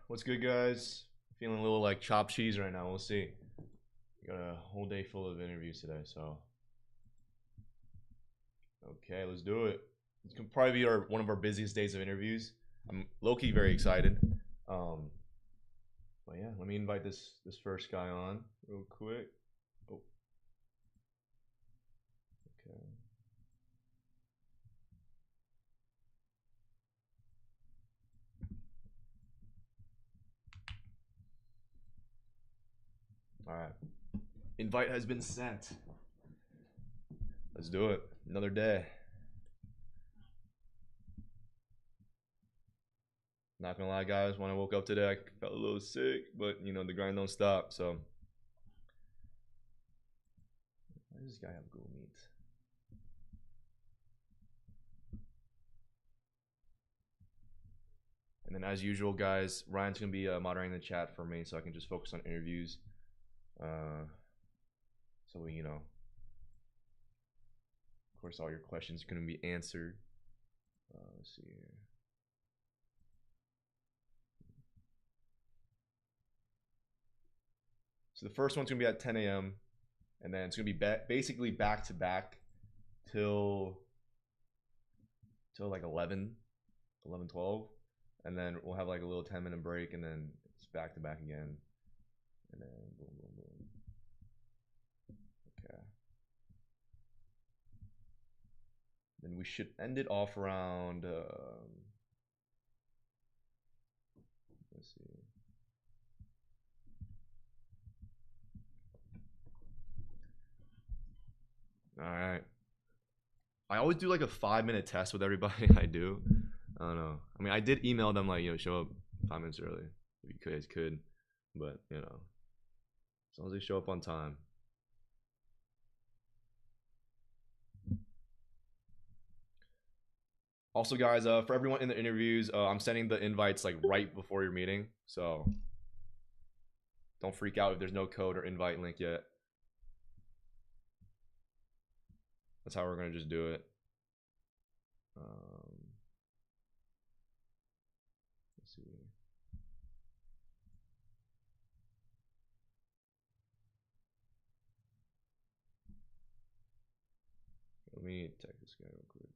What's good, guys? Feeling a little like chopped cheese right now. We'll see. We got a whole day full of interviews today, so okay, let's do it. It's gonna probably be one of our busiest days of interviews. I'm low key very excited. Um, but yeah, let me invite this first guy on real quick. Oh, okay. All right. Invite has been sent. Let's do it. Another day. Not gonna lie, guys. When I woke up today, I felt a little sick, but the grind don't stop. So, why does this guy have Google Meet? And then, as usual, guys, Ryan's gonna be moderating the chat for me, so I can just focus on interviews. So of course, all your questions are gonna be answered. Let's see here. So the first one's gonna be at 10 a.m. and then it's gonna be basically back to back till like 11, 12, and then we'll have like a little 10-minute break, and then it's back to back again, and then boom, boom, boom. Okay. Then we should end it off around. Let's see. All right. I always do like a 5-minute test with everybody I do. I don't know. I mean, I did email them like, show up 5 minutes early if you guys could, but as long as they show up on time. Also, guys, for everyone in the interviews, I'm sending the invites like right before your meeting, so don't freak out if there's no code or invite link yet. That's how we're gonna just do it. Let's see. Let me text this guy real quick.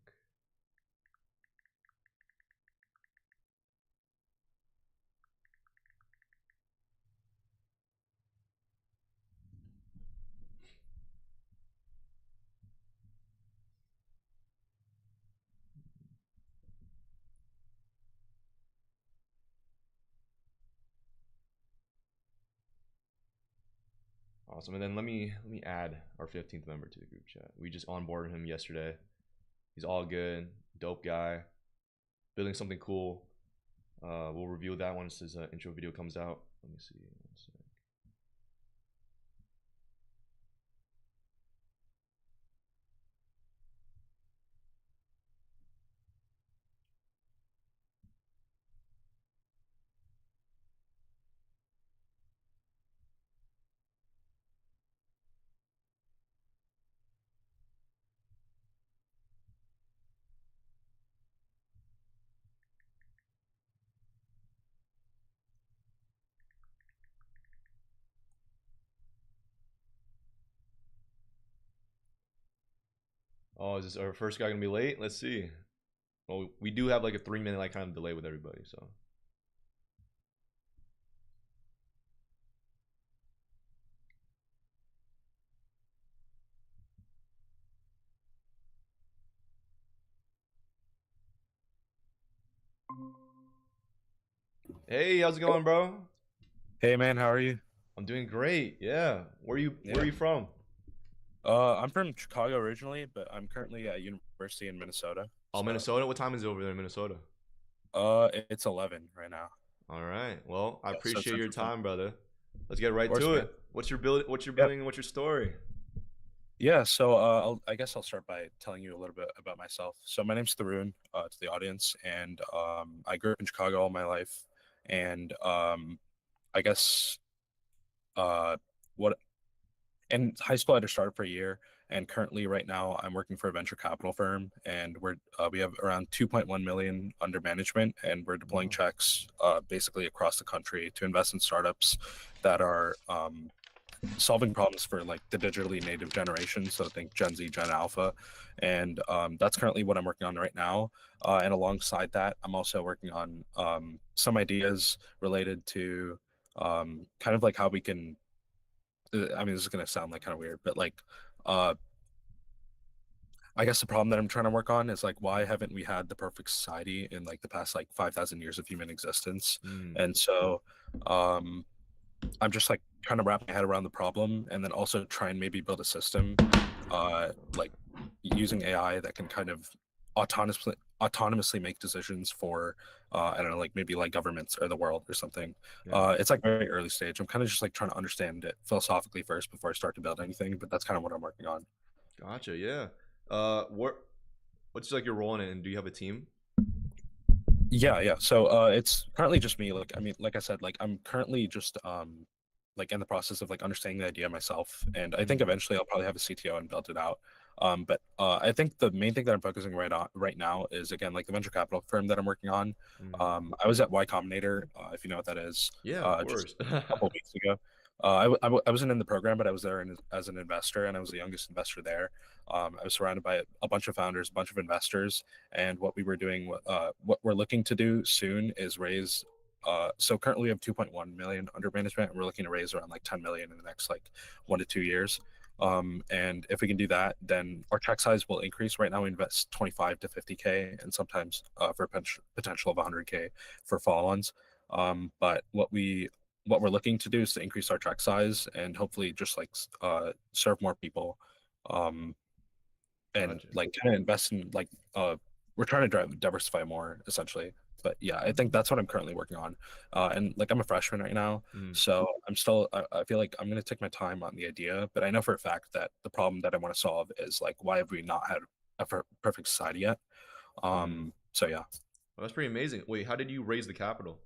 Awesome. And then let me add our 15th member to the group chat. We just onboarded him yesterday. He's all good, dope guy, building something cool. We'll review that once his intro video comes out. Let me see. One sec. Oh, is this our first guy gonna be late? Let's see. Well, we do have like a 3-minute like kind of delay with everybody, so. Hey, how's it going, bro? Hey man, how are you? I'm doing great. Yeah. Where are Yeah. you from? I'm from Chicago originally, but I'm currently at university in Minnesota. Oh, So, Minnesota. What time is it over there in Minnesota? it's 11 right now. All right. Well, I Yeah, so appreciate your Central Time. time, brother. Let's get Of right course, to man. it. What's your build? What's your Yep. building? What's your story? Yeah, so I guess I'll start by telling you a little bit about myself. So my name's Tharoon, to the audience, and I grew up in Chicago all my life, and I guess uh, what in high school, I had a startup for a year, and currently, right now, I'm working for a venture capital firm, and we have around 2.1 million under management, and we're deploying Wow. checks basically across the country to invest in startups that are solving problems for like the digitally native generation. So think Gen Z, Gen Alpha, and that's currently what I'm working on right now. And alongside that, I'm also working on some ideas related to kind of like how we can. I mean, this is going to sound like kind of weird, but like, uh, I guess the problem that I'm trying to work on is like, why haven't we had the perfect society in like the past like 5,000 years of human existence? Mm, And so, um, I'm just like trying to wrap my head around the problem and then also try and maybe build a system like using AI that can kind of autonomously make decisions for I don't know, like maybe like governments or the world or something. yeah. It's like very early stage. I'm kind of just like trying to understand it philosophically first before I start to build anything, but that's kind of what I'm working on. Gotcha. Yeah. What what's like your role in it, and do you have a team? Yeah, yeah. So it's currently just me. Like I mean, like I said, like I'm currently just like in the process of like understanding the idea myself. And I think Mm, eventually I'll probably have a CTO and build it out. But I think the main thing that I'm focusing right now is again like the venture capital firm that I'm working on. mm. I was at Y Combinator, if you know what that is, Yeah, of just course. a couple of weeks ago. I wasn't in the program, but I was there as an investor, and I was the youngest investor there. I was surrounded by a bunch of founders, a bunch of investors, and what we were doing, what we're looking to do soon is raise. So currently we have 2.1 million under management, and we're looking to raise around like 10 million in the next like 1 to 2 years. And if we can do that, then our check size will increase. Right now, we invest 25 to 50K, and sometimes for a potential of 100K for follow-ons. But what we're looking to do is to increase our check size and hopefully just like serve more people. Um, and Gotcha. like kind of invest in like we're trying to diversify more essentially. But yeah, I think that's what I'm currently working on. And like I'm a freshman right now, Mm, so I feel like I'm gonna take my time on the idea, but I know for a fact that the problem that I want to solve is like why have we not had a perfect society yet? mm. So yeah. Well, that's pretty amazing. Wait, how did you raise the capital?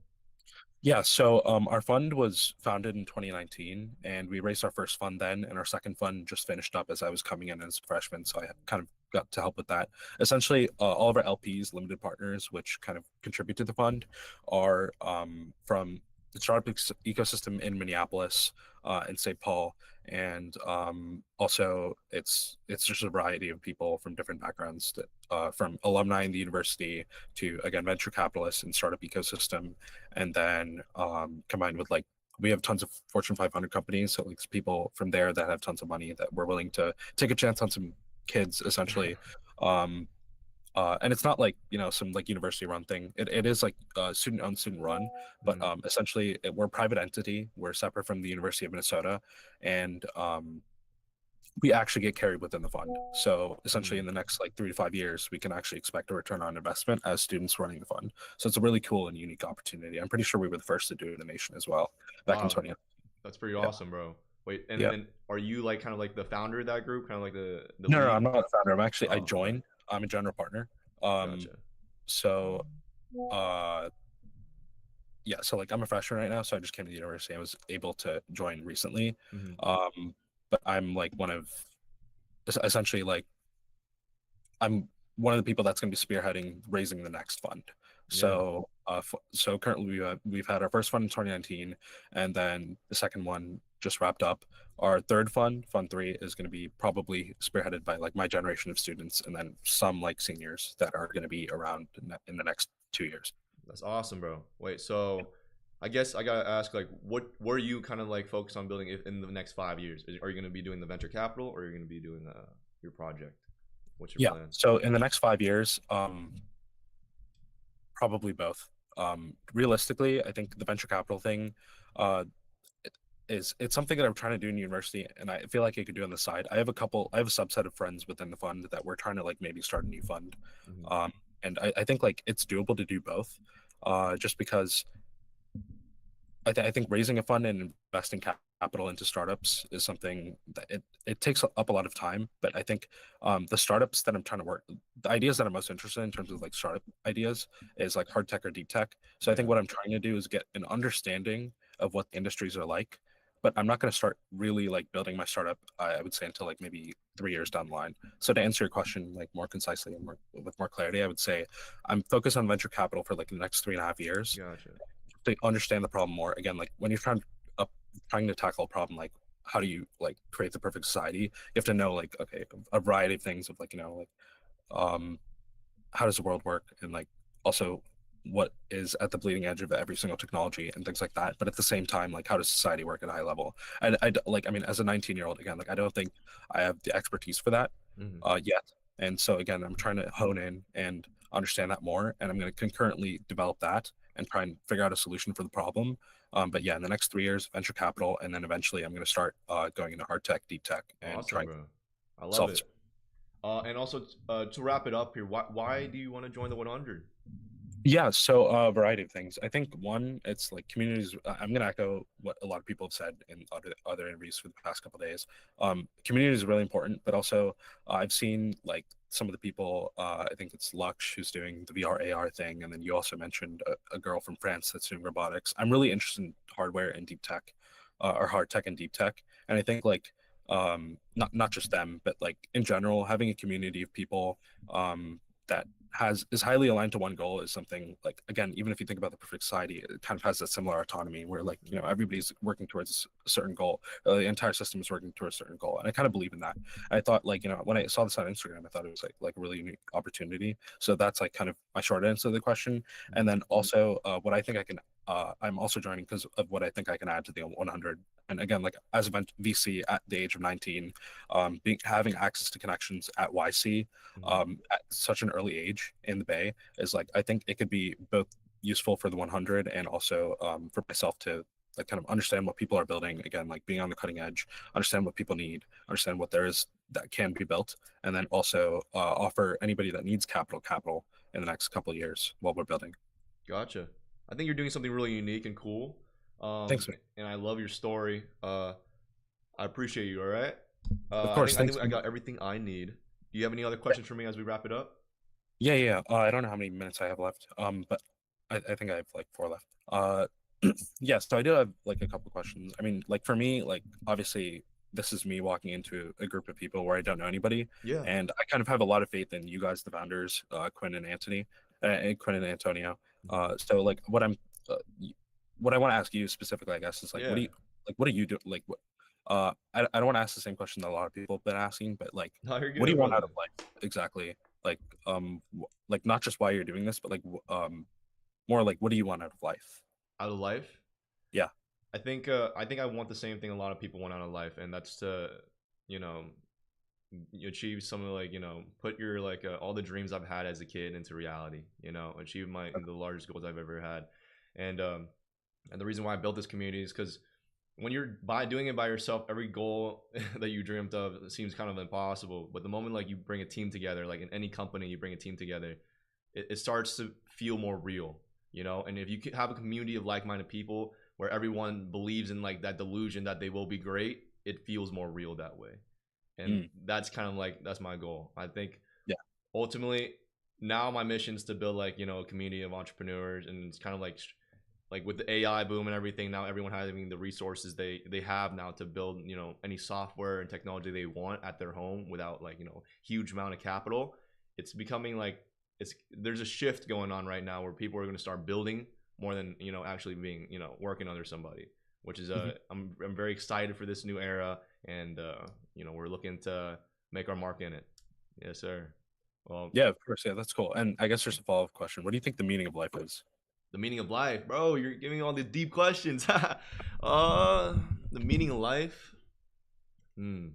Yeah, so our fund was founded in 2019, and we raised our first fund then, and our second fund just finished up as I was coming in as a freshman, so I kind of got to help with that. Essentially, all of our LPs, limited partners, which kind of contribute to the fund, are from the startup ecosystem in Minneapolis and St. Paul, and also it's just a variety of people from different backgrounds that from alumni in the university to again venture capitalists and startup ecosystem, and then combined with like we have tons of Fortune 500 companies, so like people from there that have tons of money that we're willing to take a chance on some kids essentially. Um, and it's not like some like university run thing. It is like student owned, student run, but Mm, essentially we're a private entity. We're separate from the University of Minnesota, and we actually get carried within the fund. So essentially, mm. in the next like 3 to 5 years, we can actually expect a return on investment as students running the fund. So it's a really cool and unique opportunity. I'm pretty sure we were the first to do it in the nation as well back in Wow, 20. that's pretty Yeah, awesome, bro. Wait, and yeah. then are you like kind of like the founder of that group, kind of like the No, no, lead? I'm not a founder. I Oh, okay, joined. I'm a general partner. Um, gotcha. so uh, yeah, so like I'm a freshman right now, so I just came to the university. I was able to join recently. Hmm. Um, but I'm like one of essentially like I'm one of the people that's going to be spearheading raising the next fund. Yeah, So, so currently we've had our first fund in 2019, and then the second one just wrapped up. Our third fund, Fund Three, is going to be probably spearheaded by like my generation of students, and then some like seniors that are going to be around in the next 2 years. that's awesome, bro. Wait, so I guess I gotta ask, like, what were you kind of like focused on building in the next 5 years? Are you gonna be doing the venture capital, or are you gonna be doing your project? What's your Yeah. plan? So in the next 5 years, probably both. Realistically, I think the venture capital thing, uh, it's something that I'm trying to do in university, and I feel like I could do on the side. I have a subset of friends within the fund that we're trying to like maybe start a new fund, Hmm. um, and I think like it's doable to do both, just because I think raising a fund and investing capital into startups is something that it takes up a lot of time. But I think the startups that I'm trying to work, the ideas that I'm most interested in terms of like startup ideas is like hard tech or deep tech. So I think Yeah. what I'm trying to do is get an understanding of what the industries are like, but I'm not going to start really like building my startup. I would say until like maybe 3 years down the line. So to answer your question like more concisely and with more clarity, I would say I'm focused on venture capital for like the next 3.5 years Gotcha. to understand the problem more. Again, like when you're uh, trying to tackle a problem like how do you like create the perfect society, you have to know like okay a variety of things of like like um how does the world work and like also what is at the bleeding edge of every single technology and things like that, but at the same time like how does society work at a high level. Like I mean as a 19-year-old again like I don't think I have the expertise for that Hmm. yet, and so again I'm trying to hone in and understand that more, and I'm going to concurrently develop that and try and figure out a solution for the problem. But yeah, in the next 3 years venture capital, and then eventually I'm going to start going into hard tech, deep tech, and Awesome, trying to bro. I love solve it. And also, to wrap it up here, why do you want to join the 100? Yeah, so a variety of things. I think one, it's like communities. I'm gonna echo what a lot of people have said in other interviews for the past couple of days. Community is really important, but also I've seen like some of the people. I think it's Lux who's doing the VR AR thing, and then you also mentioned a girl from France that's doing robotics. I'm really interested in hardware and deep tech, or hard tech and deep tech, and I think like not just them, but like in general, having a community of people that is highly aligned to one goal is something like again even if you think about the perfect society it kind of has that similar autonomy where like everybody's working towards a certain goal, the entire system is working towards a certain goal, and I kind of believe in that. I thought like when I saw this on Instagram I thought it was like a really unique opportunity, so that's like kind of my short answer to the question. And then also what I think I can I'm also joining because of what I think I can add to the 100. And again, like as a VC at the age of 19, having access to connections at YC Hmm. at such an early age in the Bay is like I think it could be both useful for the 100 and also for myself to like kind of understand what people are building, again like being on the cutting edge, understand what people need, understand what there is that can be built, and then also offer anybody that needs capital in the next couple of years while we're building. Gotcha. I think you're doing something really unique and cool. Thanks, man. And I love your story. I appreciate you. All right. Of I course, think thanks. I got everything I need. Do you have any other questions for me as we wrap it up? Yeah. I don't know how many minutes I have left, but I think I have like 4 left. Yeah, so I do have like a couple questions. I mean, like for me, like obviously this is me walking into a group of people where I don't know anybody, Yeah. and I kind of have a lot of faith in you guys, the founders, Quinn and Anthony, and Quinn and Antonio. Mhm. So like what I want to ask you specifically, I guess, is like Yeah. what do you do? Like what? I don't want to ask the same question that a lot of people have been asking, but like, No, you're what do good, you want out brother. of life exactly? Like, like not just why you're doing this, but like, more like what do you want out of life? Out of life, Yeah. I think I want the same thing a lot of people want out of life, and that's to, you know, you achieve something like put your like all the dreams I've had as a kid into reality. Achieve my the largest goals I've ever had, and um, and the reason why I built this community is because when you're by doing it by yourself, every goal that you dreamt of seems kind of impossible. But the moment like you bring a team together, like in any company, you bring a team together, it starts to feel more real. And if you have a community of like-minded people where everyone believes in like that delusion that they will be great, it feels more real that way. And Mm, that's kind of like that's my goal. I think yeah. ultimately now my mission is to build like a community of entrepreneurs, and it's kind of like with the AI boom and everything, now everyone having the resources they have now to build any software and technology they want at their home without like huge amount of capital. It's becoming like there's a shift going on right now where people are going to start building more than actually being working under somebody, which is Mhm. I'm very excited for this new era, and we're looking to make our mark in it. Yes, sir. Well, Yeah, of course. Yeah, that's cool. And I guess there's a follow-up question. What do you think the meaning of life is? the meaning of life, bro. You're giving all the deep questions. The meaning of life. Hmm.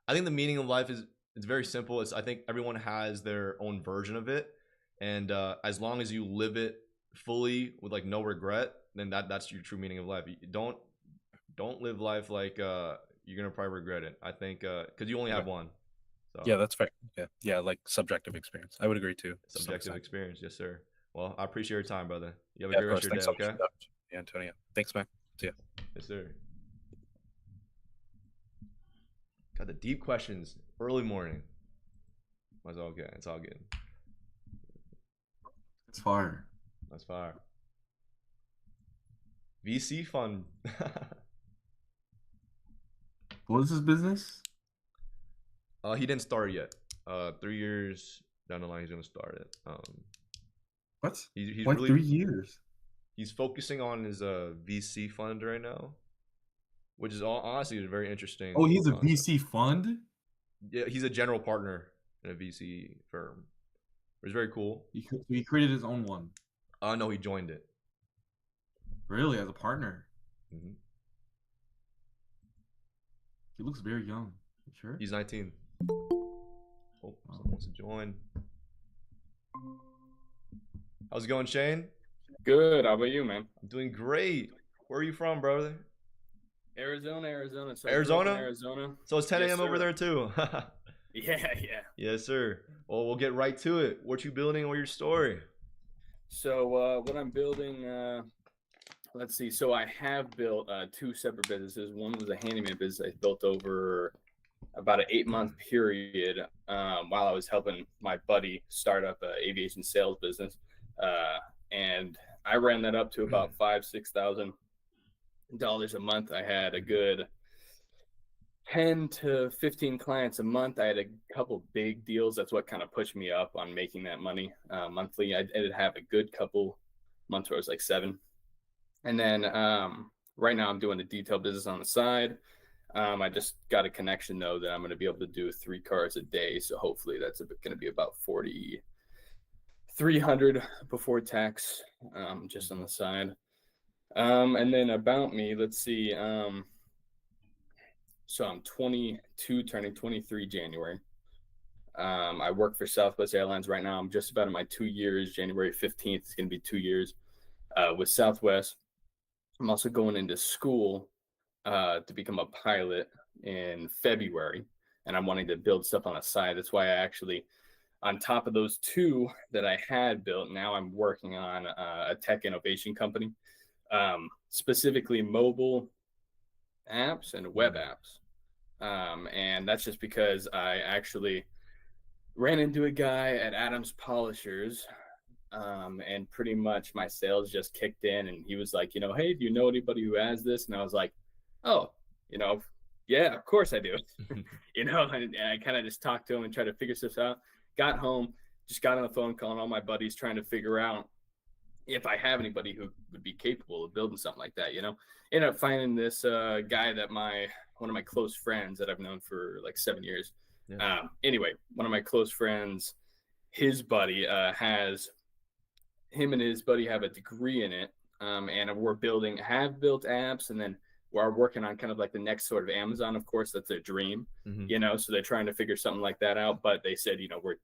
I think the meaning of life is it's very simple. I think everyone has their own version of it, and as long as you live it fully with like no regret, then that's your true meaning of life. You don't live life like you're gonna probably regret it. I think because you only Okay. have one, so Yeah, that's fair. Yeah, like subjective experience. I would agree too, to some subjective extent. experience. Yes, sir. Well, I appreciate your time, brother. You have a Yeah, great of rest course. of your Thanks day. so much for Okay. that, Antonio. Thanks, man. See ya. Yes, sir. Got the deep questions early morning. That's all good. It's all good. It's fire. That's fire. VC fund. What is his business? He didn't start yet. 3 years down the line, he's gonna start it. What? He's Why really 3 years? he's focusing on his VC fund right now, which is honestly a very interesting Oh, he's a concept. VC fund? Yeah, he's a general partner in a VC firm. It's very cool. He created his own one. No, he joined it. Really, as a partner? Hmm. He looks very young. You sure? He's 19. Oh, someone wants to join. How's it going, Shane? Good. How about you, man? I'm doing great. Where are you from, brother? Arizona. So Arizona? Arizona. So it's 10 a.m. Yes, over sir. there too. Yeah. Yes, sir. Well, we'll get right to it. What you building or your story? So what I'm building, let's see. So I have built two separate businesses. One was a handyman business I built over about an 8-month period while I was helping my buddy start up an aviation sales business. And I ran that up to about $5,000-6,000 a month. I had a good 10 to 15 clients a month. I had a couple big deals. That's what kind of pushed me up on making that money monthly. I did have a good couple months where it was like 7. And then right now I'm doing a detail business on the side. I just got a connection though that I'm going to be able to do 3 cars a day. So hopefully that's going to be about 4,300 before tax, just on the side. And then about me, let's see. So I'm 22, turning 23 January. I work for Southwest Airlines right now. I'm just about in my 2 years. January 15th is going to be 2 years with Southwest. I'm also going into school to become a pilot in February, and I'm wanting to build stuff on the side. That's why I actually, on top of those 2 that I had built, now I'm working on a tech innovation company, specifically mobile apps and web apps. And that's just because I actually ran into a guy at Adams Polishers, and pretty much my sales just kicked in, and he was like, hey, do you know anybody who has this? And I was like, oh, yeah, of course I do. And I kind of just talked to him and tried to figure stuff out. Got home, just got on the phone calling all my buddies trying to figure out if I have anybody who would be capable of building something like that. Ended up finding this guy that one of my close friends that I've known for like 7 years. Yeah. Anyway, one of my close friends, his buddy him and his buddy have a degree in it, and have built apps, and then we're working on kind of like the next sort of Amazon. Of course, that's their dream, so they're trying to figure something like that out. But they said, we're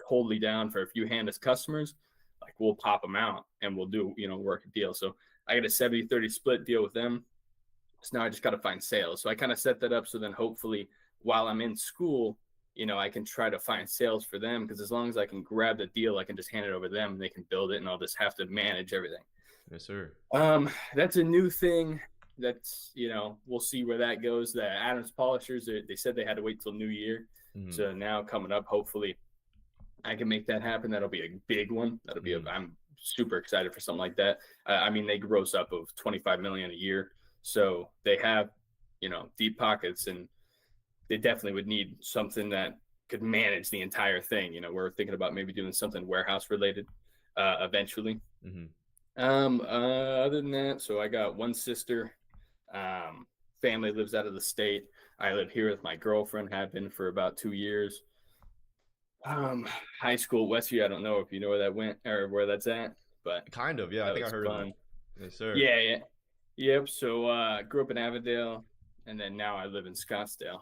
totally down for a few handless customers. Like, we'll pop them out and we'll do, work a deal. So I got a 70-30 split deal with them. So now I just got to find sales. So I kind of set that up so then hopefully while I'm in school, I can try to find sales for them, because as long as I can grab the deal, I can just hand it over to them and they can build it, and I'll just have to manage everything. Yes, sir. That's a new thing. That's, we'll see where that goes. The Adams Polishers, they said they had to wait till New Year. So now coming up, hopefully I can make that happen. That'll be a big one. I'm super excited for something like that. I mean, they gross up of 25 million a year. So they have, deep pockets, and they definitely would need something that could manage the entire thing. We're thinking about maybe doing something warehouse related eventually. Other than that, so I got one sister. Family lives out of the state. I live here with my girlfriend, have been for about 2 years. High school, Westview. I don't know if you know where that went or where that's at, but kind of, yeah. I think I heard of that. Yes, sir. Yeah. Yep. So grew up in Avondale, and then now I live in Scottsdale.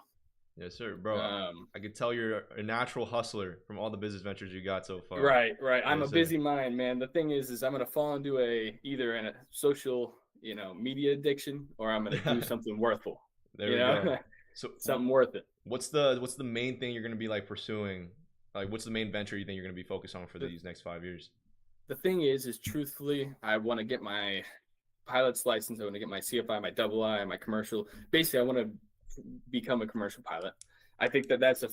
Yes, sir, bro. I could tell you're a natural hustler from all the business ventures you got so far. Right. I'm a busy mind, man. The thing is I'm gonna fall into either in a social, media addiction, or I'm gonna do something worthful. There we go. So something worth it. What's the main thing you're gonna be like pursuing? Like, what's the main venture you think you're gonna be focused on for these next 5 years? The thing is truthfully, I want to get my pilot's license. I want to get my CFI, my II, my commercial. Basically, I want to become a commercial pilot. I think that's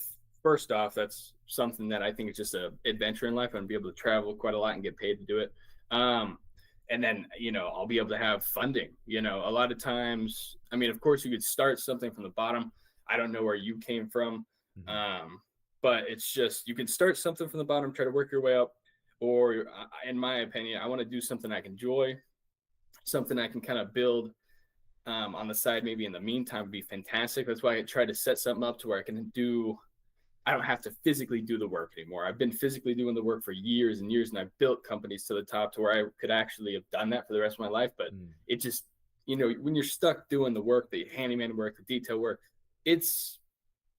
first off, that's something that I think is just an adventure in life. I'm gonna be able to travel quite a lot and get paid to do it. And then, I'll be able to have funding. A lot of times, I mean, of course you could start something from the bottom. I don't know where you came from. Mhm. But it's just, you can start something from the bottom, try to work your way up, or in my opinion, I want to do something I can enjoy, something I can kind of build on the side, maybe in the meantime, would be fantastic. That's why I try to set something up to where I don't have to physically do the work anymore. I've been physically doing the work for years and years, and I've built companies to the top to where I could actually have done that for the rest of my life. But Mm. it just, when you're stuck doing the work, the handyman work, the detail work, it's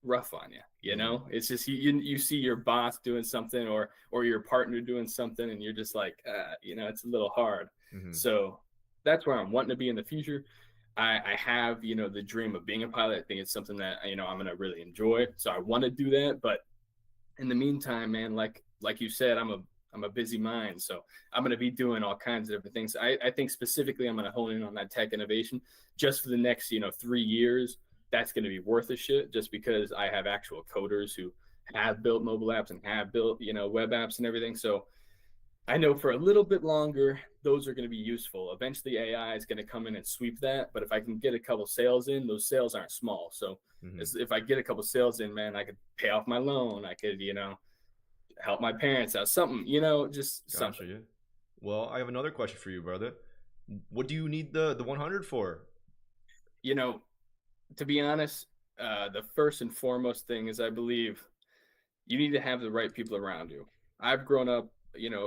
rough on you. Yeah. It's just you see your boss doing something, or your partner doing something, and you're just like, it's a little hard. Mhm. So that's where I'm wanting to be in the future. I have, the dream of being a pilot. I think it's something that, I'm going to really enjoy. So I want to do that. But in the meantime, man, like you said, I'm a busy mind. So I'm going to be doing all kinds of different things. I think specifically I'm going to hone in on that tech innovation just for the next, 3 years. That's going to be worth a shit, just because I have actual coders who have built mobile apps and have built, web apps and everything. So I know for a little bit longer, those are going to be useful. Eventually, AI is going to come in and sweep that. But if I can get a couple sales in, those sales aren't small. So Mhm. if I get a couple sales in, man, I could pay off my loan. I could, help my parents out. Something, just Gotcha. something. Yeah. Well, I have another question for you, brother. What do you need the 100 for? You know, to be honest, the first and foremost thing is, I believe you need to have the right people around you. I've grown up,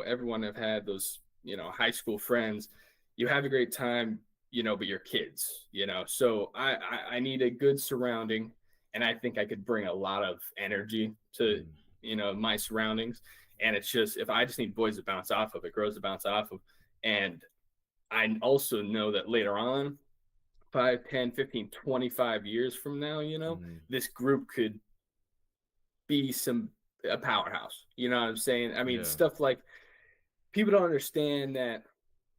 everyone have had those, high school friends. You have a great time, but you're kids, So I need a good surrounding, and I think I could bring a lot of energy to, Mhm. my surroundings. And it's just, if I just need boys to bounce off of, it girls to bounce off of. And I also know that later on, 5, 10, 15, 25 years from now, Mhm. this group could be a powerhouse. You know what I'm saying? I mean, Yeah. stuff like, people don't understand that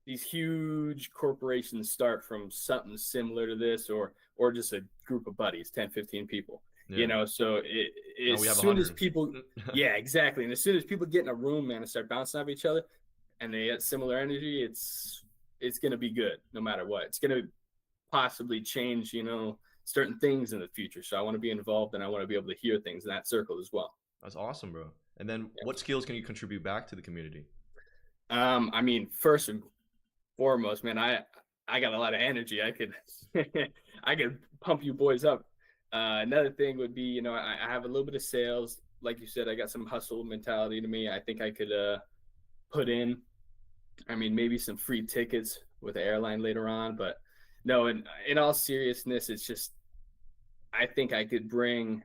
these huge corporations start from something similar to this, or just a group of buddies, 10, 15 people. Yeah. So Now as we have soon as 100. people, yeah, exactly. And as soon as people get in a room, man, and start bouncing off each other, and they get similar energy, it's gonna be good no matter what. It's gonna possibly change, certain things in the future. So I want to be involved, and I want to be able to hear things in that circle as well. That's awesome, bro. And then Yeah. what skills can you contribute back to the community? I mean, first and foremost, man, I got a lot of energy. I could I could pump you boys up. Another thing would be, I have a little bit of sales. Like you said, I got some hustle mentality to me. I think I could put in, I mean, maybe some free tickets with the airline later on. But no, in all seriousness, it's just, I think I could bring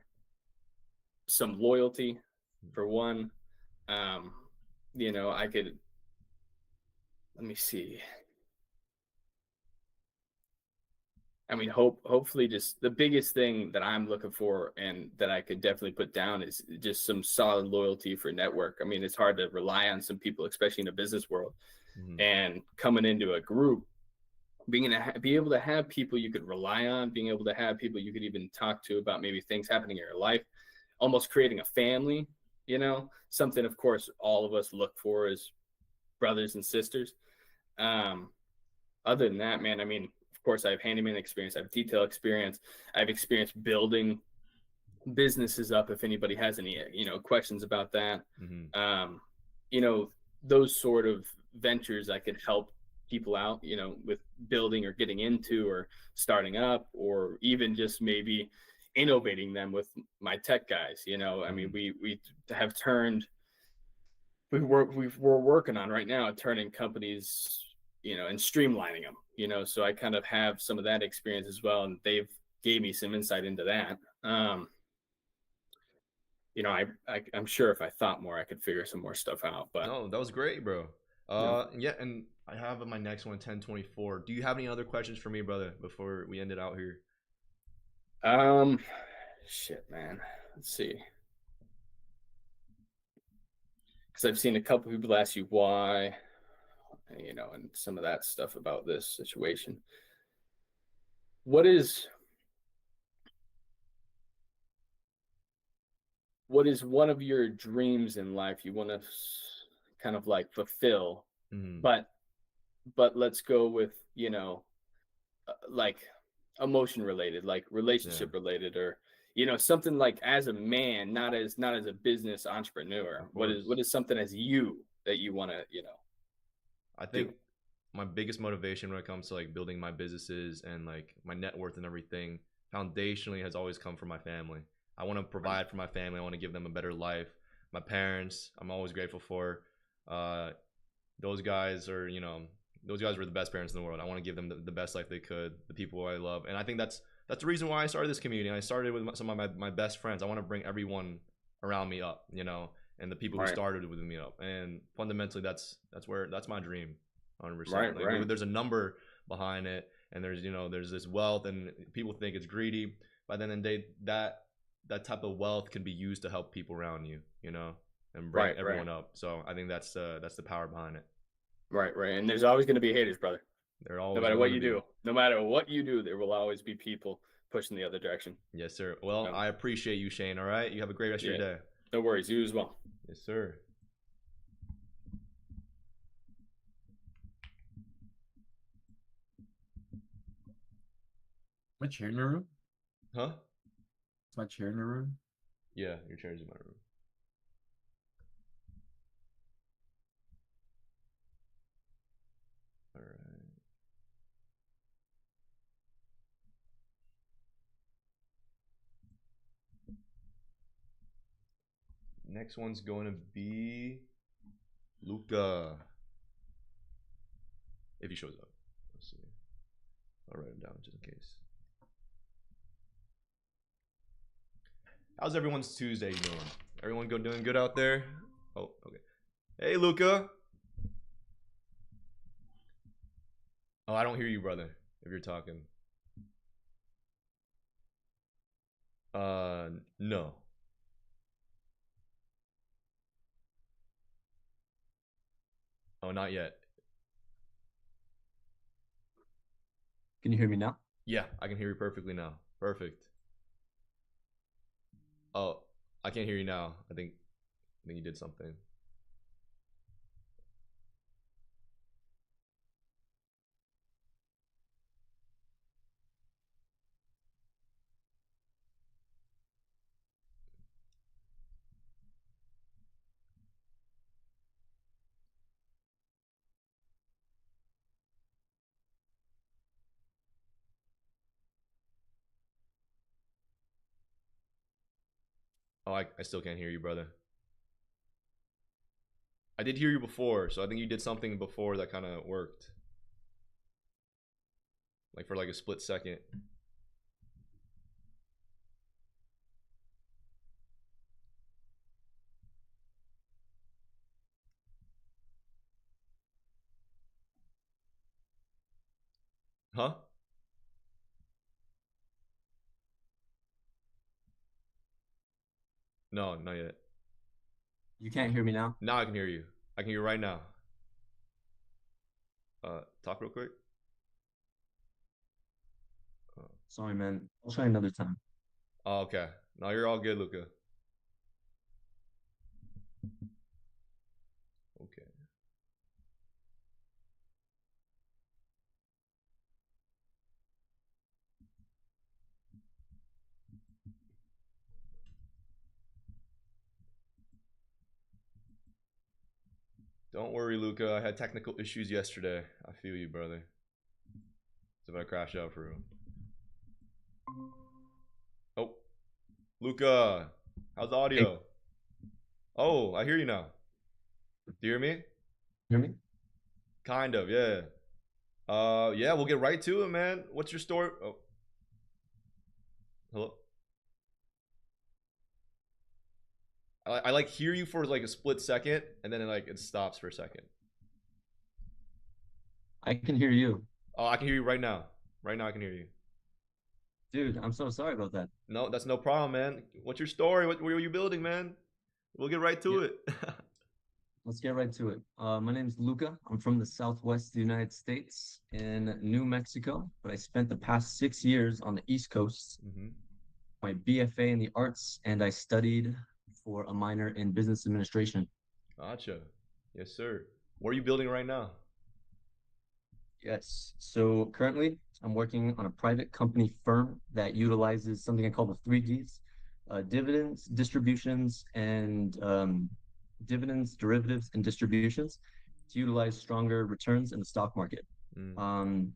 some loyalty for one. Um, I could, let me see. I mean, hopefully, just the biggest thing that I'm looking for, and that I could definitely put down, is just some solid loyalty for network. I mean, it's hard to rely on some people, especially in a business world. Mhm. And coming into a group, be able to have people you could rely on, being able to have people you could even talk to about maybe things happening in your life, almost creating a family. Something, of course, all of us look for as brothers and sisters. Um, Other than that, man, I mean, of course, I have handyman experience, I have detail experience, I have experience building businesses up. If anybody has any, questions about that, Mhm. um, you know, those sort of ventures, I could help people out, with building or getting into or starting up, or even just maybe innovating them with my tech guys. I mean, Mhm. we have turned we're working on right now turning companies, and streamlining them, so I kind of have some of that experience as well, and they've gave me some insight into that. I'm sure if I thought more, I could figure some more stuff out. But No, that was great, bro. no. Yeah, and I have my next one, 1024. Do you have any other questions for me, brother, before we end it out here? um Shit, man, let's see, because I've seen a couple people ask you why, and some of that stuff about this situation. What is one of your dreams in life you want to kind of like fulfill, Mhm. but let's go with, like emotion related, like Yeah. relationship related, or something like as a man, not as a business entrepreneur. Of What is course. something as you that you want to I do? think my biggest motivation when it comes to like building my businesses and like my net worth and everything foundationally has always come from my family. I want to provide for my family. I want to give them a better life. My parents, I'm always grateful for. Uh, those guys are, those guys were the best parents in the world. I want to give them the best life they could, the people I love. And I think that's the reason why I started this community. I started with some of my best friends. I want to bring everyone around me up, and the people who Right. started with me up. And fundamentally, that's my dream, 100%. Right, Like right. there's a number behind it, and there's this wealth, and people think it's greedy. But then in the day, that type of wealth can be used to help people around you, and bring Right, everyone right. up. So I think that's the power behind it. Right, right. And there's always going to be haters, brother. They're No always matter going what to you be. do, no matter what you do, there will always be people pushing the other direction. Yes, sir. Well, Um, I appreciate you, Shane. All right, you have a great rest of yeah. your day. No worries. You as well. Yes, sir. My chair in the room? Huh? Is my chair in the room? Yeah, your chair's in my room. All right. Next one's going to be Luca. If he shows up. Let's see. I'll write him down just in case. How's everyone's Tuesday doing? Everyone doing good out there? Oh, okay. Hey, Luca. Oh, I don't hear you, brother, if you're talking. No. Oh, not yet. Can you hear me now? Yeah, I can hear you perfectly now. Perfect. Oh, I can't hear you now. I think you did something. Oh, I still can't hear you, brother. I did hear you before, so I think you did something before that kind of worked. Like for like a split second. Huh? No, not yet. You can't hear me now? Now I can hear you. I can hear you right now. Talk real quick. Sorry, man. I'll try another time. Oh, okay. No, you're all good, Luca. Okay. Don't worry, Luca. I had technical issues yesterday. I feel you, brother. So if I crash out for real. Oh, Luca, how's the audio? Oh, I hear you now. Do you hear me? Hear me? Kind of, yeah. Yeah, we'll get right to it, man. What's your story? Oh, hello. I like hear you for like a split second, and then it stops for a second. I can hear you. Oh, I can hear you right now. Right now, I can hear you. Dude, I'm so sorry about that. No, that's no problem, man. What's your story? What were you building, man? We'll get right to Yeah. it. Let's get right to it. My name's Luca. I'm from the Southwest of the United States in New Mexico, but I spent the past 6 years on the East Coast, my BFA in the arts, and I studied for a minor in business administration. Gotcha. Yes, sir. What are you building right now? Yes. So currently, I'm working on a private company firm that utilizes something I call the 3Ds. dividends, distributions, and dividends, derivatives, and distributions to utilize stronger returns in the stock market. Mm.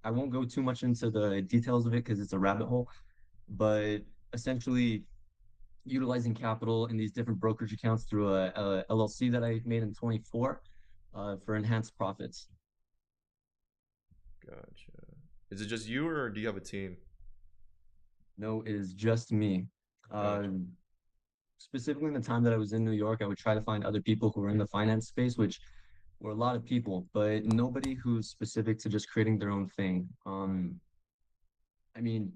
I won't go too much into the details of it because it's a rabbit hole, but essentially utilizing capital in these different brokerage accounts through a LLC that I made in 24 for enhanced profits. Gotcha. Is it just you, or do you have a team? No, it is just me. Gotcha. Specifically in the time that I was in New York, I would try to find other people who were in the finance space, which were a lot of people, but nobody who's specific to just creating their own thing. I mean,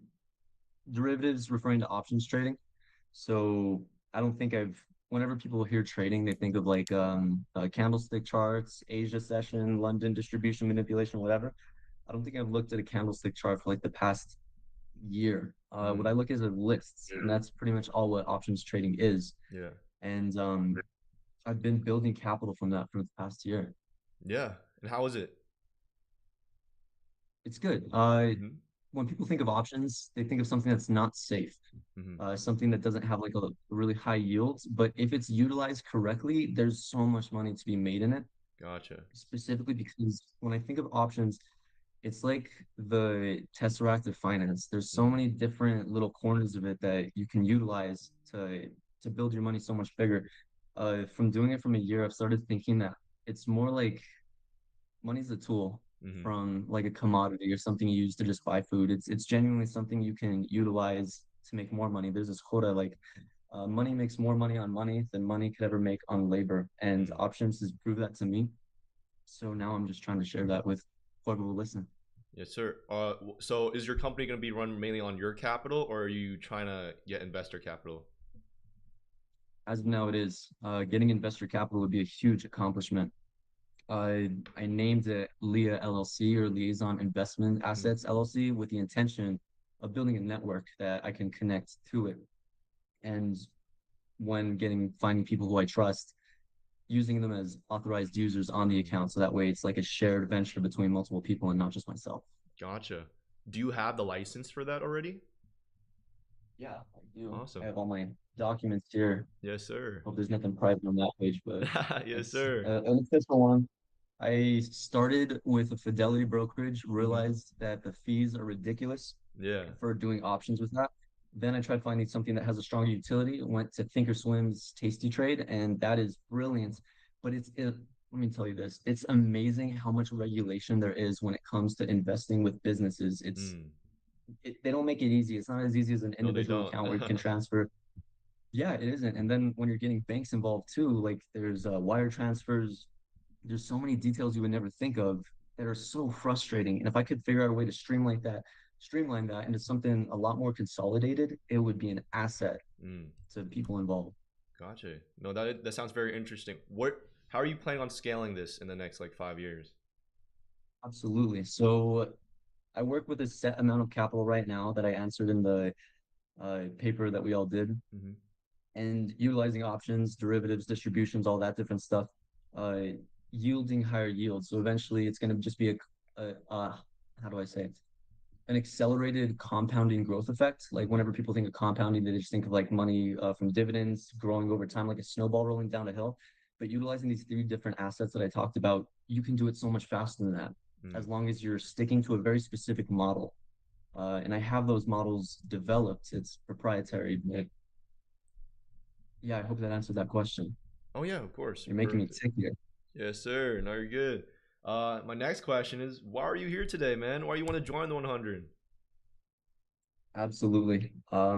derivatives referring to options trading. So I don't think whenever people hear trading, they think of like candlestick charts, Asia session, London distribution manipulation, whatever. I don't think I've looked at a candlestick chart for like the past year. What I look at is lists, and that's pretty much all what options trading is. Yeah. And I've been building capital from that for the past year. Yeah. And how is it? It's good. Mm-hmm. When people think of options, they think of something that's not safe, Mm-hmm. something that doesn't have like a really high yields. But if it's utilized correctly, there's so much money to be made in it. Gotcha. Specifically because when I think of options, it's like the tesseract of finance. There's so many different little corners of it that you can utilize to build your money so much bigger. From doing it from a year, I've started thinking that it's more like money's a tool Mm-hmm. from like a commodity or something you use to just buy food. It's genuinely something you can utilize to make more money. There's this quote I like, money makes more money on money than money could ever make on labor. And options has proved that to me. So now I'm just trying to share that with whoever will listen. Yes, sir. So is your company going to be run mainly on your capital, or are you trying to get investor capital? As of now, it is. Getting investor capital would be a huge accomplishment. I named it LIA LLC, or Liaison Investment Assets LLC, with the intention of building a network that I can connect to it. And when finding people who I trust, using them as authorized users on the account. So that way it's like a shared venture between multiple people and not just myself. Gotcha. Do you have the license for that already? Yeah, I do. Awesome. I have all my documents here. Yes, sir. Hope there's nothing private on that page, but Yes, it's sir. an official one. I started with a Fidelity brokerage, realized that the fees are ridiculous Yeah. for doing options with that. Then I tried finding something that has a stronger utility. Went to Thinkorswim's Tasty Trade, and that is brilliant. But let me tell you this: it's amazing how much regulation there is when it comes to investing with businesses. They don't make it easy. It's not as easy as an No, they individual don't. account where you can transfer. Yeah, it isn't. And then when you're getting banks involved too, like there's wire transfers. There's so many details you would never think of that are so frustrating. And if I could figure out a way to streamline that into something a lot more consolidated, it would be an asset to people involved. Gotcha. No, that sounds very interesting. How are you planning on scaling this in the next like 5 years? Absolutely. So I work with a set amount of capital right now that I answered in the paper that we all did, and utilizing options, derivatives, distributions, all that different stuff, yielding higher yields. So eventually it's going to just be how do I say it? An accelerated compounding growth effect. Like whenever people think of compounding, they just think of like money from dividends growing over time, like a snowball rolling down a hill. But utilizing these three different assets that I talked about, you can do it so much faster than that, as long as you're sticking to a very specific model. And I have those models developed. It's proprietary. But yeah, I hope that answered that question. Oh yeah, of course. You're making me tick here. Yes, sir. No, you're good. My next question is, why are you here today, man? Why do you want to join the 100? Absolutely. I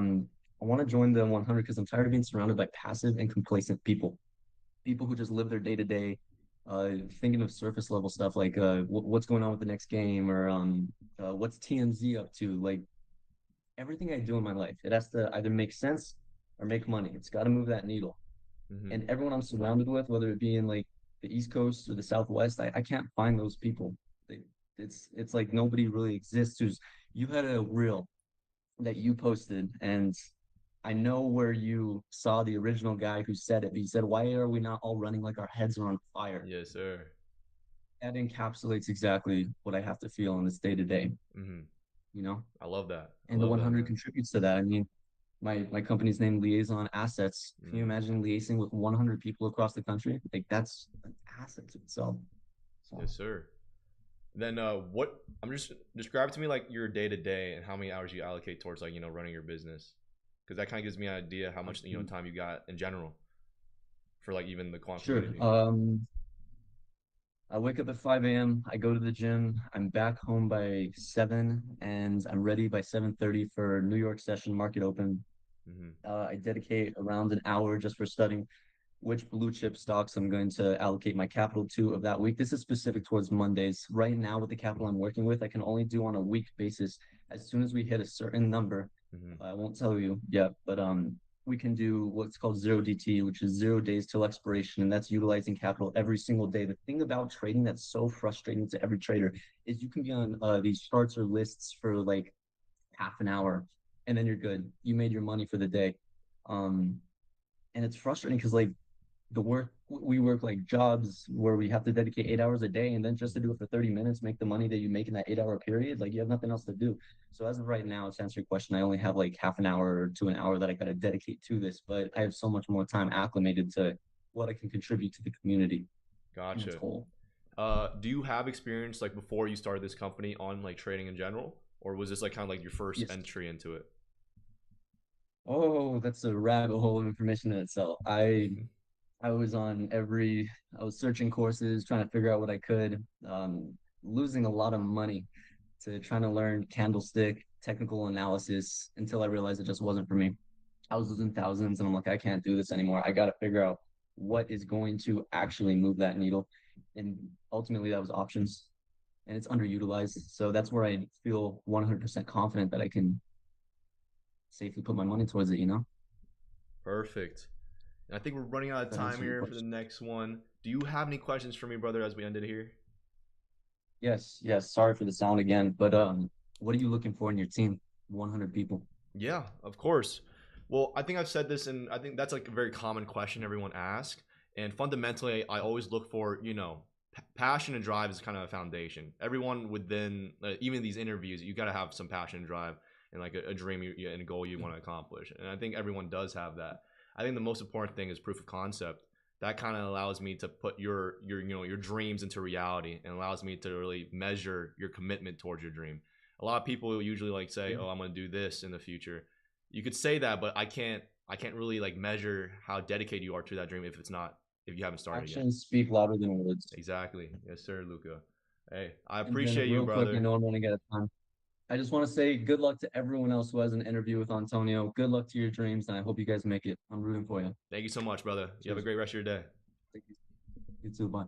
want to join the 100 because I'm tired of being surrounded by passive and complacent people. People who just live their day to day, thinking of surface level stuff like what's going on with the next game, or what's TMZ up to. Like everything I do in my life, it has to either make sense or make money. It's got to move that needle. And everyone I'm surrounded with, whether it be in like the East Coast or the Southwest, I can't find those people. It's like nobody really exists. You had a reel that you posted, and I know where you saw the original guy who said it. He said, "Why are we not all running like our heads are on fire?" Yes, sir. That encapsulates exactly what I have to feel in this day to day. You know, I love that. and the 100 contributes to that. I mean, my company's name Liaison Assets. Can you imagine liaising with 100 people across the country? Like that's an asset to itself. So Yes, sir. Then what I'm just describe to me like your day to day and how many hours you allocate towards like running your business, because that kind of gives me an idea how much time you got in general for like even the quant sure. community. I wake up at 5 a.m. I go to the gym. I'm back home by 7 and I'm ready by 7:30 for New York session market open. I dedicate around an hour just for studying which blue chip stocks I'm going to allocate my capital to of that week. This is specific towards Mondays. Right now, with the capital I'm working with, I can only do on a week basis. As soon as we hit a certain number, I won't tell you yet, but we can do what's called 0 DT, which is 0 days till expiration, and that's utilizing capital every single day. The thing about trading that's so frustrating to every trader is you can be on these charts or lists for like half an hour, and then you're good. You made your money for the day. And it's frustrating because like the work we work like jobs where we have to dedicate 8 hours a day and then just to do it for 30 minutes, make the money that you make in that 8 hour period, like you have nothing else to do. So as of right now, to answer your question, I only have like half an hour to an hour that I got to dedicate to this, but I have so much more time acclimated to what I can contribute to the community in its Gotcha. whole. Do you have experience like before you started this company on like trading in general, or was this like kind of like your first Yes. entry into it? Oh, that's a rabbit hole of information in itself. I was on I was searching courses, trying to figure out what I could, losing a lot of money to trying to learn candlestick technical analysis until I realized it just wasn't for me. I was losing thousands and I'm like, I can't do this anymore. I got to figure out what is going to actually move that needle. And ultimately that was options and it's underutilized. So that's where I feel 100% confident that I can safely put my money towards it. Perfect. And I think we're running out of That time answer your here for the question. next one. Do you have any questions for me, brother, as we ended here? Yes, yes. Sorry for the sound again, but what are you looking for in your team? 100 people. Yeah, of course. Well, I think I've said this, and I think that's like a very common question everyone asks. And fundamentally, I always look for, passion and drive is kind of a foundation. Everyone within, even these interviews, you got to have some passion and drive and like a dream and a goal you want to accomplish. And I think everyone does have that. I think the most important thing is proof of concept. That kind of allows me to put your dreams into reality and allows me to really measure your commitment towards your dream. A lot of people usually like say, "Oh, I'm going to do this in the future." You could say that, but I can't really like measure how dedicated you are to that dream if you haven't started yet. Actions speak louder than words. Exactly. Yes, sir, Luca. Hey, I And then appreciate you, real quick, I brother. know I'm running out of time. I just want to say good luck to everyone else who has an interview with Antonio. Good luck to your dreams, and I hope you guys make it. I'm rooting for you. Thank you so much, brother. You have a Cheers. great rest of your day. Thank you. You too. Bye.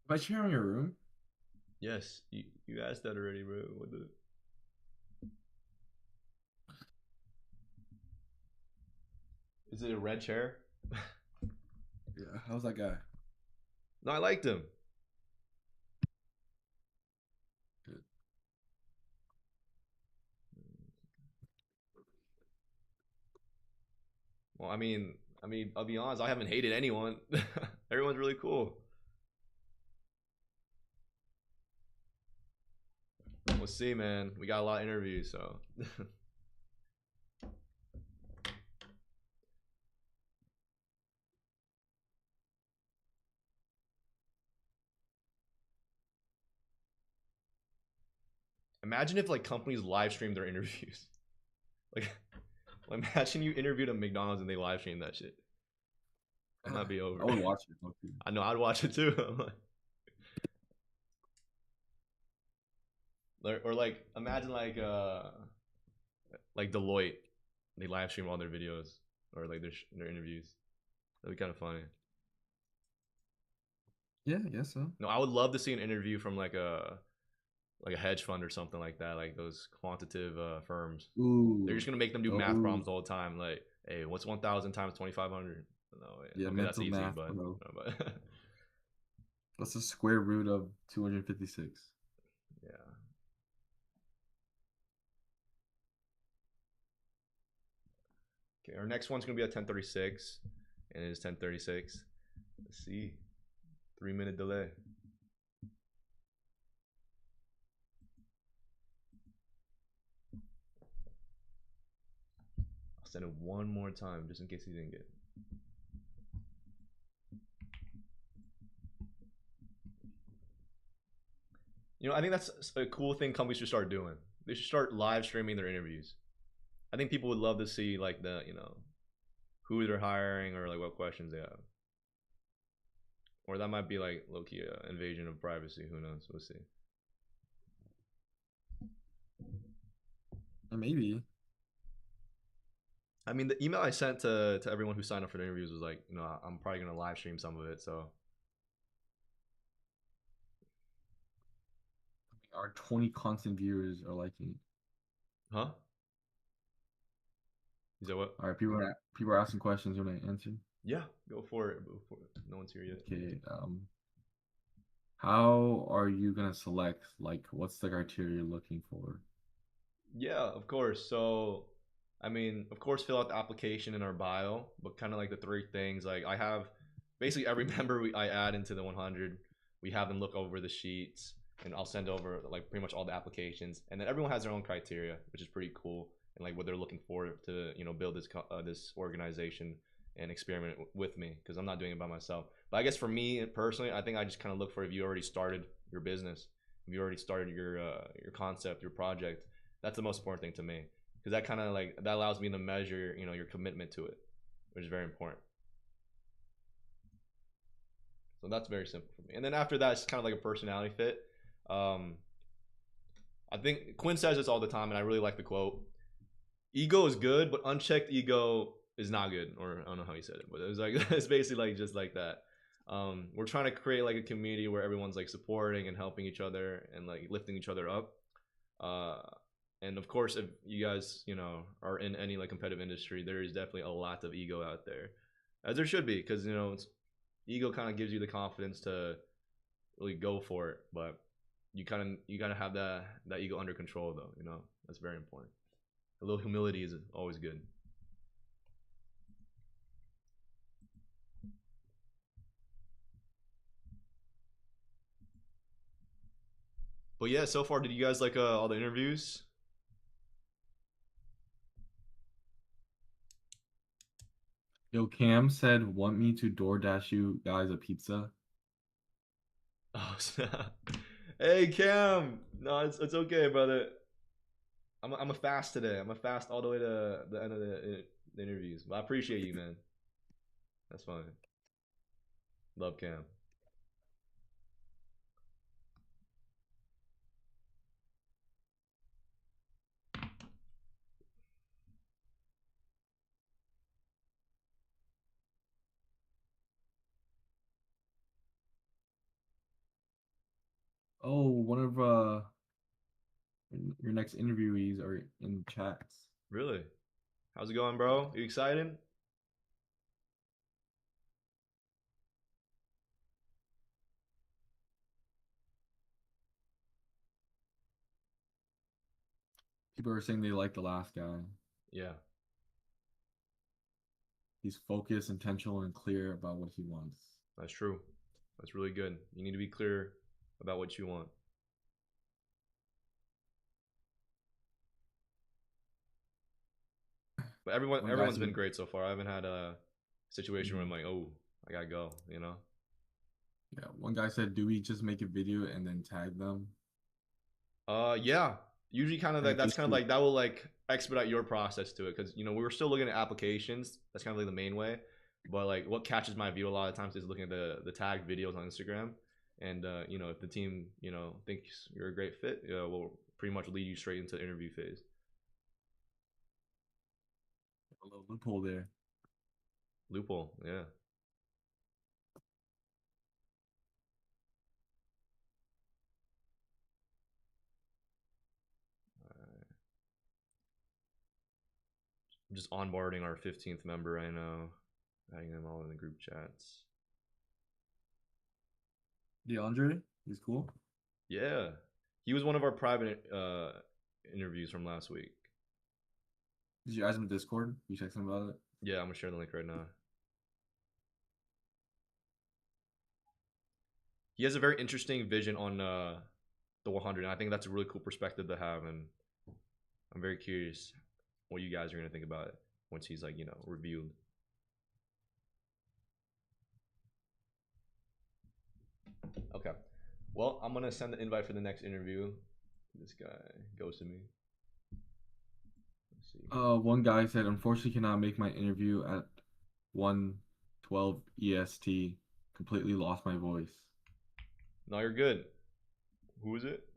If I share in your room, Yes, you asked that already, bro. What the? Is it a red chair? yeah, how's that guy? No, I liked him. Good. Well, I'll be honest. I haven't hated anyone. Everyone's really cool. We'll see, man. We got a lot of interviews, so. Imagine if like companies live stream their interviews. Like, imagine you interviewed a McDonald's and they live stream that shit. I might be over. I would watch it. I know I'd watch it too. Or like imagine like Deloitte, they live stream all their videos or like their interviews. That'd be kind of funny. Yeah, I guess so. No, I would love to see an interview from like a hedge fund or something like that, like those quantitative firms. Ooh. They're just gonna make them do math Ooh. problems all the time. Like, hey, what's 1,000 times 2,500? No, Yeah, okay, that's mental easy, math, but bro. but What's the square root of 256? yeah. Okay, our next one's gonna be at 10:36, and it is 10:36. Let's see, 3-minute delay. I'll send it one more time just in case you didn't get it. You know, I think that's a cool thing companies should start doing. They should start live streaming their interviews. I think people would love to see like who they're hiring or like what questions they have. Or that might be like low-key invasion of privacy. Who knows? We'll see. Maybe. I mean, the email I sent to everyone who signed up for the interviews was like, I'm probably gonna live stream some of it. So Our 20 constant viewers are liking it. huh? Is that what? All right, people are asking questions. You want to answer? Yeah, go for it. Go for it. No one's here yet. Okay. How are you gonna select? Like, what's the criteria you're looking for? Yeah, of course. So, I mean, of course, fill out the application in our bio, but kind of like the three things. Like, I have basically every member I add into the 100, we have them look over the sheets, and I'll send over like pretty much all the applications, and then everyone has their own criteria, which is pretty cool, and like what they're looking for to build this organization and experiment with me, because I'm not doing it by myself. But I guess for me personally, I think I just kind of look for if you already started your business, if you already started your concept, your project. That's the most important thing to me, because that kind of like that allows me to measure your commitment to it, which is very important. So that's very simple for me. And then after that, it's kind of like a personality fit. I think Quinn says this all the time, and I really like the quote: "Ego is good, but unchecked ego is not good." Or I don't know how he said it, but it was like it's basically like just like that. We're trying to create like a community where everyone's like supporting and helping each other and like lifting each other up. And of course, if you guys are in any like competitive industry, there is definitely a lot of ego out there, as there should be, because ego kind of gives you the confidence to really go for it, but you gotta have that ego under control though. That's very important. A little humility is always good. But yeah, so far, did you guys like all the interviews? Yo, Cam said, "Want me to DoorDash you guys a pizza?" Oh, snap. Hey Cam, no, it's okay, brother. I'm a fast today. I'm a fast all the way to the end of the interviews. But I appreciate you, man. That's fine. Love Cam. Oh, one of your next interviewees are in chats. Really? How's it going, bro? You excited? People are saying they like the last guy. Yeah, He's focused, intentional, and clear about what he wants. that's true. That's really good. You need to be clear about what you want. But everyone's been great so far. I haven't had a situation where I'm like, oh, I gotta go. Yeah, one guy said, "Do we just make a video and then tag them?" Yeah. Usually, kind of like that's kind of like that will like expedite your process to it, because we were still looking at applications. That's kind of like the main way. But like what catches my view a lot of times is looking at the tagged videos on Instagram, and if the team thinks you're a great fit, we'll pretty much lead you straight into the interview phase. A little loophole there. Loophole, yeah. I'm just onboarding our 15th member right now, adding them all in the group chats. DeAndre, he's cool. Yeah, he was one of our private interviews from last week. Did you ask him in Discord? You text him about it? Yeah, I'm gonna share the link right now. He has a very interesting vision on the 100, and I think that's a really cool perspective to have, and I'm very curious what you guys are gonna think about it once he's like, reviewed. Okay. Well, I'm gonna send the invite for the next interview. This guy ghosted me. Let's see. One guy said, unfortunately cannot make my interview at 1:12 EST. Completely lost my voice. No, you're good. Who is it?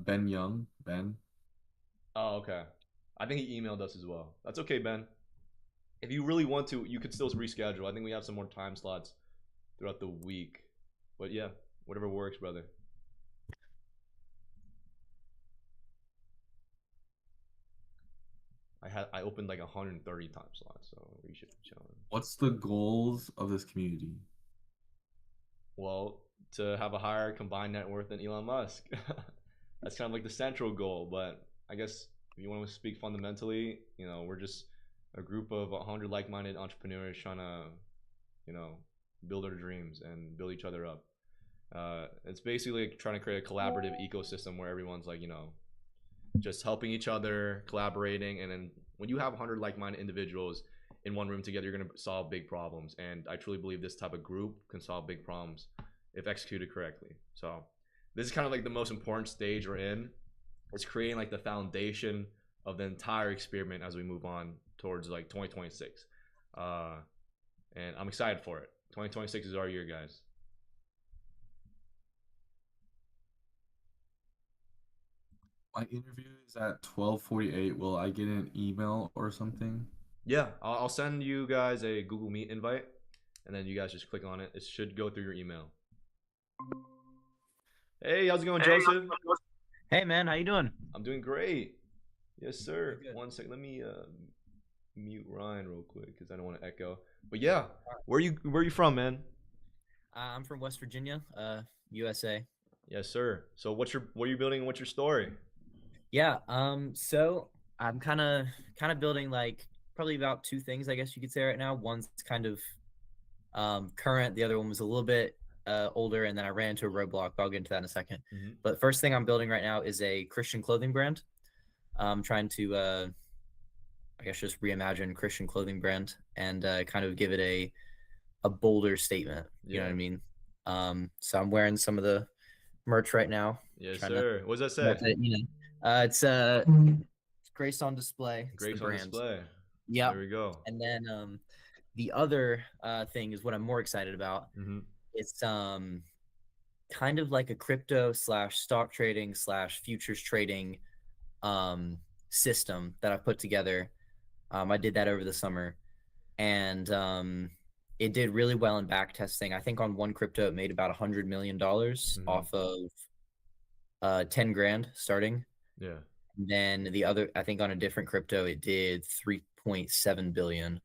Ben Young. Ben. Oh, okay. I think he emailed us as well. That's okay, Ben. If you really want to, you could still reschedule. I think we have some more time slots throughout the week. But yeah, whatever works, brother. I opened like 130 time slots, so we should be chilling. What's the goals of this community? Well, to have a higher combined net worth than Elon Musk. That's kind of like the central goal. But I guess if you want to speak fundamentally, we're just a group of 100 like-minded entrepreneurs trying to, build our dreams and build each other up. It's basically trying to create a collaborative ecosystem where everyone's like, just helping each other, collaborating, and then when you have 100 like-minded individuals in one room together, you're going to solve big problems. And I truly believe this type of group can solve big problems if executed correctly. So this is kind of like the most important stage we're in. It's creating like the foundation of the entire experiment as we move on towards like 2026. And I'm excited for it. 2026 is our year, guys. My interview is at 12:48. Will I get an email or something? Yeah, I'll send you guys a Google Meet invite, and then you guys just click on it. It should go through your email. Hey, how's it going, Joseph? Hey, man, how you doing? I'm doing great. Yes, sir. Good. One sec. Let me mute Ryan real quick because I don't want to echo. But yeah, where you from, man? I'm from West Virginia, USA. Yes, sir. So what are you building? What's your story? Yeah, so I'm kind of building like probably about two things, I guess you could say right now. One's kind of current, the other one was a little bit older, and then I ran into a roadblock, but I'll get into that in a second. Mm-hmm. But first thing I'm building right now is a Christian clothing brand. I'm trying to I guess just reimagine Christian clothing brand and kind of give it a bolder statement. You know what I mean? So I'm wearing some of the merch right now. Yes, sir. What does that say? It's Grace on Display. Grace on Display. Yeah. There we go. And then the other thing is what I'm more excited about. Mm-hmm. It's kind of like a crypto / stock trading / futures trading system that I put together. I did that over the summer, and it did really well in back testing. I think on one crypto it made about $100 million off of 10 grand starting. Yeah. And then the other, I think on a different crypto it did 3.7 billion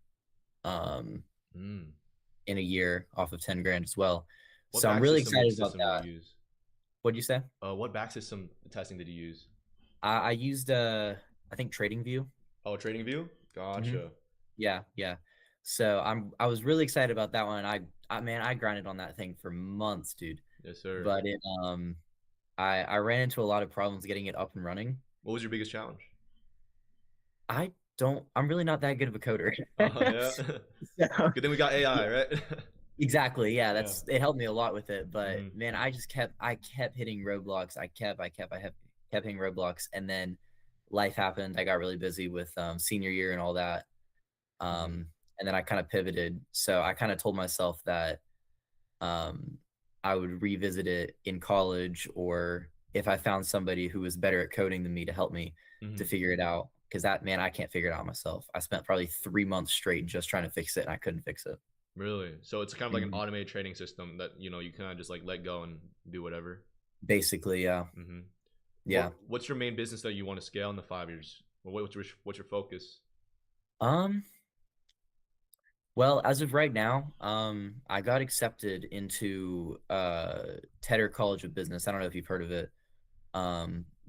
in a year off of 10 grand as well. So I'm really excited about that. What'd you say? What back system testing did you use? I used I think TradingView. Oh, TradingView? Gotcha. Mm-hmm. Yeah. So I was really excited about that one. I grinded on that thing for months, dude. Yes, sir. But it I ran into a lot of problems getting it up and running. What was your biggest challenge? I'm really not that good of a coder. Oh, yeah. So, good thing we got AI, right? Exactly. Yeah, it helped me a lot with it. But man, I kept hitting roadblocks. I kept hitting roadblocks, and then life happened. I got really busy with senior year and all that. And then I kind of pivoted. So I kind of told myself that I would revisit it in college, or if I found somebody who was better at coding than me to help me to figure it out. Because I can't figure it out myself. I spent probably 3 months straight just trying to fix it, and I couldn't fix it. Really? So it's kind of like an automated trading system that you kind of just like let go and do whatever. Basically, yeah. Mm-hmm. Yeah. What's your main business that you want to scale in the 5 years? What's your focus? Um, well, as of right now, I got accepted into Tedder College of Business. I don't know if you've heard of it.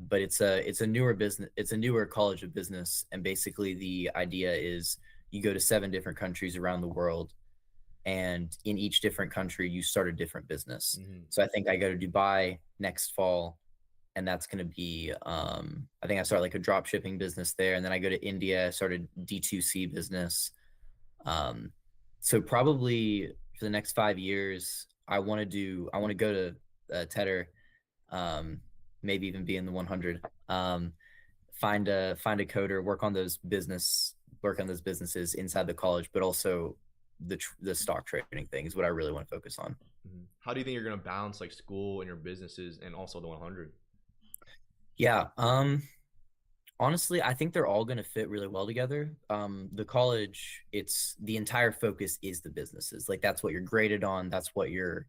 But it's a newer business, it's a newer college of business, and basically the idea is you go to 7 different countries around the world, and in each different country you start a different business. So I think I go to Dubai next fall, and that's going to be I think I start like a drop shipping business there, and then I go to India, I start a D2C business. So probably for the next 5 years I want to go to Tedder, maybe even be in the 100. Find a coder, work on those businesses inside the college, but also the stock trading thing is what I really want to focus on. How do you think you're gonna balance like school and your businesses and also the 100? Yeah, honestly, I think they're all going to fit really well together. The college, it's the entire focus is the businesses. Like that's what you're graded on. That's what you're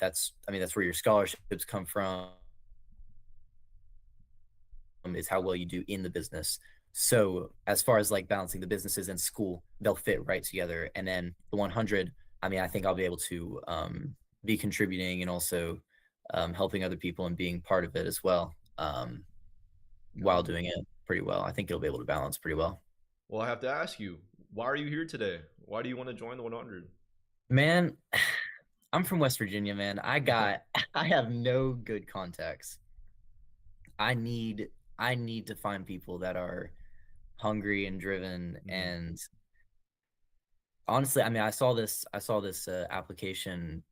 that's where your scholarships come from, is how well you do in the business. So as far as like balancing the businesses and school, they'll fit right together. And then the 100, I think I'll be able to be contributing and also helping other people and being part of it as well, while doing it pretty well. I think it'll be able to balance pretty well. Well, I have to ask you, why are you here today? Why do you want to join the 100? Man, I'm from West Virginia, man. I have no good contacts. I need to find people that are hungry and driven. And honestly, I saw this application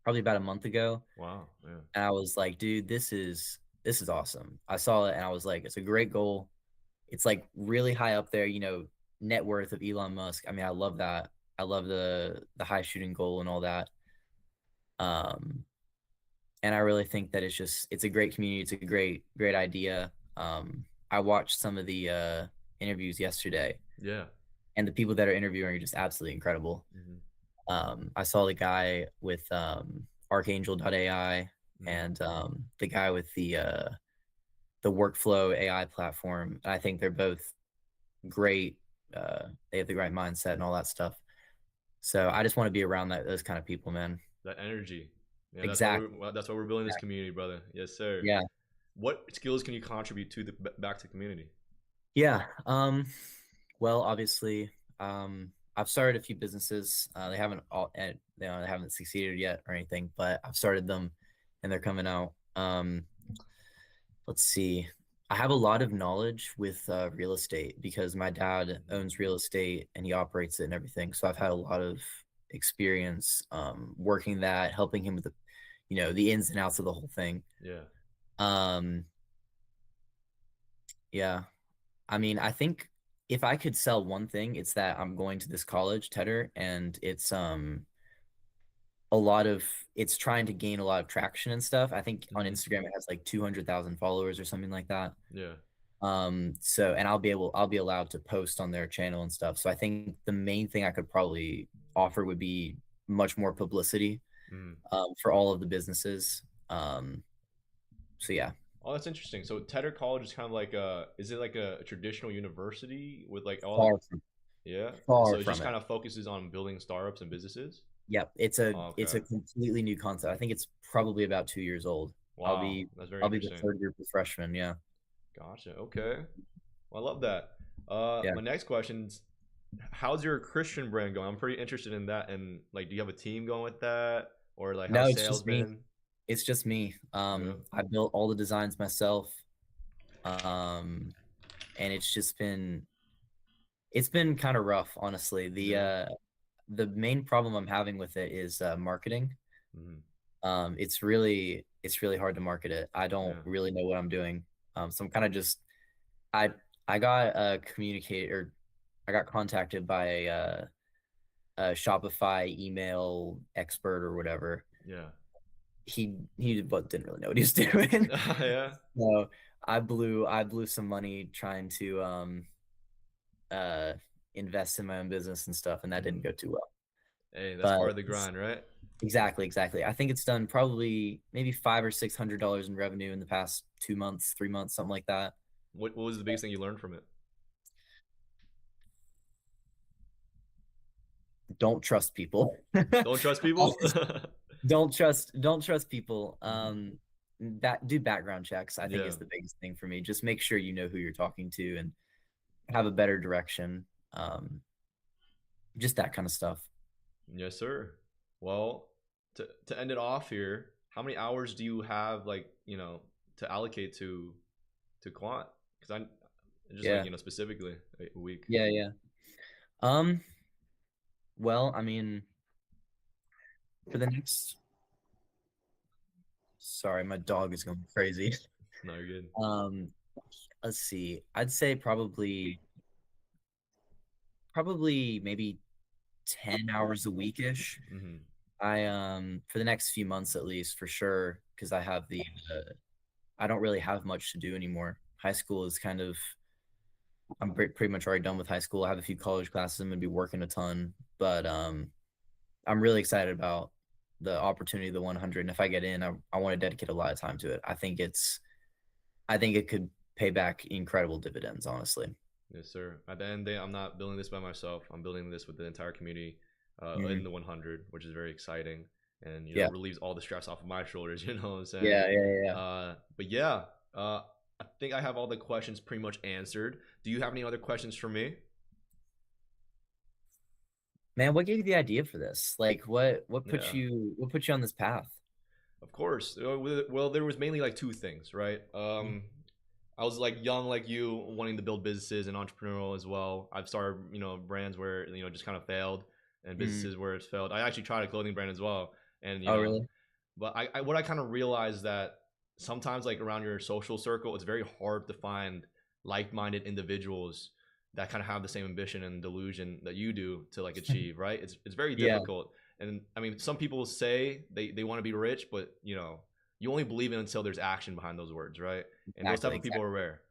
probably about a month ago. Wow. Yeah. And I was like, dude, this is awesome. I saw it and I was like, it's a great goal. It's like really high up there, net worth of Elon Musk. I love that. I love the high shooting goal and all that. And I really think that it's a great community. It's a great idea. I watched some of the interviews yesterday. Yeah. And the people that are interviewing are just absolutely incredible. I saw the guy with Archangel.ai and the guy with the workflow AI platform. And I think they're both great. They have the right mindset and all that stuff. So I just want to be around those kind of people, man. That energy. Yeah, exactly. That's why we're building this community, brother. Yes, sir. Yeah. What skills can you contribute to back to the community? Yeah. Well, obviously, I've started a few businesses. They haven't they haven't succeeded yet or anything, but I've started them, and they're coming out. Let's see. I have a lot of knowledge with real estate because my dad owns real estate and he operates it and everything. So I've had a lot of experience working that, helping him with the ins and outs of the whole thing. Yeah. Yeah. I think if I could sell one thing, it's that I'm going to this college, Tedder, and it's it's trying to gain a lot of traction and stuff. I think on Instagram it has like 200,000 followers or something like that. Yeah. So, and I'll be allowed to post on their channel and stuff. So I think the main thing I could probably offer would be much more publicity for all of the businesses. So yeah. Oh, that's interesting. So Tedder College is kind of like is it like a traditional university with like all yeah? So it just kind of focuses on building startups and businesses? Yep. It's a completely new concept. I think it's probably about 2 years old. Wow. I'll be the third group of freshmen. Yeah. Gotcha. Okay. Well, I love that. My next question is, how's your Christian brand going? I'm pretty interested in that. And like, do you have a team going with that, or like how's sales been? It's just me. I built all the designs myself. And it's been kind of rough, honestly. The main problem I'm having with it is marketing. It's really hard to market it. I don't really know what I'm doing. So I'm kind of just I got I got contacted by a Shopify email expert or whatever. Yeah. He didn't really know what he was doing. Yeah. So I blew some money trying to invest in my own business and stuff, and that didn't go too well. Hey, that's part of the grind, right? Exactly. I think it's done probably maybe $500 or $600 in revenue in the past 2 months, 3 months, something like that. What was the biggest thing you learned from it? don't trust people. Don't trust people. don't trust people. That do background checks, I think, Yeah. is the biggest thing for me. Just make sure you know who you're talking to and have a better direction. Just that kind of stuff. Yes, sir. Well, to end it off here, how many hours do you have, like, you know, to allocate to Quant? Because I'm just like, you know, specifically a week. Yeah. Well, I mean, for the next. Sorry, my dog is going crazy. No, you're good. Let's see. I'd say probably maybe 10 hours a weekish. Mm-hmm. I for the next few months at least, for sure, because I have I don't really have much to do anymore. High school is kind of, I'm pretty much already done with high school. I have a few college classes. I'm gonna be working a ton, but I'm really excited about the opportunity of the 100. And if I get in, I want to dedicate a lot of time to it. I think it could pay back incredible dividends, honestly. Yes, sir. At the end of the day, I'm not building this by myself. I'm building this with the entire community in the 100, which is very exciting, and you know, relieves all the stress off of my shoulders. You know what I'm saying? Yeah. But yeah, I think I have all the questions pretty much answered. Do you have any other questions for me? Man, what gave you the idea for this? Like, what put you on this path? Of course. Well, there was mainly like two things, right? I was like young, like you, wanting to build businesses and entrepreneurial as well. I've started, you know, brands where, you know, just kind of failed, and businesses where it's failed. I actually tried a clothing brand as well, and you know, really? But what I kind of realized that sometimes, like, around your social circle, it's very hard to find like-minded individuals that kind of have the same ambition and delusion that you do to like achieve, right? It's very difficult. And I mean, some people say they want to be rich, but you know, you only believe it until there's action behind those words, right? And those type of people are rare.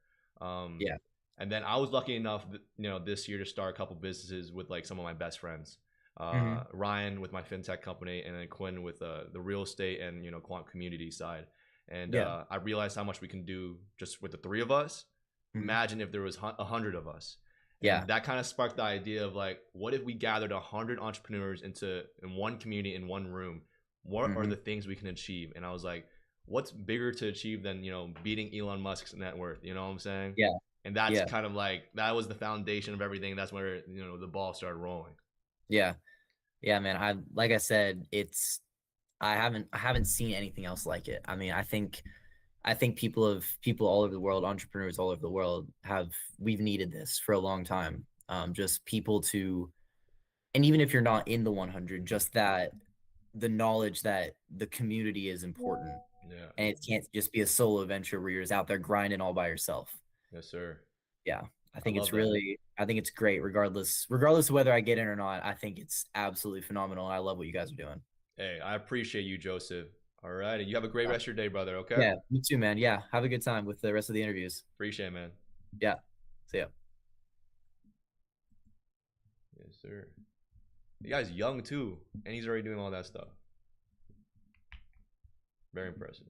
And then I was lucky enough, you know, this year to start a couple businesses with like some of my best friends. Ryan with my fintech company, and then Quinn with the real estate and, you know, Quant community side. And I realized how much we can do just with the three of us. Imagine if there was 100 of us. And that kind of sparked the idea of like, what if we gathered 100 entrepreneurs in one community, in one room? What are the things we can achieve? And I was like, what's bigger to achieve than, you know, beating Elon Musk's net worth? You know what I'm saying? And that's kind of like, that was the foundation of everything. That's where, you know, the ball started rolling. Yeah, man. Like I said, I haven't seen anything else like it. I mean, I think people all over the world, entrepreneurs all over the world, we've needed this for a long time. Just people to, and even if you're not in the 100, just that the knowledge that the community is important. And it can't just be a solo venture where you're just out there grinding all by yourself. Yes, sir. Yeah. I think it's great, regardless of whether I get in or not. I think it's absolutely phenomenal, and I love what you guys are doing. Hey, I appreciate you, Joseph. All right, you have a great rest of your day, brother. Okay. Yeah, you too, man. Yeah, have a good time with the rest of the interviews. Appreciate it, man. Yeah. See ya. Yes, sir. The guy's young too, and he's already doing all that stuff. Very impressive.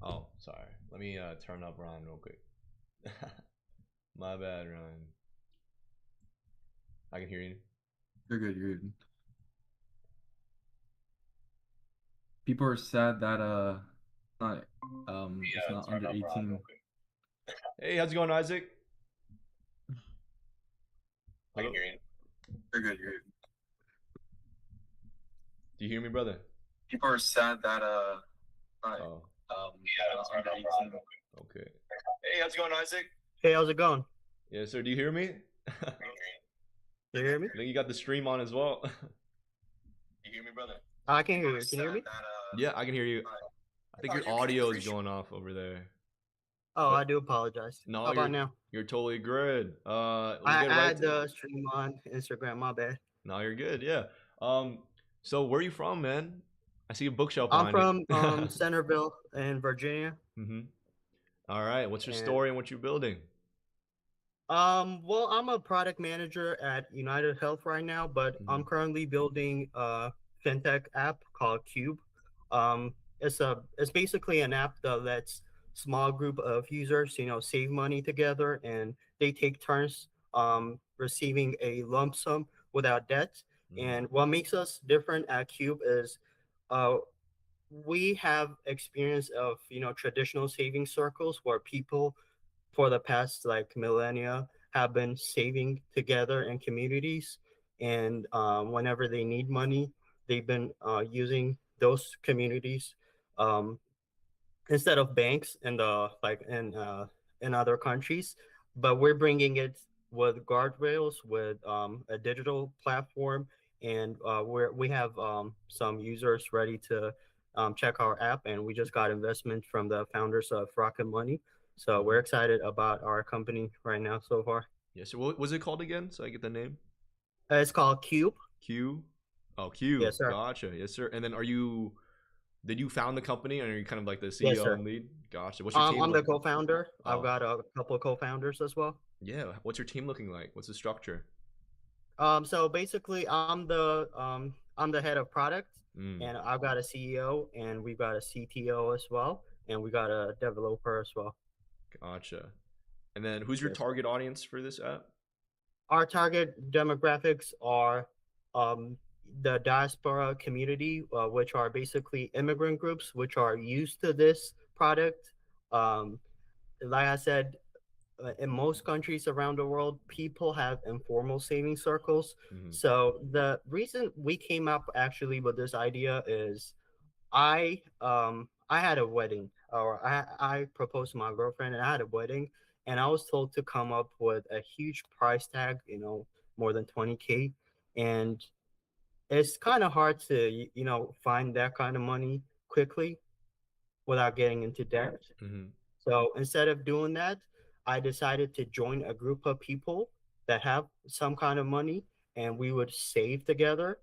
Oh, sorry. Let me turn up Ryan real quick. My bad, Ryan. I can hear you. You're good. You're good. People are sad that it's not under 18. Hey, how's it going, Isaac? I can hear you. You're good. You're good. Do you hear me, brother? People are sad that It's under 18. Okay. Hey, how's it going, Isaac? Hey, how's it going? Yeah, sir. Do you hear me? You hear me? I think you got the stream on as well. You hear me, brother? I can hear you. Can you hear me? Yeah, I can hear you. I think your audio is going off over there. Oh, I do apologize. No, How about now? You're totally good. I had the stream on Instagram. My bad. No, you're good. Yeah. So where are you from, man? I see a bookshelf I'm behind from you. Centerville in Virginia. Mm-hmm. All right. What's your And story and what you're building? well, I'm a product manager at United Health right now, but I'm currently building a fintech app called Cube. It's basically an app that lets small group of users, save money together, and they take turns receiving a lump sum without debt. And what makes us different at Cube is uh, we have experience of traditional saving circles where people for the past like millennia have been saving together in communities, and whenever they need money, they've been using those communities um, instead of banks in the like in other countries. But we're bringing it with guardrails, with a digital platform, and we have some users ready to check our app, and we just got investment from the founders of Rocket Money. So we're excited about our company right now so far. Yeah. So what was it called again? So I get the name. It's called Cube. Q. Oh, Q. Yes, sir. Gotcha. Yes, sir. And then did you found the company, and are you kind of like the CEO Yes, sir. and lead? Gotcha. What's your team? I'm the co-founder. I've Oh. got a couple of co-founders as well. Yeah. What's your team looking like? What's the structure? So basically, I'm the head of product, and I've got a CEO, and we've got a CTO as well, and we got a developer as well. Gotcha. And then who's your Yes. target audience for this app? Our target demographics are the diaspora community, which are basically immigrant groups, which are used to this product. Like I said, in most countries around the world, people have informal saving circles. So the reason we came up actually with this idea is I had a wedding, or I proposed to my girlfriend, and I had a wedding, and I was told to come up with a huge price tag, more than 20K, and it's kind of hard to find that kind of money quickly without getting into debt. So instead of doing that, I decided to join a group of people that have some kind of money, and we would save together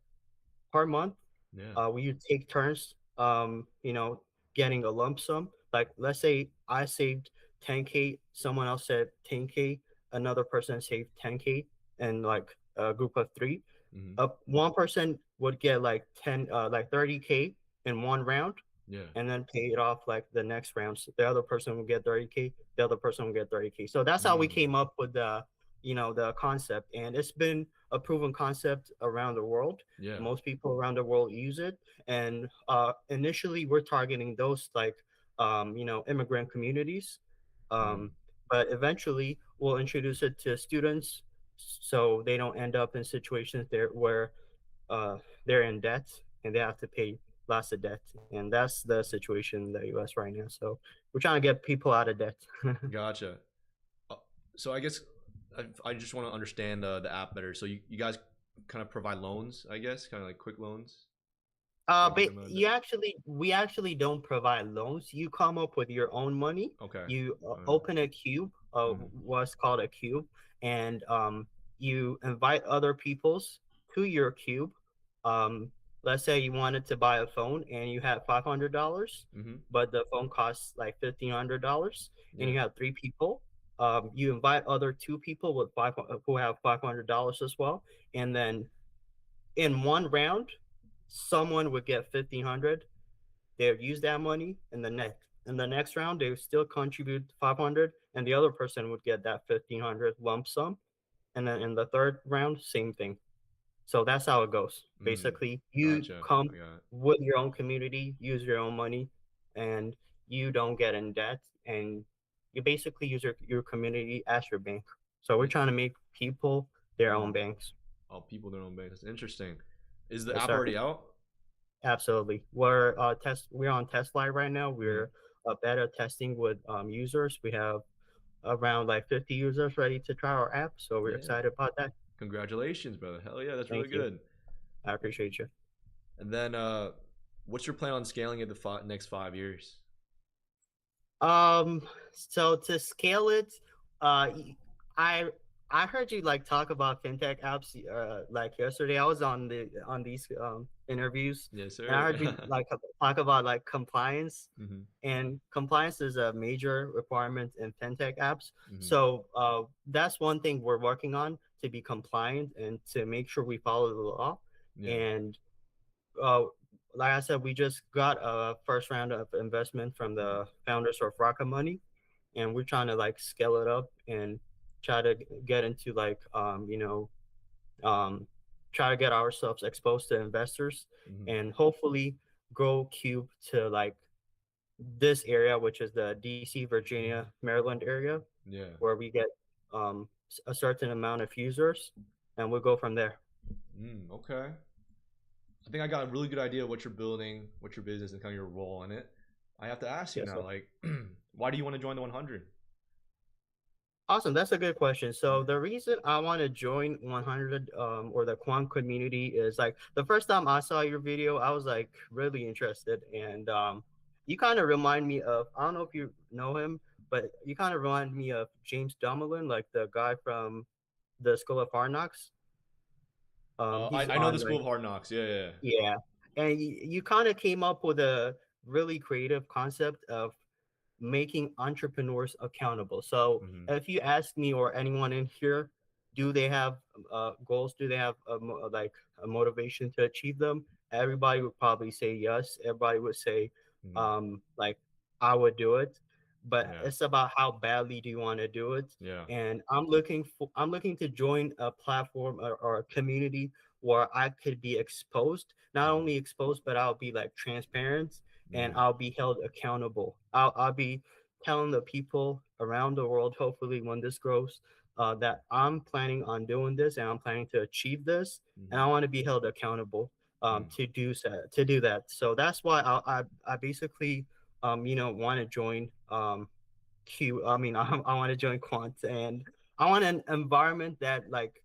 per month. Yeah. We would take turns, getting a lump sum. Like, let's say I saved 10K, someone else said 10K, another person saved 10K, and like a group of three. One person would get like 30K in one round, Yeah. and then pay it off like the next round. So the other person will get 30K, the other person will get 30K. So that's how we came up with the concept, and it's been a proven concept around the world. Yeah. Most people around the world use it, and initially we're targeting those like immigrant communities, but eventually we'll introduce it to students so they don't end up in situations there where they're in debt and they have to pay lots of debt, and that's the situation in the U.S. right now. So we're trying to get people out of debt. Gotcha. So I guess I just want to understand the app better. So you guys kind of provide loans, I guess, kind of like quick loans. But we actually don't provide loans. You come up with your own money. Okay. You open a cube, what's called a cube, and you invite other peoples to your cube. Let's say you wanted to buy a phone and you had $500, but the phone costs like $1,500, and you have three people. You invite other two people with who have $500 as well, and then in one round, someone would get 1,500. They would use that money, and the next round they would still contribute 500, and the other person would get that 1,500 lump sum, and then in the third round, same thing. So that's how it goes. Basically, you come with your own community, use your own money, and you don't get in debt, and you basically use your community as your bank. So we're trying to make people their own banks. Oh, people their own banks. That's interesting. Is the Yes, app sir. already out? Absolutely. We're on test flight right now. We're beta testing with users. We have around like 50 users ready to try our app, so we're excited about that. Congratulations, brother. Hell yeah, that's Thank really you. good. I appreciate you. And then what's your plan on scaling it the next 5 years? So to scale it, I I heard you like talk about fintech apps like yesterday. I was on these interviews, Yes, and I sir. heard you like talk about like compliance, Mhm. and compliance is a major requirement in fintech apps. Mhm. So that's one thing we're working on, to be compliant and to make sure we follow the law. Yeah. And uh, like I said, we just got a first round of investment from the founders of Rocket Money, and we're trying to like scale it up and try to get into like try to get ourselves exposed to investors, Mhm. and hopefully grow Cube to like this area, which is the DC, Virginia, Maryland area, Yeah. where we get a certain amount of users, and we'll go from there. Okay. I think I got a really good idea of what you're building, what your business, and kind of your role in it. I have to ask you Yes, now, sir. like, why do you want to join the 100? Awesome. That's a good question. So the reason I want to join 100 or the Quant community is like the first time I saw your video, I was like really interested. And you kind of remind me of, I don't know if you know him, but you kind of remind me of James Dumoulin, like the guy from the School of Hard Knocks. He's I know the on School like, of Hard Knocks. Yeah, yeah. yeah. And you kind of came up with a really creative concept of making entrepreneurs accountable. So Mhm. if you ask me or anyone in here, do they have goals? Do they have like a motivation to achieve them? Everybody would probably say yes. Everybody would say, Mhm. like, I would do it. But Yeah. it's about how badly do you want to do it. Yeah. And I'm looking to join a platform or a community where I could be exposed, not only exposed, but I'll be like transparent, and Mhm. I'll be held accountable. I'll be telling the people around the world, hopefully when this grows, that I'm planning on doing this and I'm planning to achieve this, and I Mhm. want to be held accountable Mm. to do that. So that's why I basically want to join I want to join Quant, and I want an environment that like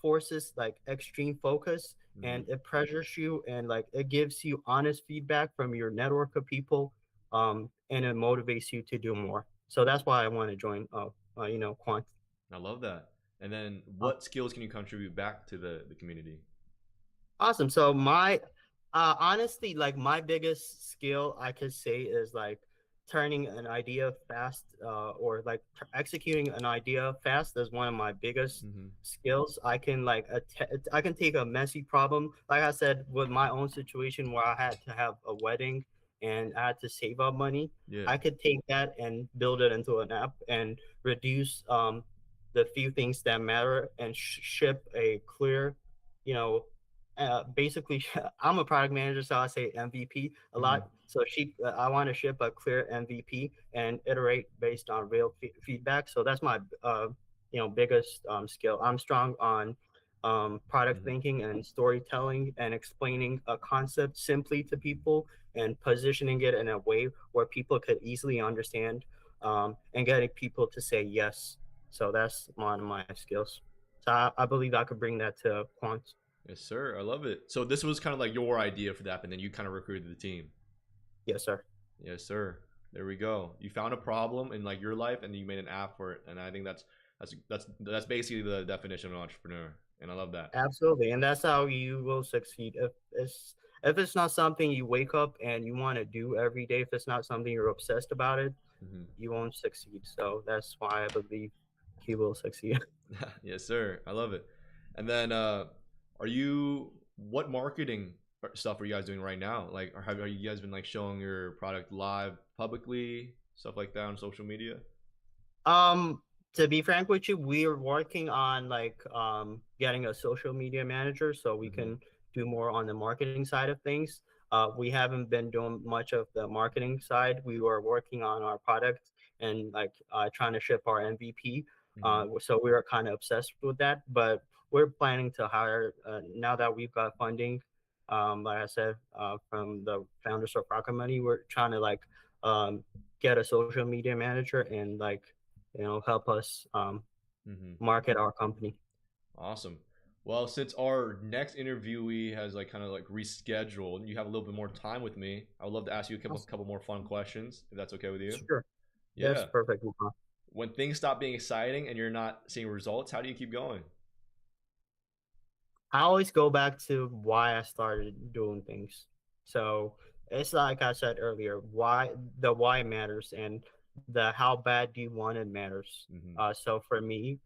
forces like extreme focus, and Mhm. it pressures you, and like it gives you honest feedback from your network of people, and it motivates you to do more. So that's why I want to join Quant. I love that. And then, Uh, what skills can you contribute back to the community? Awesome. So my honestly, like my biggest skill I could say is like turning an idea fast, or like executing an idea fast is one of my biggest Mm-hmm. skills. I can like I can take a messy problem, like I said, with my own situation where I had to have a wedding and I had to save up money. Yeah. I could take that and build it into an app and reduce the few things that matter, and ship a clear, you know, basically I'm a product manager, so I say MVP a Mhm. lot. So I want to ship a clear MVP and iterate based on real feedback. So that's my biggest skill. I'm strong on product Mhm. thinking and storytelling and explaining a concept simply to people and positioning it in a way where people could easily understand, and getting people to say yes. So that's one of my skills. So I believe I could bring that to Quant. Yes, sir. I love it. So this was kind of like your idea for that, and then you kind of recruited the team. Yes, sir. Yes, sir. There we go. You found a problem in like your life, and you made an app for it. And I think that's basically the definition of an entrepreneur. And I love that. Absolutely, and that's how you will succeed. If it's not something you wake up and you want to do every day, if it's not something you're obsessed about it, Mm-hmm. you won't succeed. So that's why I believe he will succeed. Yes, sir. I love it. And then, are you what marketing stuff are you guys doing right now? Like, are you guys been like showing your product live publicly, stuff like that on social media? Um, to be frank with you, we are working on like getting a social media manager so we Mm-hmm. can do more on the marketing side of things. We haven't been doing much of the marketing side. We were working on our product and like trying to ship our MVP. Mm-hmm. So we were kind of obsessed with that, but we're planning to hire now that we've got funding. Like I said, from the founders of Rocket Money, we're trying to like get a social media manager and like help us Mm-hmm. market our company. Awesome. Well, since our next interviewee has like kind of like rescheduled, you have a little bit more time with me. I would love to ask you a couple more fun questions, if that's okay with you. Sure. Yes, Yeah. perfect. when things stop being exciting and you're not seeing results, how do you keep going? I always go back to why I started doing things. So it's like I said earlier, why matters, and the how bad do you want it matters. So for me,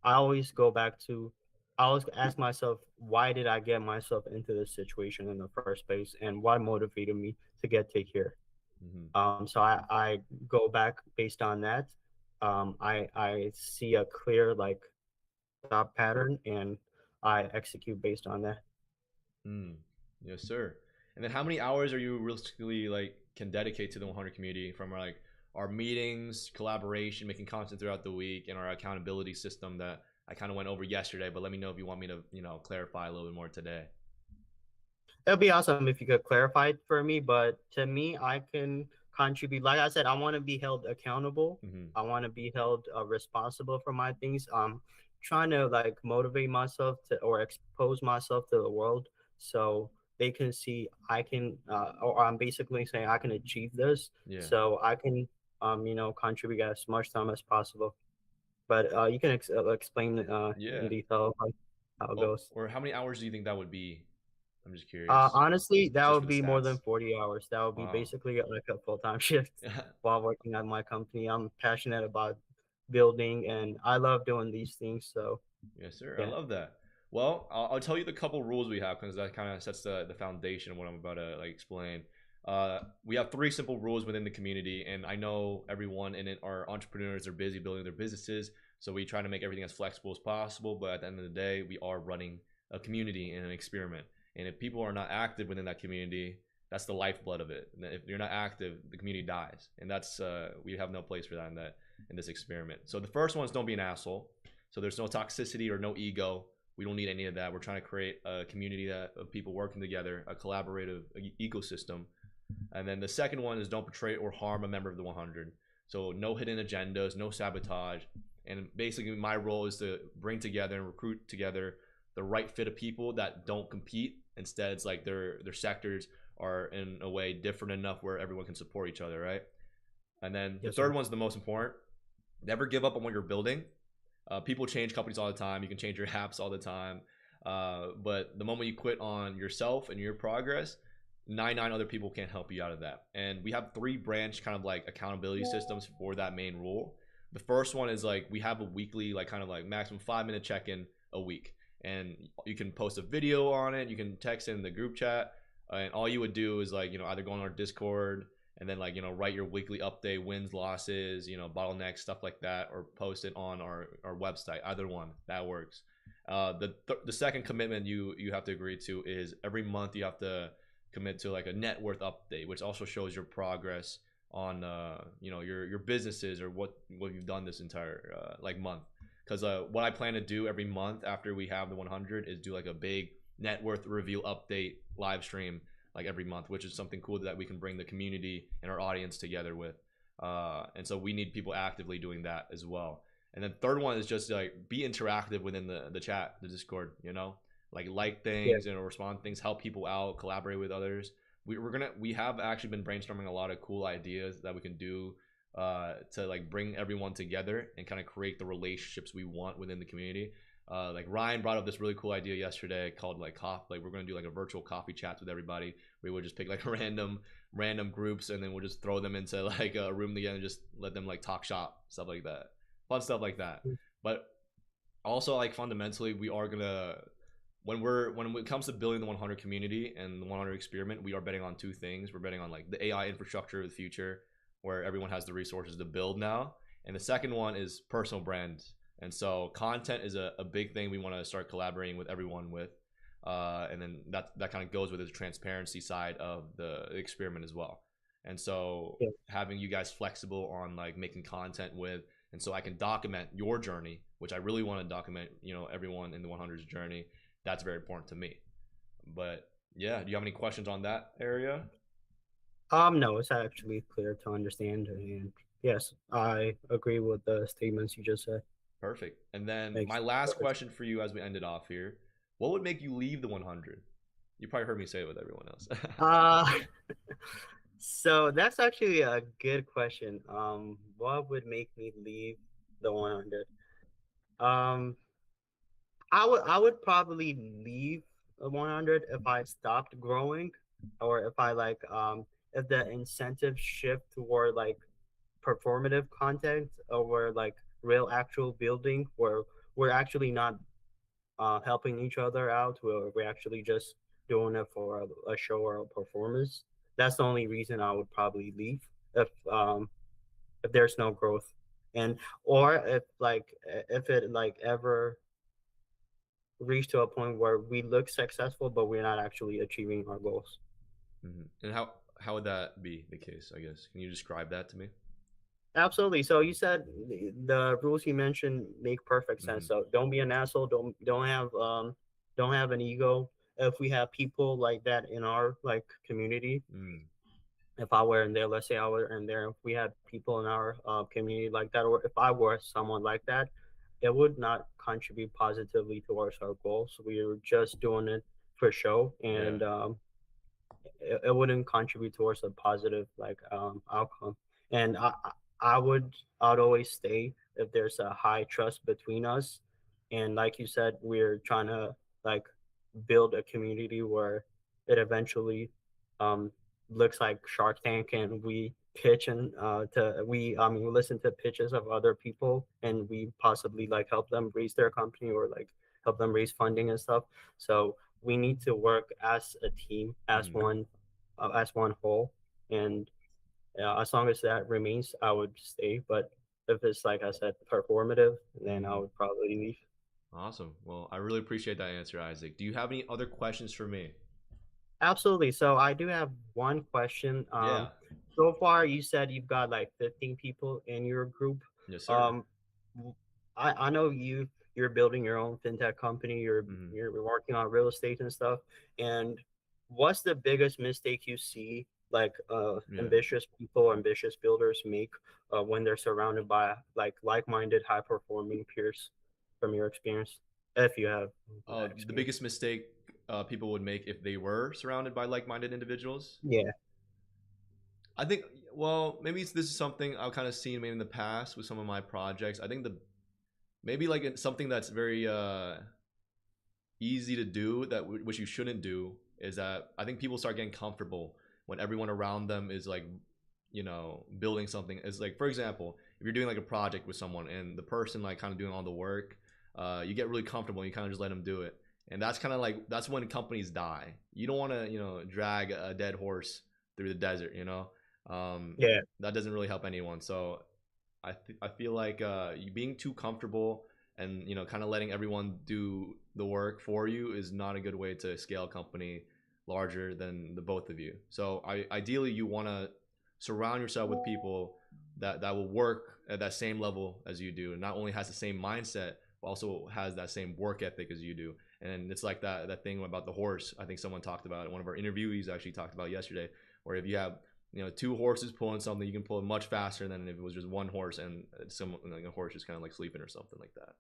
I always go back to I always ask myself, why did I get myself into this situation in the first place, and what motivated me to get to here. So I go back based on that. I see a clear like thought pattern, and I execute based on that. Yes, sir. And then how many hours are you realistically like can dedicate to the 100 community from like our meetings, collaboration, making content throughout the week, and our accountability system that I kind of went over yesterday, but let me know if you want me to, clarify a little bit more today. It'd be awesome if you could clarify it for me, but to me, I can contribute. Like I said, I want to be held accountable. I want to be held responsible for my things. Trying to like motivate myself to or expose myself to the world so they can see I can, or I'm basically saying I can achieve this. Yeah. So I can, contribute as much time as possible. But you can explain in detail how it goes. Or how many hours do you think that would be? I'm just curious. Honestly, that Just would for the be more than stats. 40 hours. That would be Wow. basically like a full-time shift while working at my company. I'm passionate about building, and I love doing these things. So Yes, sir. yeah. I love that. Well, I'll tell you the couple rules we have because that kind of sets the foundation of what I'm about to like explain. We have 3 simple rules within the community, and I know everyone in it are entrepreneurs. They're busy building their businesses, so we try to make everything as flexible as possible. But at the end of the day, we are running a community and an experiment. And if people are not active within that community, that's the lifeblood of it. And if you're not active, the community dies, and that's we have no place for that in this experiment. So the first one is don't be an asshole. So there's no toxicity or no ego. We don't need any of that. We're trying to create a community of people working together, a collaborative ecosystem. And then the second one is don't betray or harm a member of the 100. So no hidden agendas, no sabotage. And basically my role is to bring together and recruit together the right fit of people that don't compete. Instead, it's like their sectors are in a way different enough where everyone can support each other, right? And then the third one's the most important. Never give up on what you're building. People change companies all the time. You can change your apps all the time. But the moment you quit on yourself and your progress, 99 other people can't help you out of that. And we have 3 branch kind of like accountability systems for that main rule. The first one is like we have a weekly like kind of like maximum 5-minute check-in a week. And you can post a video on it. You can text in the group chat. And all you would do is like, either go on our Discord and then like, write your weekly update, wins, losses, bottlenecks, stuff like that, or post it on our website. Either one, that works. The second commitment you have to agree to is every month you have to commit to like a net worth update, which also shows your progress on your businesses or what you've done this entire like month. Because what I plan to do every month after we have the 100 is do like a big net worth reveal update live stream like every month, which is something cool that we can bring the community and our audience together with. And so we need people actively doing that as well. And then third one is just like be interactive within the chat, the Discord, like things and respond to things, help people out, collaborate with others. We have actually been brainstorming a lot of cool ideas that we can do to like bring everyone together and kind of create the relationships we want within the community. Like Ryan brought up this really cool idea yesterday called like we're gonna do like a virtual coffee chats with everybody. We would just pick like random groups and then we'll just throw them into like a room together and just let them like talk shop, stuff like that, fun stuff like that. But also like fundamentally we are gonna when it comes to building the 100 community and the 100 experiment, we are betting on 2 things. We're betting on like the AI infrastructure of the future where everyone has the resources to build now, and the second one is personal brand. And so content is a big thing we want to start collaborating with everyone with. And then that kind of goes with the transparency side of the experiment as well. And so having you guys flexible on like making content with, and so I can document your journey, which I really want to document, everyone in the 100's journey. That's very important to me. But yeah, do you have any questions on that area? No, it's actually clear to understand, and yes, I agree with the statements you just said. Perfect. And then my last question for you as we end it off here, what would make you leave the 100? You probably heard me say it with everyone else. So that's actually a good question. What would make me leave the 100? Um, I would probably leave the 100 if I stopped growing, or if I like if the incentives shift toward like performative content over like real actual building where we're actually not helping each other out. We're actually just doing it for a show or a performance. That's the only reason I would probably leave if there's no growth, and or if it like ever reached to a point where we look successful but we're not actually achieving our goals. And how would that be the case? I guess can you describe that to me? Absolutely. So you said the rules you mentioned make perfect sense. So don't be an asshole. Don't have an ego. If we have people like that in our like community, if I were in there, let's say I were in there, if we had people in our community like that, or if I were someone like that, it would not contribute positively towards our goals. We were just doing it for show, and it wouldn't contribute towards a positive like outcome. And I'd always stay if there's a high trust between us. And like you said, we're trying to like build a community where it eventually um looks like Shark Tank, and we pitch and to we I mean we listen to pitches of other people, and we possibly like help them raise their company, or like help them raise funding and stuff. So we need to work as a team, as one whole, and as long as that remains, I would stay. But if it's like I said, performative, then I would probably leave. Awesome. Well, I really appreciate that answer, Isaac. Do you have any other questions for me? Absolutely. So I do have one question. Yeah. So far you said you've got like 15 people in your group. Yes, sir. I know you're building your own fintech company. You're working on real estate and stuff. And what's the biggest mistake you see like ambitious people, ambitious builders make when they're surrounded by like-minded, high-performing peers from your experience, if you have that The experience? biggest mistake people would make if they were surrounded by like-minded individuals. Yeah. I think, well, maybe this is something I've kind of seen maybe in the past with some of my projects. I think maybe like something that's very easy to do that which you shouldn't do is that I think people start getting comfortable when everyone around them is like, building something. It's like, for example, if you're doing like a project with someone and the person like kind of doing all the work, you get really comfortable and you kind of just let them do it. And that's kind of like, that's when companies die. You don't want to, drag a dead horse through the desert, Yeah. that doesn't really help anyone. So I feel like you being too comfortable and kind of letting everyone do the work for you is not a good way to scale a company larger than the both of you. So ideally you want to surround yourself with people that will work at that same level as you do, and not only has the same mindset but also has that same work ethic as you do. And it's like that thing about the horse. I think someone talked about it. One of our interviewees actually talked about yesterday, where if you have two horses pulling something, you can pull it much faster than if it was just one horse and some like a horse just kind of like sleeping or something like that.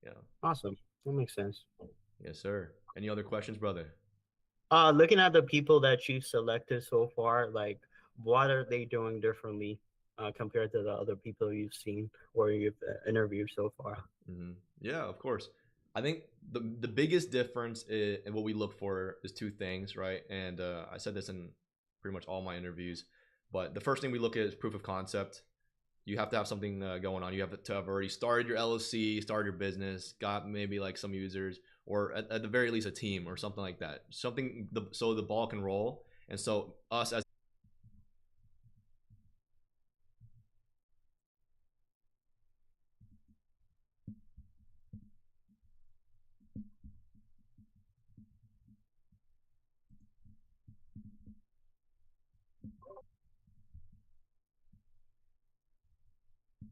Yeah. Awesome. That makes sense. Yes, sir. Any other questions, brother? Looking at the people that you've selected so far, like what are they doing differently compared to the other people you've seen or you've interviewed so far? Yeah, of course. I think the biggest difference in what we look for is two things, right? And I said this in pretty much all my interviews, but the first thing we look at is proof of concept. You have to have something going on. You have to have already started your LLC, started your business, got maybe like some users, or at the very least a team or something like that. Something so the ball can roll. And so us as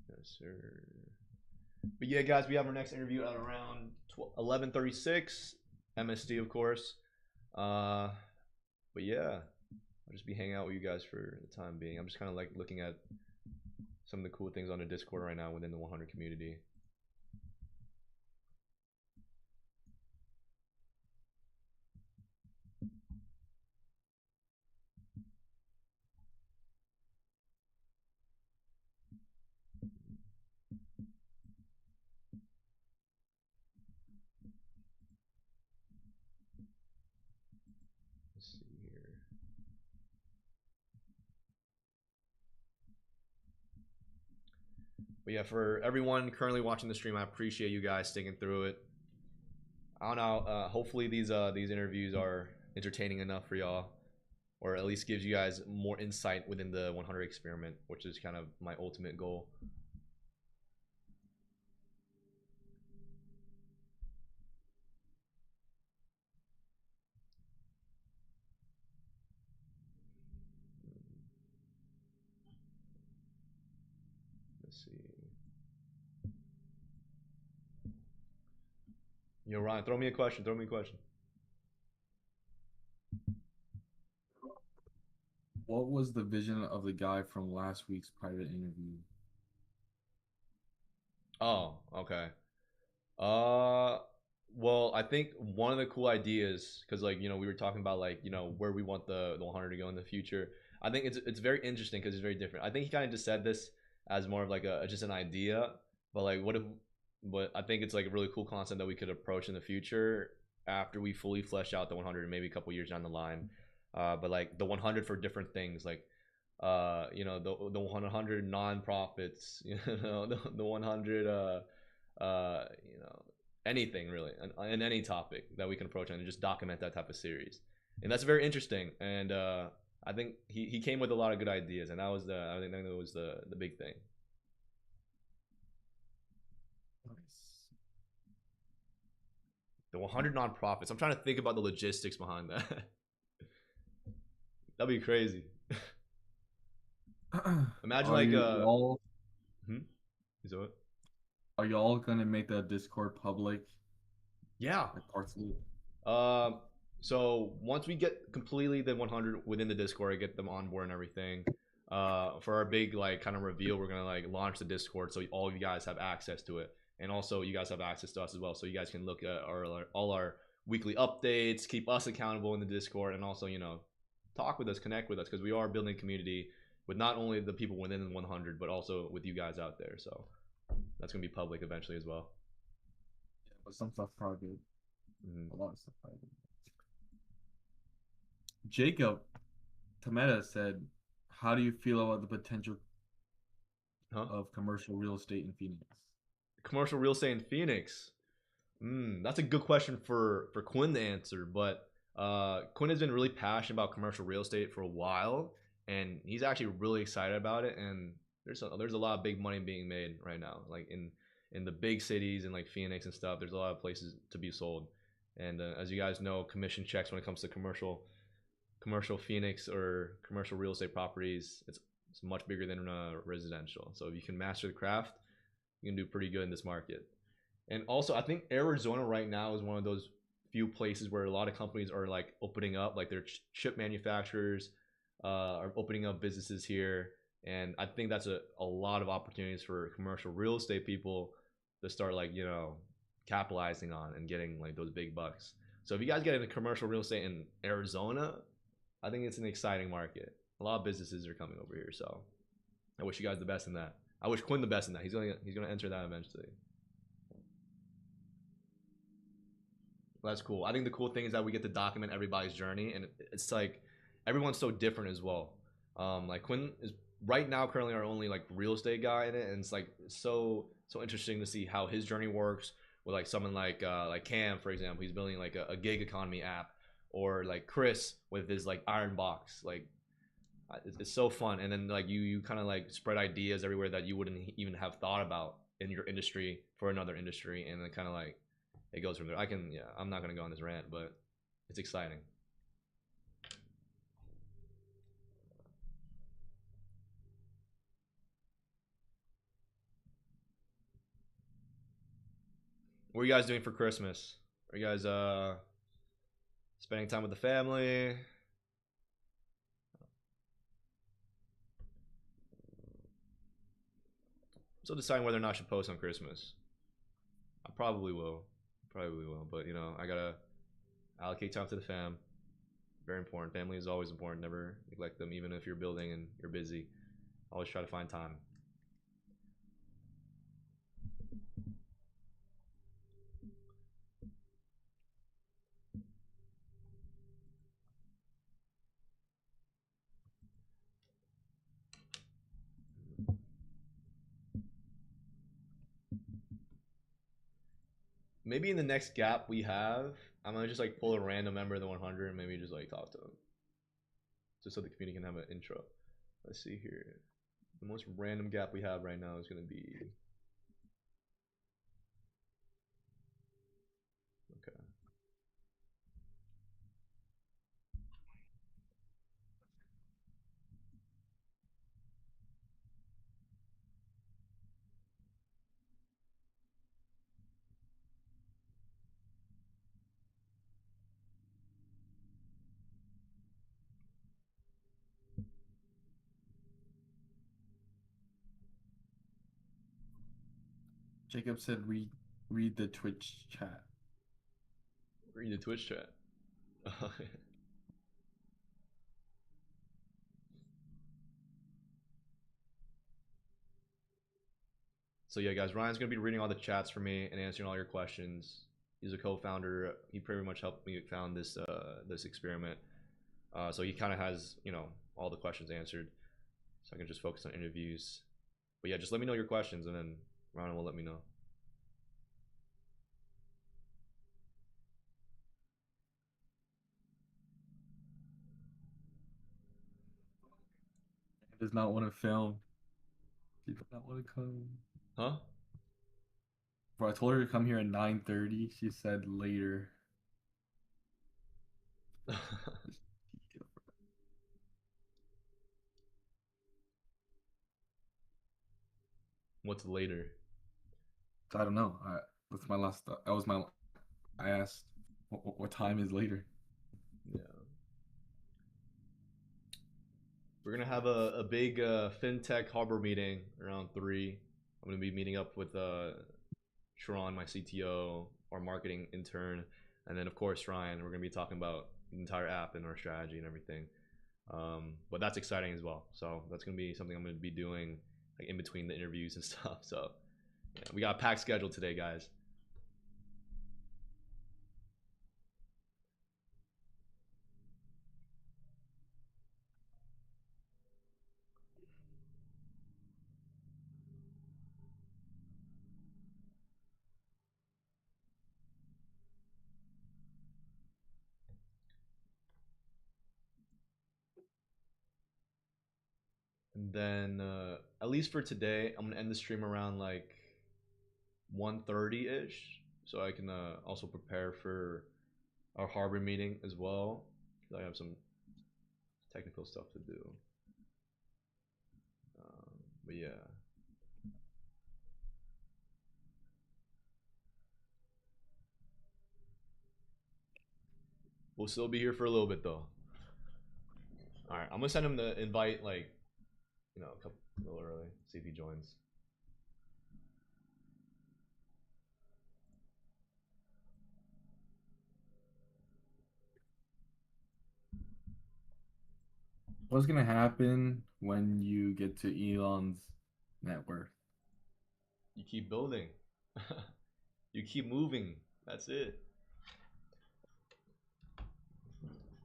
yes, sir. But yeah, guys, we have our next interview at around 11:36 MST, of course. But yeah, I'll just be hanging out with you guys for the time being. I'm just kind of like looking at some of the cool things on the Discord right now within the 100 community. But yeah, for everyone currently watching the stream, I appreciate you guys sticking through it. I don't know. Hopefully these interviews are entertaining enough for y'all, or at least gives you guys more insight within the 100 experiment, which is kind of my ultimate goal. Let's see. Yo, Ryan, throw me a question. Throw me a question. What was the vision of the guy from last week's private interview? Oh, okay. Well, I think one of the cool ideas, because like we were talking about like where we want the 100 to go in the future. I think it's very interesting because it's very different. I think he kind of just said this as more of like just an idea, but like but I think it's like a really cool concept that we could approach in the future after we fully flesh out the 100, maybe a couple years down the line. But like the 100 for different things, like the 100 non-profits, the 100 anything really, and any topic that we can approach and just document that type of series. And that's very interesting. And I think he came with a lot of good ideas, and I think that was the big thing. Nice. The 100 nonprofits. I'm trying to think about the logistics behind that. That'd be crazy. Imagine Are like y'all, is that what? are y'all gonna make the Discord public? Yeah. Like parts of it? So once we get completely the 100 within the Discord, I get them on board and everything. For our big like kind of reveal, we're gonna like launch the Discord so all of you guys have access to it, and also you guys have access to us as well, so you guys can look at all our weekly updates, keep us accountable in the Discord, and also talk with us, connect with us, because we are building community with not only the people within the 100, but also with you guys out there. So that's gonna be public eventually as well. Yeah, but some stuff private. A lot of stuff private. Jacob Tameta said, "How do you feel about the potential of commercial real estate in Phoenix?" Commercial real estate in Phoenix. That's a good question for Quinn to answer. But Quinn has been really passionate about commercial real estate for a while, and he's actually really excited about it. And there's a lot of big money being made right now, like in the big cities and like Phoenix and stuff. There's a lot of places to be sold, and as you guys know, commission checks when it comes to commercial Phoenix or commercial real estate properties, it's much bigger than residential. So if you can master the craft, you can do pretty good in this market. And also, I think Arizona right now is one of those few places where a lot of companies are like opening up, like their chip manufacturers are opening up businesses here. And I think that's a lot of opportunities for commercial real estate people to start like capitalizing on and getting like those big bucks. So if you guys get into commercial real estate in Arizona, I think it's an exciting market. A lot of businesses are coming over here, so I wish you guys the best in that. I wish Quinn the best in that. He's gonna enter that eventually. That's cool. I think the cool thing is that we get to document everybody's journey, and it's like everyone's so different as well. Like Quinn is right now currently our only like real estate guy in it, and it's like so interesting to see how his journey works with like someone like Cam, for example. He's building like a gig economy app, or like Chris with his like Iron Box. Like it's so fun. And then like you kind of like spread ideas everywhere that you wouldn't even have thought about in your industry for another industry, and then kind of like it goes from there. I'm not gonna go on this rant, but it's exciting. What are you guys doing for Christmas? Are you guys spending time with the family? Still deciding whether or not I should post on Christmas. I probably will, but I gotta allocate time to the fam. Very important. Family is always important. Never neglect them, even if you're building and you're busy. Always try to find time. maybe in the next gap we have, I'm gonna just like pull a random member of the 100 and maybe just like talk to them, just so the community can have an intro. Let's see here. The most random gap we have right now is gonna be. Okay. Jacob said read the Twitch chat. Read the Twitch chat. So yeah, guys, Ryan's gonna be reading all the chats for me and answering all your questions. He's a co-founder. He pretty much helped me found this this experiment. So he kind of has, you know, all the questions answered. So I can just focus on interviews. But yeah, just let me know your questions, and then Ryan will let me know. He does not want to film. He does not want to come. Huh? Bro, I told her to come here at 9:30. She said later. What's later? I don't know. That's my last. That was my. I asked, what time is later? Yeah. We're gonna have a big fintech harbor meeting around 3. I'm gonna be meeting up with Sharon, my CTO, our marketing intern, and then of course Ryan. We're gonna be talking about the entire app and our strategy and everything. But that's exciting as well. So that's gonna be something I'm gonna be doing like in between the interviews and stuff. So yeah, we got a packed schedule today, guys. And then at least for today, I'm gonna end the stream around like 1:30 ish, so I can also prepare for our harbor meeting as well. 'Cause I have some technical stuff to do. But yeah. We'll still be here for a little bit though. All right, I'm gonna send him the invite like, you know, a little early. See if he joins. What's gonna happen when you get to Elon's net worth? You keep building. You keep moving. That's it.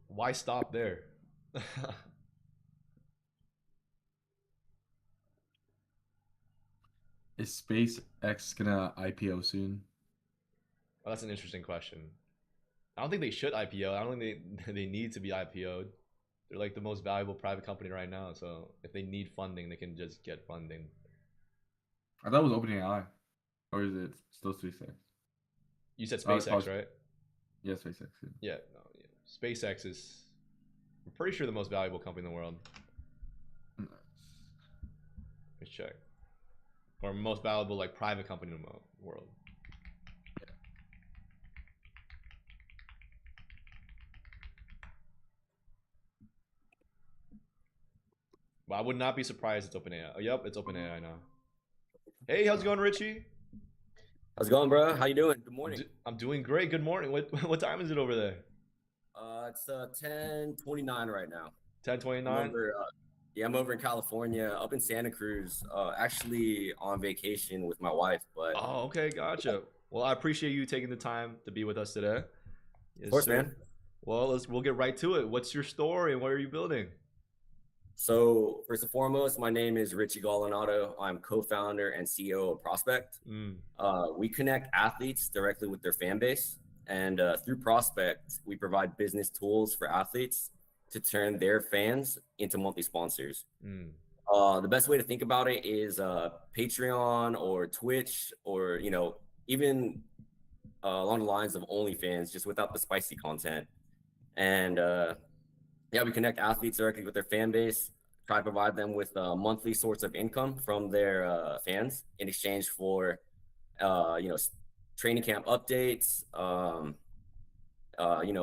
Why stop there? Is SpaceX gonna IPO soon? Well, that's an interesting question. I don't think they should IPO. I don't think they need to be IPO'd. They're like the most valuable private company right now. So if they need funding, they can just get funding. I thought it was OpenAI, or is it still SpaceX? You said Oh, it's SpaceX, possible. right? Yeah, SpaceX. Yeah. Yeah, no, yeah. SpaceX is, I'm pretty sure, the most valuable company in the world. Let's check. Or most valuable like private company in the world. But I would not be surprised it's OpenAI. Oh, yep, it's OpenAI now. Hey, how's it going, Richie? How's it going, bro? How you doing? Good morning. I'm doing great. Good morning. What time is it over there? It's 10:29 right now. 10:29. Yeah, I'm over in California, up in Santa Cruz. Actually on vacation with my wife, but Oh, okay, gotcha. Well, I appreciate you taking the time to be with us today. Yes, of course, sir. man. Well, we'll get right to it. What's your story and what are you building? So first and foremost, my name is Richie Gallinado. I'm co-founder and CEO of Prospect. We connect athletes directly with their fan base, and through Prospect, we provide business tools for athletes to turn their fans into monthly sponsors. The best way to think about it is Patreon or Twitch, or even along the lines of OnlyFans, just without the spicy content. And yeah, we connect athletes directly with their fan base, try to provide them with monthly source of income from their fans in exchange for training camp updates,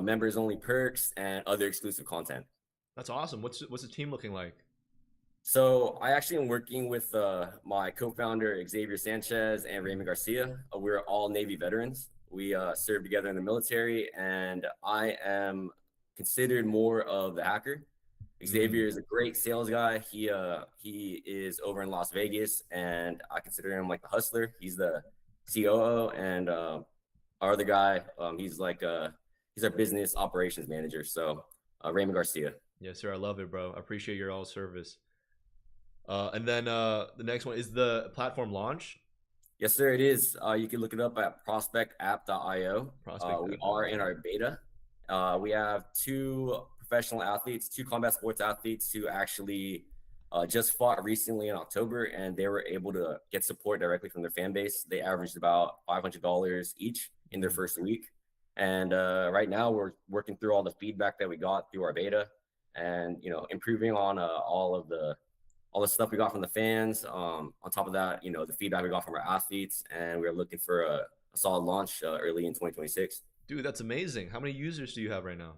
members only perks, and other exclusive content. That's awesome. What's the team looking like? So I actually am working with my co-founder Xavier Sanchez and Raymond Garcia. We're all Navy veterans. We served together in the military, and I am considered more of the hacker. Xavier is a great sales guy. He is over in Las Vegas, and I consider him like the hustler. He's the COO, and our other guy, he's our business operations manager. So Raymond Garcia. Yes, sir. I love it, bro. I appreciate your all service. And then the next one is the platform launch. Yes, sir. It is. You can look it up at prospectapp.io. We are in our beta. We have 2 professional athletes, 2 combat sports athletes who actually just fought recently in October, and they were able to get support directly from their fan base. They averaged about $500 each in their first week. And right now we're working through all the feedback that we got through our beta, and improving on all the stuff we got from the fans. On top of that, the feedback we got from our athletes, and we're looking for a solid launch early in 2026. Dude, that's amazing. How many users do you have right now?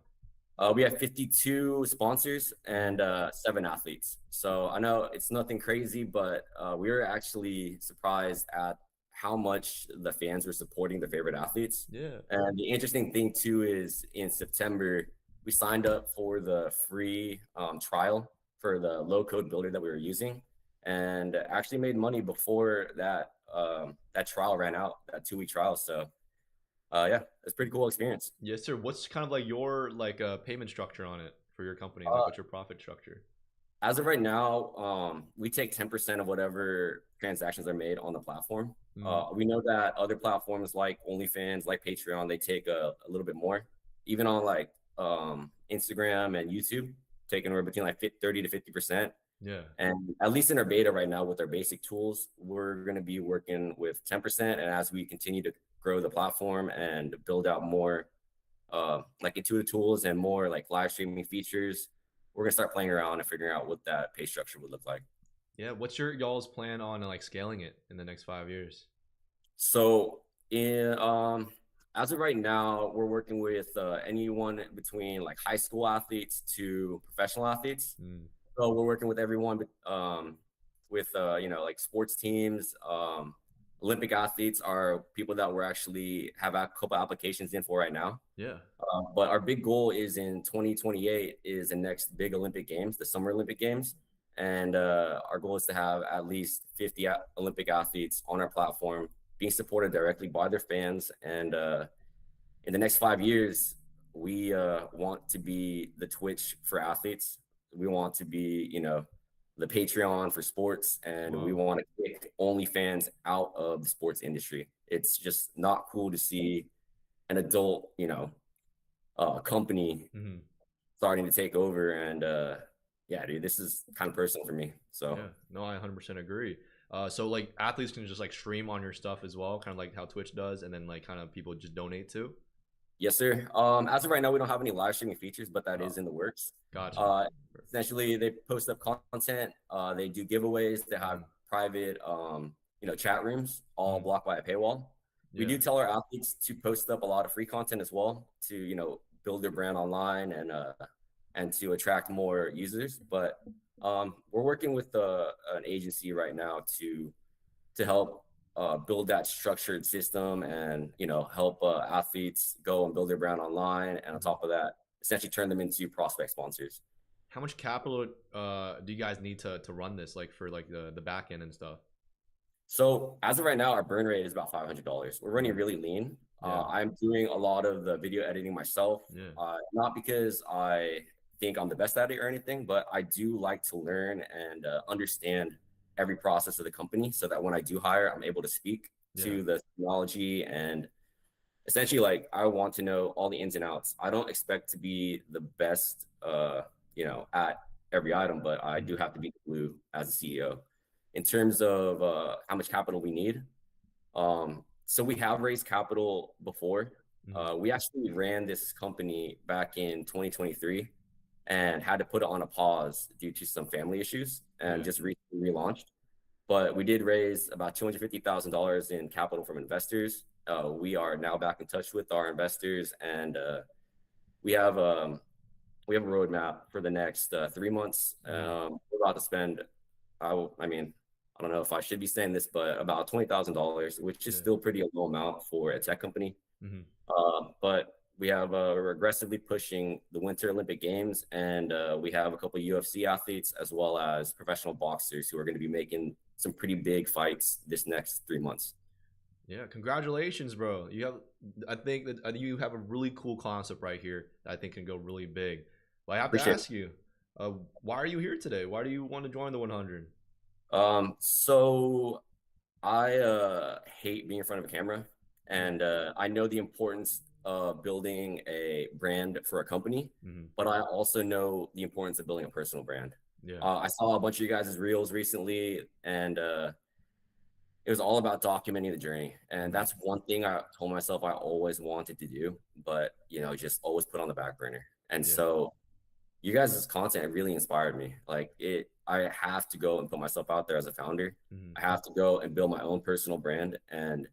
We have 52 sponsors and 7 athletes. So I know it's nothing crazy, but we were actually surprised at how much the fans were supporting their favorite athletes. Yeah. And the interesting thing too is in September, we signed up for the free trial for the low code builder that we were using, and actually made money before that trial ran out, that 2-week trial. So yeah, it's a pretty cool experience. Yes, sir. What's kind of like your payment structure on it for your company? What's your profit structure? As of right now, we take 10% of whatever transactions are made on the platform. We know that other platforms like OnlyFans, like Patreon, they take a little bit more. Even on Instagram and YouTube, taking anywhere between 30 to 50%. Yeah. And at least in our beta right now with our basic tools, we're going to be working with 10%. And as we continue to grow the platform and build out more intuitive tools and more live streaming features, we're going to start playing around and figuring out what that pay structure would look like. Yeah. What's y'all's plan on scaling it in the next 5 years? So as of right now, we're working with anyone between high school athletes to professional athletes. So we're working with everyone with sports teams. Olympic athletes are people that we're actually have a couple applications in for right now. Yeah. But our big goal is in 2028 is the next big Olympic Games, the Summer Olympic Games. And our goal is to have at least 50 Olympic athletes on our platform being supported directly by their fans. And in the next 5 years, we want to be the Twitch for athletes. We want to be, the Patreon for sports, and we want to kick OnlyFans out of the sports industry. It's just not cool to see an adult, company starting to take over. And yeah, dude, this is kind of personal for me. So yeah, no, I 100% agree. So athletes can just stream on your stuff as well, kind of like how Twitch does, and then kind of people just donate too. Yes, sir. As of right now, we don't have any live streaming features, but that is in the works. Gotcha. Essentially, they post up content. They do giveaways. They have private, chat rooms, all blocked by a paywall. We do tell our athletes to post up a lot of free content as well to, build their brand online and to attract more users. But we're working with an agency right now to help build that structured system and help athletes go and build their brand online, and on top of that, essentially turn them into prospect sponsors. How much capital do you guys need to run this, for the back end and stuff? So as of right now, our burn rate is about $500. We're running really lean. I'm doing a lot of the video editing myself, not because I think I'm the best at it or anything, but I do like to learn and understand every process of the company so that when I do hire, I'm able to speak to the technology and essentially, like, I want to know all the ins and outs. I don't expect to be the best, at every item, but I do have to be the glue as a CEO. In terms of how much capital we need, so we have raised capital before. We actually ran this company back in 2023 and had to put it on a pause due to some family issues and just recently relaunched. But we did raise about $250,000 in capital from investors. We are now back in touch with our investors, and we have a roadmap for the next 3 months. We're about to spend, I don't know if I should be saying this, but about $20,000, which is still pretty low amount for a tech company. But we're aggressively pushing the Winter Olympic Games, and we have a couple of UFC athletes as well as professional boxers who are going to be making some pretty big fights this next 3 months. Yeah, congratulations, bro. I think that you have a really cool concept right here that I think can go really big. But I have to ask you, why are you here today? Why do you want to join the 100? So I hate being in front of a camera, and I know the importance of building a brand for a company, but I also know the importance of building a personal brand. I saw a bunch of you guys' reels recently, and it was all about documenting the journey. And that's one thing I told myself I always wanted to do, but just always put on the back burner. And so you guys' content really inspired me. I have to go and put myself out there as a founder. I have to go and build my own personal brand. And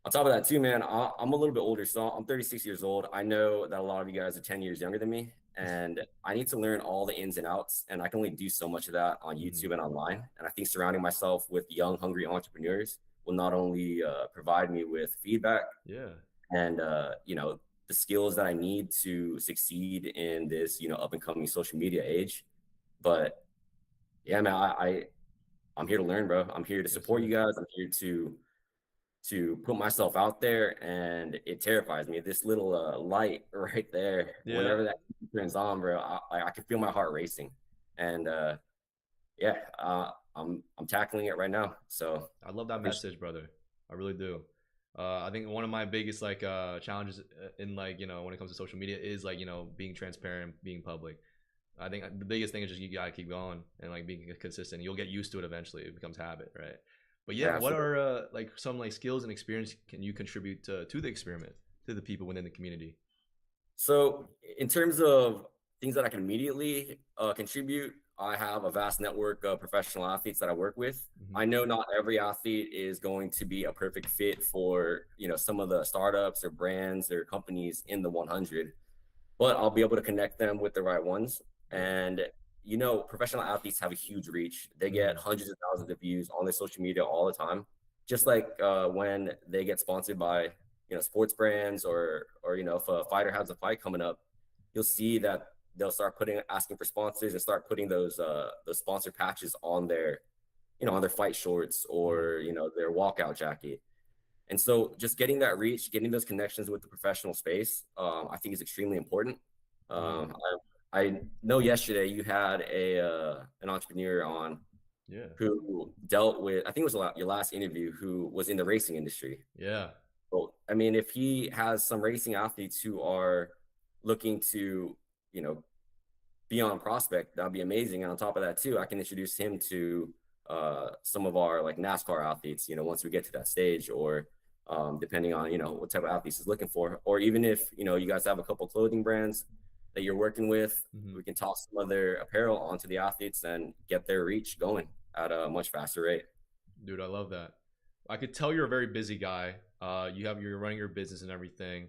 on top of that too, man, I'm a little bit older, so I'm 36 years old. I know that a lot of you guys are 10 years younger than me, and I need to learn all the ins and outs, and I can only do so much of that on YouTube and online. And I think surrounding myself with young, hungry entrepreneurs will not only provide me with feedback and the skills that I need to succeed in this up and coming social media age, but yeah, man, I'm here to learn, bro. I'm here to support you guys. I'm here to put myself out there, and it terrifies me. This little light right there, whenever that turns on, bro, I can feel my heart racing, and I'm tackling it right now. So I love that message, brother. I really do. I think one of my biggest challenges in when it comes to social media is being transparent, being public. I think the biggest thing is just you gotta keep going and being consistent. You'll get used to it eventually. It becomes habit, right? But what are some skills and experience can you contribute to the experiment, to the people within the community? So in terms of things that I can immediately contribute, I have a vast network of professional athletes that I work with. I know not every athlete is going to be a perfect fit for some of the startups or brands or companies in the 100, but I'll be able to connect them with the right ones. And professional athletes have a huge reach. They get hundreds of thousands of views on their social media all the time. Just like when they get sponsored by sports brands, or if a fighter has a fight coming up, you'll see that they'll start asking for sponsors and start putting those sponsor patches on their on their fight shorts or their walkout jacket. And so just getting that reach, getting those connections with the professional space, I think is extremely important. I know yesterday you had an entrepreneur on who dealt with, I think it was your last interview, who was in the racing industry. Well, I mean, if he has some racing athletes who are looking to, be on Prospect, that'd be amazing. And on top of that too, I can introduce him to some of our NASCAR athletes, once we get to that stage, or depending on, what type of athletes he's looking for. Or even if, you guys have a couple clothing brands that you're working with, we can toss some of their apparel onto the athletes and get their reach going at a much faster rate. Dude, I love that. I could tell you're a very busy guy. You're running your business and everything.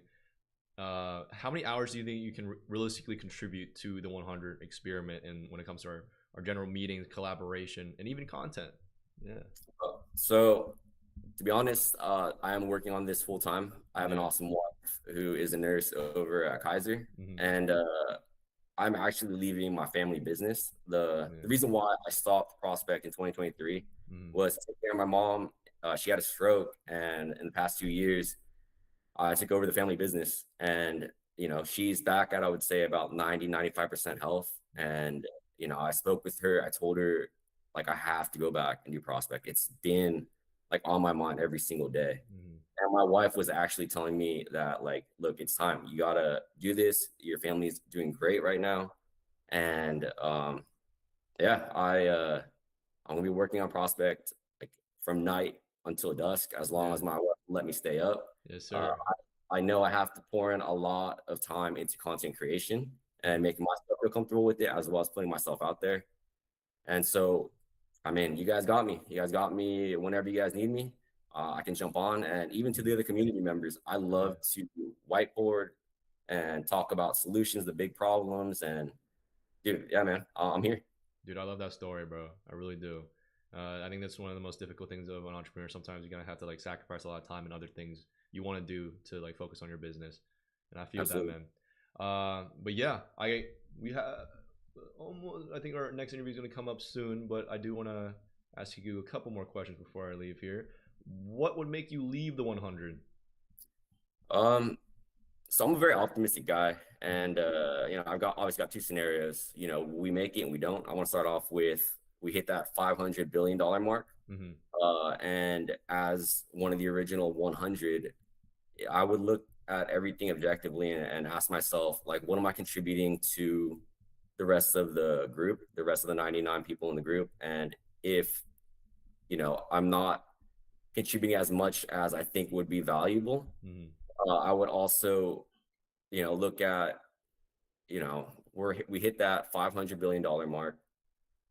How many hours do you think you can realistically contribute to the 100 experiment, and when it comes to our general meetings, collaboration, and even content? So to be honest, I am working on this full time. I have an awesome wife who is a nurse over at Kaiser, and I'm actually leaving my family business. The reason why I stopped Prospect in 2023 was to take care of my mom. She had a stroke, and in the past 2 years, I took over the family business, and she's back at, I would say, about 90-95% health. And I spoke with her. I told her, like, I have to go back and do prospect. It's been like on my mind every single day. And my wife was actually telling me that, like, look, it's time. You gotta do this. Your family's doing great right now. And yeah, I'm gonna be working on prospect like from night until dusk, as long as my wife let me stay up. Yes, sir. I know I have to pour in a lot of time into content creation and making myself feel comfortable with it, as well as putting myself out there. And so, I mean, you guys got me. You guys got me whenever you guys need me. I can jump on. And even to the other community members, I love to whiteboard and talk about solutions, the big problems. And dude, yeah, man, I'm here. Dude, I love that story, bro. I really do. I think that's one of the most difficult things of an entrepreneur. Sometimes you're gonna have to like sacrifice a lot of time and other things you want to do to like focus on your business. And I feel Absolutely. that, man. But yeah, we have almost. I think our next interview is gonna come up soon. But I do want to ask you a couple more questions before I leave here. What would make you leave the 100? So I'm a very optimistic guy, and I've obviously got two scenarios. We make it and we don't. I want to start off with, we hit that $500 billion mark, and as one of the original 100, I would look at everything objectively and ask myself, like, what am I contributing to the rest of the group, the rest of the 99 people in the group? And if I'm not contributing as much as I think would be valuable, I would also, look at, we hit that $500 billion mark.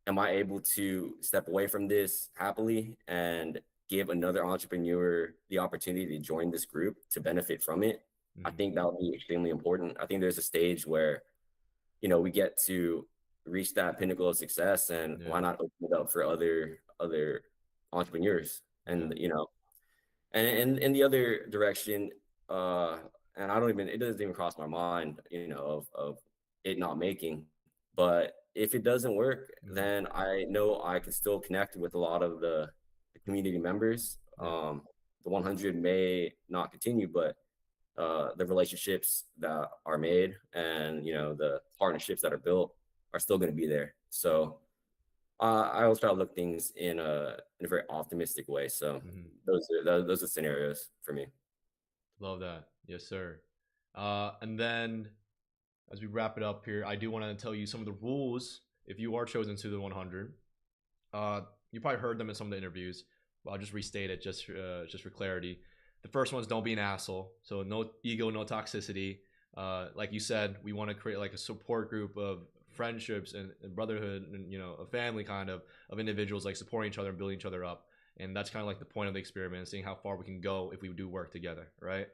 Am I able to step away from this happily and give another entrepreneur the opportunity to join this group to benefit from it? I think that would be extremely important. I think there's a stage where, we get to reach that pinnacle of success, and why not open it up for other entrepreneurs? And, and in the other direction, and it doesn't even cross my mind, of it not making. But if it doesn't work, then I know I can still connect with a lot of the community members. The 100 may not continue, but the relationships that are made and, the partnerships that are built are still going to be there. So I always try to look things in a very optimistic way. So those are scenarios for me. Love that. Yes, sir. And then as we wrap it up here, I do want to tell you some of the rules if you are chosen to the 100. You probably heard them in some of the interviews, but I'll just restate it just for clarity. The first one is don't be an asshole. So no ego, no toxicity. Like you said, we want to create like a support group of friendships and brotherhood and, a family kind of individuals like supporting each other and building each other up. And that's kind of like the point of the experiment, seeing how far we can go if we do work together, right?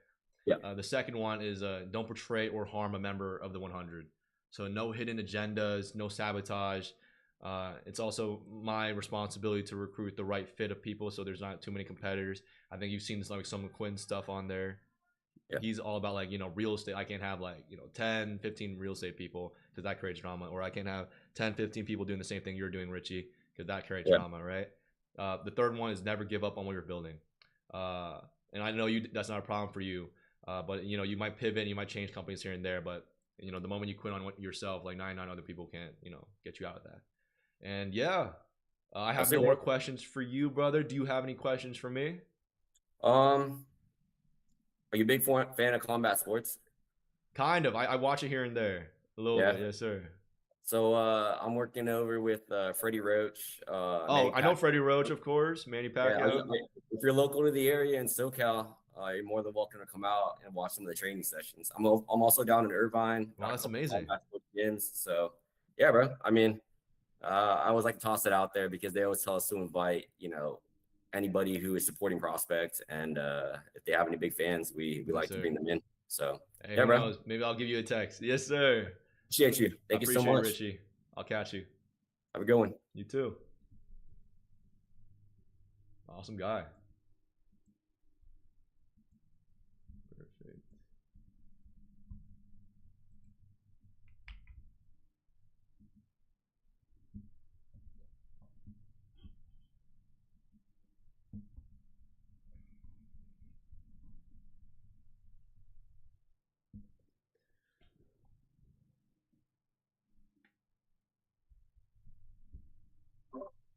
Yeah. The second one is don't portray or harm a member of the 100. So no hidden agendas, no sabotage. It's also my responsibility to recruit the right fit of people so there's not too many competitors. I think you've seen this like some Quinn stuff on there. Yeah. He's all about like, real estate. I can't have like, 10, 15 real estate people because that creates drama. Or I can't have 10, 15 people doing the same thing you're doing, Richie, because that creates drama, right? The third one is never give up on what you're building. And I know that's not a problem for you, but you might pivot, you might change companies here and there, but the moment you quit on yourself, like 99 other people can't, get you out of that. And yeah, I have no more questions for you, brother. Do you have any questions for me? Are you a big fan of combat sports? Kind of. I watch it here and there. A little bit, yes, sir. So I'm working over with Freddie Roach. I know Freddie Roach, of course. Manny Pacquiao. Yeah, if you're local to the area in SoCal, you're more than welcome to come out and watch some of the training sessions. I'm also down in Irvine. Wow, that's amazing. Gyms. So yeah, bro. I mean, I always like to toss it out there because they always tell us to invite, anybody who is supporting prospects, and if they have any big fans, we like to bring them in. So hey, yeah, bro. Maybe I'll give you a text. Yes, sir. Appreciate you. Thank you so much, Richie. I'll catch you. Have a good one. You too. Awesome guy. Perfect.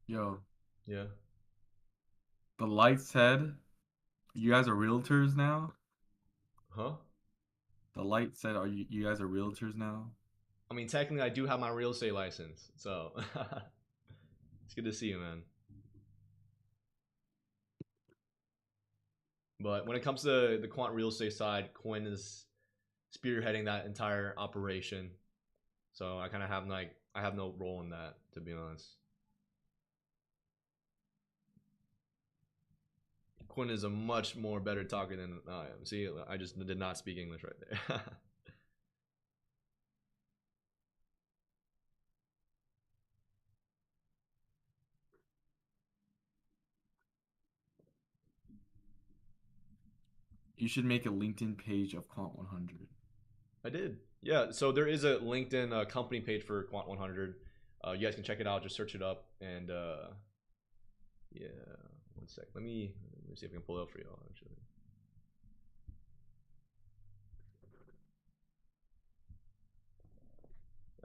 Yo, Yeah. the light said you guys are realtors now? Huh? The light said you guys are realtors now? I mean, technically, I do have my real estate license, so it's good to see you, man. But when it comes to the quant real estate side, Quinn is spearheading that entire operation. So I kind of have I have no role in that, to be honest. Quinn is a much more better talker than I am. See, I just did not speak English right there. You should make a LinkedIn page of Quant 100. I did. Yeah, so there is a LinkedIn company page for Quant 100. You guys can check it out. Just search it up. And yeah, one sec. Let me see if I can pull it up for y'all, actually.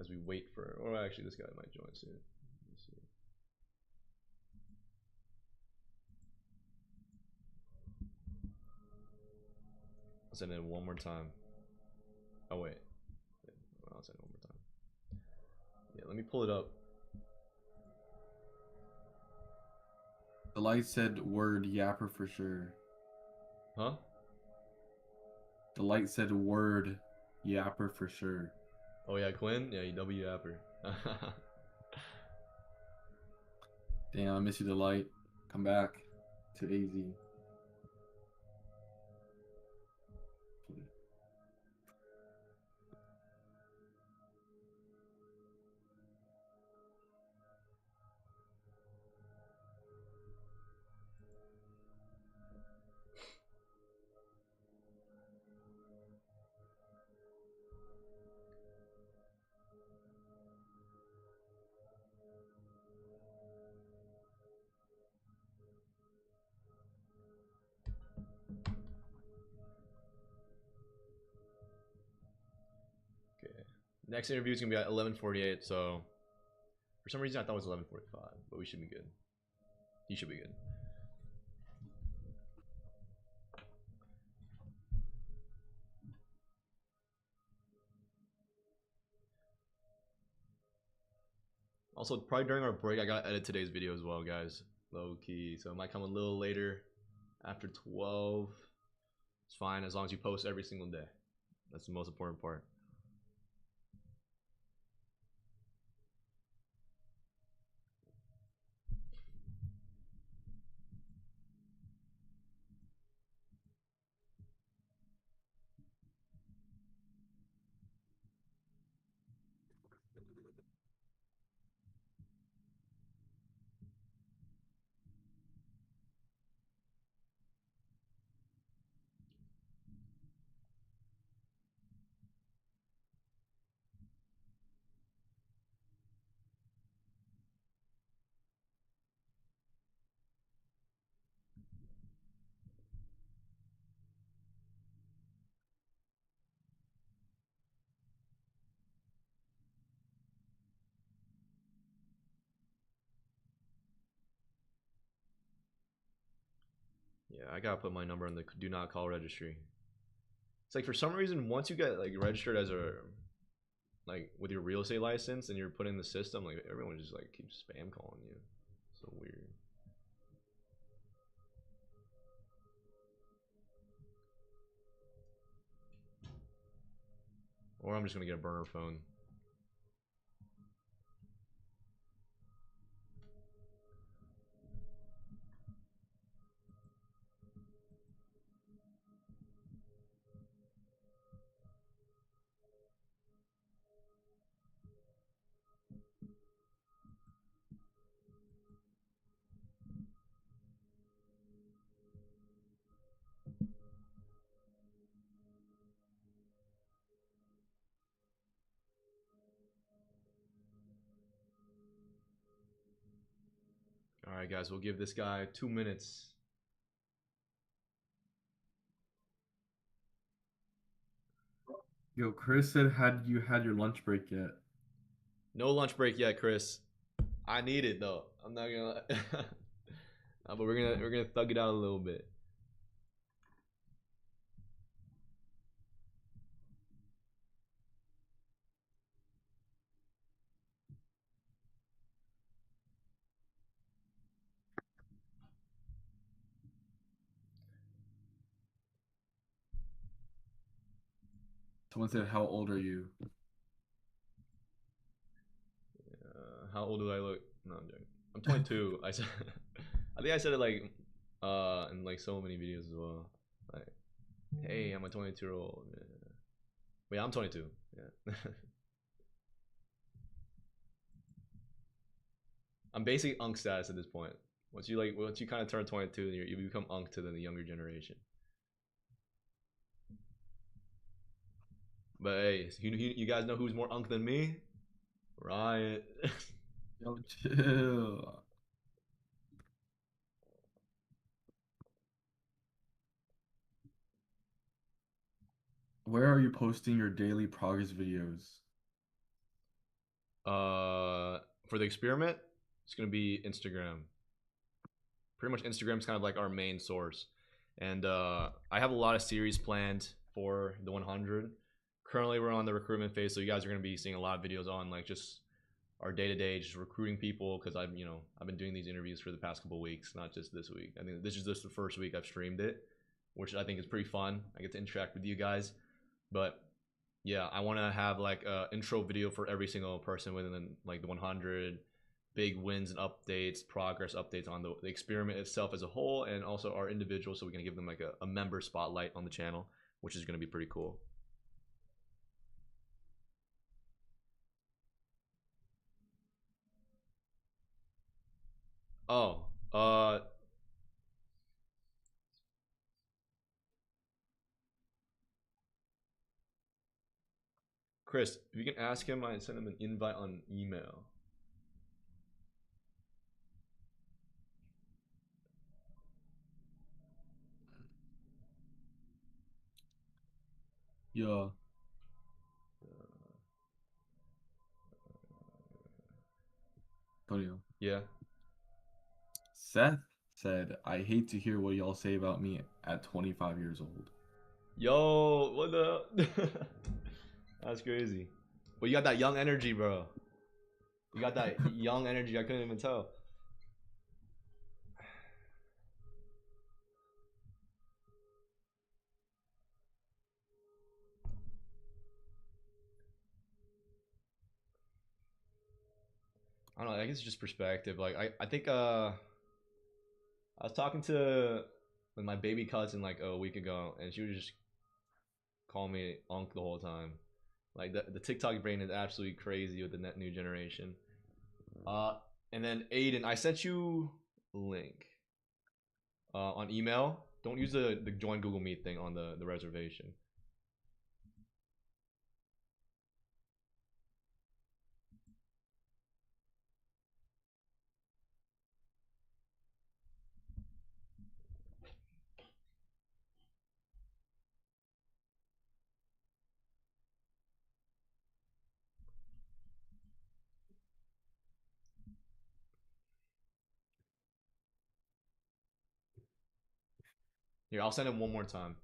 As we wait for, or actually, this guy might join soon. Let's see. I'll send it one more time. Oh, wait. I'll send it one more time. Yeah, let me pull it up. The light said word yapper for sure. Huh? The light said word yapper for sure. Oh, yeah, Quinn? Yeah, you W yapper. Damn, I miss you, the light. Come back to AZ. Okay. Next interview is going to be at 11:48, so for some reason I thought it was 11:45, but we should be good. He should be good. Also, probably during our break, I gotta edit today's video as well, guys. Low key, so it might come a little later, after 12. It's fine as long as you post every single day. That's the most important part. Yeah, I gotta put my number on the do not call registry. It's like for some reason, once you get like registered as a with your real estate license and you're put in the system, like everyone just like keeps spam calling you. So weird. Or I'm just gonna get a burner phone. All right, guys, we'll give this guy 2 minutes. Yo, Chris said, had you had your lunch break yet? No lunch break yet, Chris. I need it though. I'm not gonna lie. But we're gonna thug it out a little bit. Someone said, "How old are you?" How old do I look? No, I'm joking. I'm 22. I said, I think I said it like, in like so many videos as well. Like, hey, I'm a 22-year-old. Yeah. But yeah, I'm 22. Yeah. I'm basically unk status at this point. Once you kind of turn 22, you become unk to the younger generation. But hey, you guys know who's more unk than me? Riot. Yo, chill. Where are you posting your daily progress videos? For the experiment, it's gonna be Instagram. Pretty much Instagram's kind of like our main source, and I have a lot of series planned for the 100. Currently, we're on the recruitment phase, so you guys are gonna be seeing a lot of videos on like just our day-to-day, just recruiting people, because I've been doing these interviews for the past couple of weeks, not just this week. I think this is just the first week I've streamed it, which I think is pretty fun. I get to interact with you guys, but yeah, I want to have like a intro video for every single person within like the 100, big wins and updates, progress updates on the experiment itself as a whole, and also our individuals, so we're going to give them like a member spotlight on the channel, which is going to be pretty cool. Oh, Chris, if you can ask him, I send him an invite on email. Yeah. Antonio. Yeah. Seth said, "I hate to hear what y'all say about me at 25 years old." Yo, what the? That's crazy. But you got that young energy, bro. You got that young energy. I couldn't even tell. I don't know. I guess it's just perspective. Like I think I was talking to my baby cousin like a week ago, and she would just call me Unc the whole time. Like the TikTok brain is absolutely crazy with the net new generation. And then Aiden, I sent you a link on email. Don't use the join Google Meet thing on the reservation. Here, I'll send it one more time.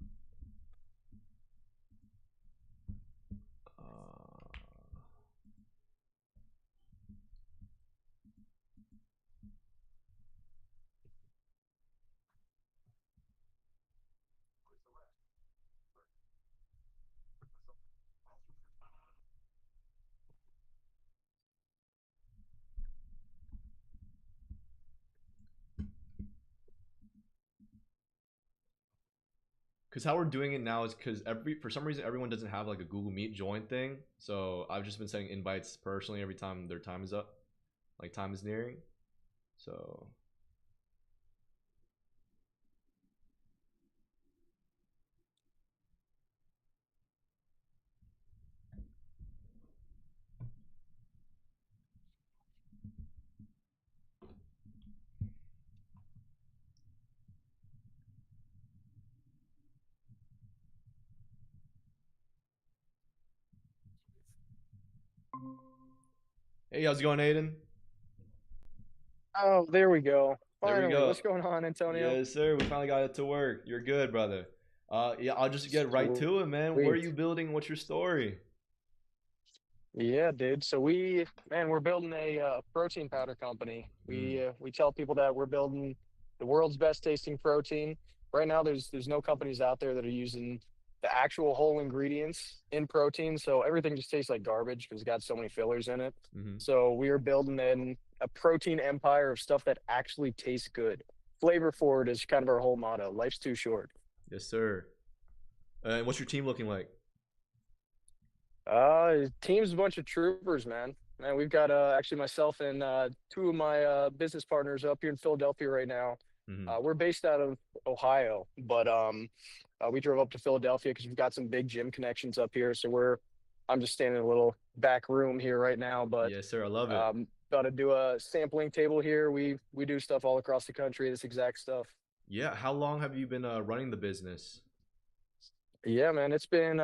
Because how we're doing it now is because for some reason everyone doesn't have like a Google Meet join thing. So I've just been sending invites personally every time their time is up, like time is nearing. So hey, how's it going, Aiden? Oh, there we go. There we Finally, go. what's going on, Antonio? Yes, sir. We finally got it to work. You're good, brother. Yeah, I'll just get right to it, man. Where are Sweet. you building? What's your story? Yeah, dude. So we're building a protein powder company. Mm. We tell people that we're building the world's best tasting protein. Right now, there's no companies out there that are using the actual whole ingredients in protein. So everything just tastes like garbage because it's got so many fillers in it. Mm-hmm. So we are building a protein empire of stuff that actually tastes good. Flavor forward is kind of our whole motto. Life's too short. Yes, sir. And what's your team looking like? Team's a bunch of troopers, man. Man, we've got actually myself and two of my business partners up here in Philadelphia right now. Mm-hmm. We're based out of Ohio, but we drove up to Philadelphia because we've got some big gym connections up here. So I'm just standing in a little back room here right now, but Yes, sir. I love it. about to do a sampling table here. We do stuff all across the country. This exact stuff. Yeah. How long have you been running the business? Yeah, man, it's been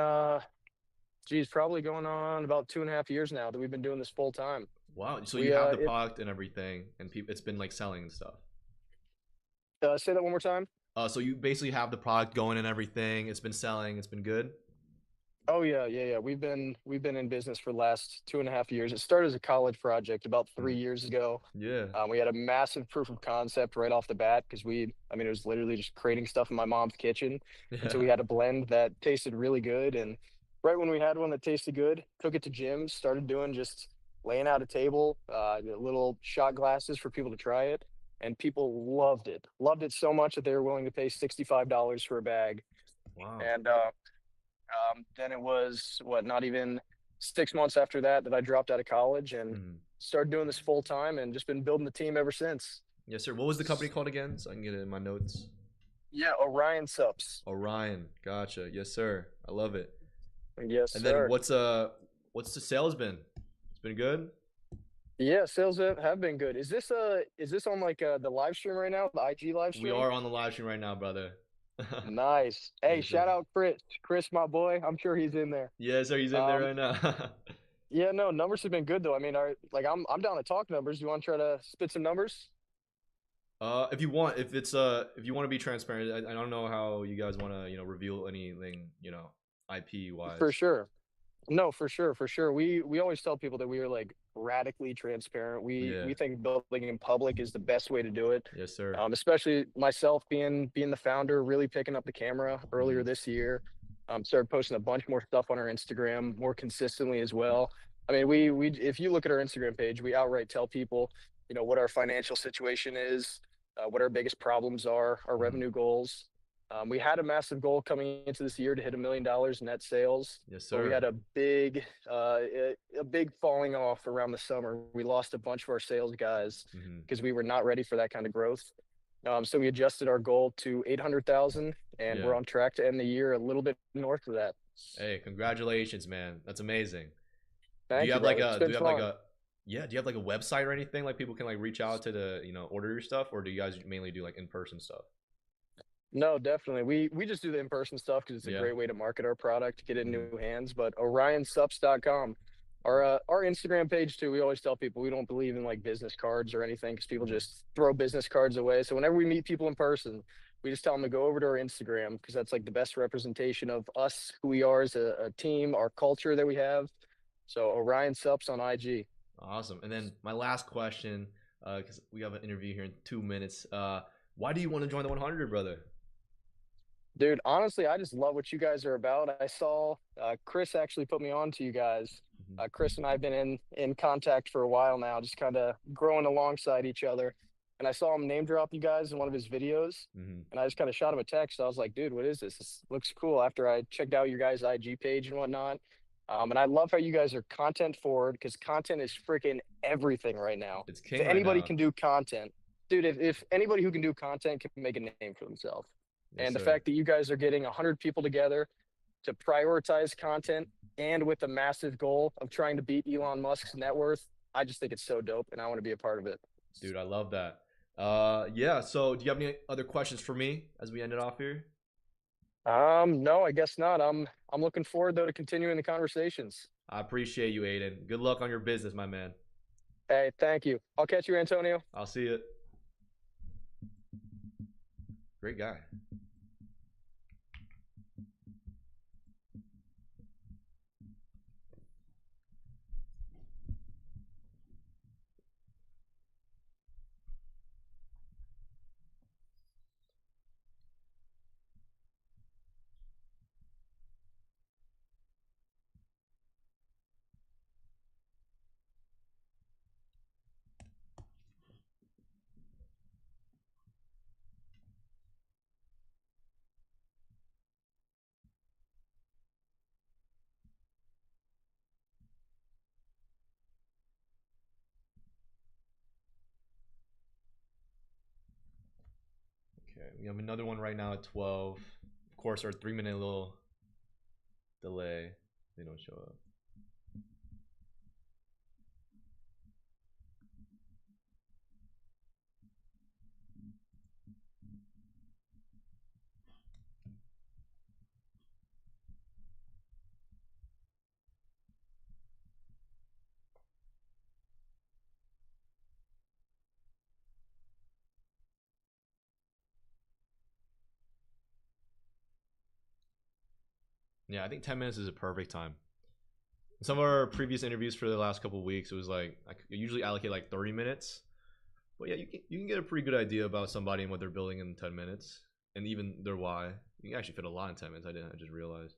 probably going on about 2.5 years now that we've been doing this full time. Wow. So you have the product and everything, and it's been like selling and stuff. Say that one more time. So you basically have the product going and everything. It's been selling. It's been good. Oh yeah. We've been in business for the last 2.5 years. It started as a college project about 3 years ago. Yeah. We had a massive proof of concept right off the bat because it was literally just creating stuff in my mom's kitchen. And so we had a blend that tasted really good. And right when we had one that tasted good, took it to gyms, started doing just laying out a table, little shot glasses for people to try it. And people loved it. Loved it so much that they were willing to pay $65 for a bag. Wow. And then it was not even 6 months after that I dropped out of college and started doing this full time and just been building the team ever since. Yes, sir. What was the company called again? So I can get it in my notes. Yeah, Orion Subs. Orion. Gotcha. Yes, sir. I love it. Yes, And sir. then what's the sales been? It's been good? Yeah, sales have been good. Is this on like the live stream right now? The IG live stream? We are on the live stream right now, brother. Nice. Hey, Yes, shout sir. out Chris. Chris, my boy. I'm sure he's in there. Yes, sir. He's in there right now. Yeah, no, numbers have been good though. I mean, I'm down to talk numbers. You want to try to spit some numbers? If you want, if you want to be transparent, I don't know how you guys want to, reveal anything, IP wise. For sure. No, for sure. We always tell people that we are like radically transparent. Yeah. We think building in public is the best way to do it. Yes, sir. Especially myself being the founder, really picking up the camera earlier this year. Started posting a bunch more stuff on our Instagram more consistently as well. I mean, we if you look at our Instagram page, we outright tell people, what our financial situation is, what our biggest problems are, our revenue goals. We had a massive goal coming into this year to hit $1 million net sales. Yes, But we sir. had a big falling off around the summer. We lost a bunch of our sales guys because we were not ready for that kind of growth. So we adjusted our goal to 800,000, and Yeah. we're on track to end the year a little bit north of that. Hey, congratulations, man. That's amazing. Thank do you have brother. like It's a been do you have like fun. a yeah, do you have like a website or anything like people can like reach out to order your stuff, or do you guys mainly do like in-person stuff? No, definitely. We just do the in-person stuff because it's a Yeah. great way to market our product, get it in new hands. But orionsups.com. Our Instagram page too, we always tell people we don't believe in like business cards or anything because people just throw business cards away. So whenever we meet people in person, we just tell them to go over to our Instagram because that's like the best representation of us, who we are as a team, our culture that we have. So Orion Sups on IG. Awesome. And then my last question, because we have an interview here in 2 minutes. Why do you want to join the 100, brother? Dude, honestly, I just love what you guys are about. I saw Chris actually put me on to you guys. Chris and I have been in contact for a while now, just kind of growing alongside each other. And I saw him name drop you guys in one of his videos. And I just kind of shot him a text. I was like, dude, what is this? This looks cool. After I checked out your guys' IG page and whatnot. And I love how you guys are content forward because content is freaking everything right now. It's king If right anybody now. can do content, dude, if anybody who can do content can make a name for themselves. Yes, And the sir. fact that you guys are getting 100 people together to prioritize content and with the massive goal of trying to beat Elon Musk's net worth, I just think it's so dope and I want to be a part of it. Dude, I love that. Yeah, so do you have any other questions for me as we end it off here? No, I guess not. I'm looking forward though to continuing the conversations. I appreciate you, Aiden. Good luck on your business, my man. Hey, thank you. I'll catch you, Antonio. I'll see you. Great guy. Okay, we have another one right now at 12. Of course, our 3-minute little delay. They don't show up. Yeah, I think 10 minutes is a perfect time. Some of our previous interviews for the last couple of weeks, it was like I usually allocate like 30 minutes. But yeah, you can get a pretty good idea about somebody and what they're building in 10 minutes, and even their why. You can actually fit a lot in 10 minutes. I just realized.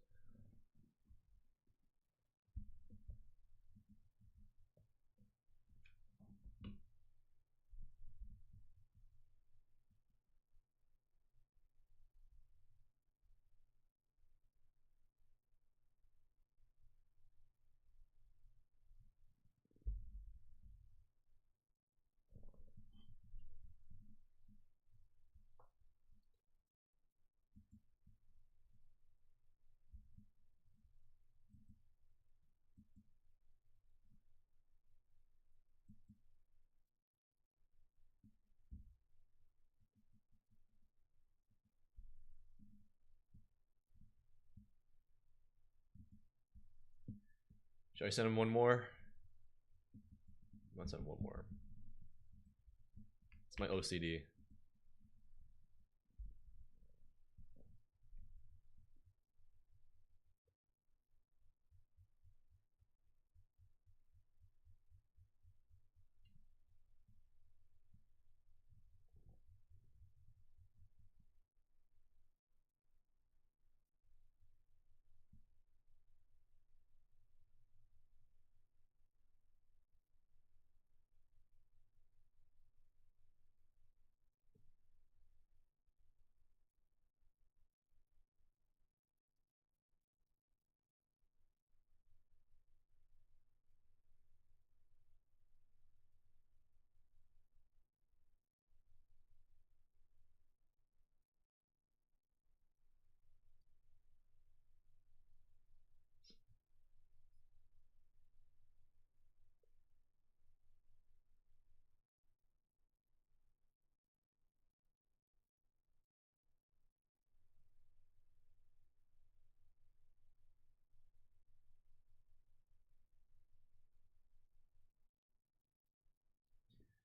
Should I send him one more? Let's send him one more. It's my OCD.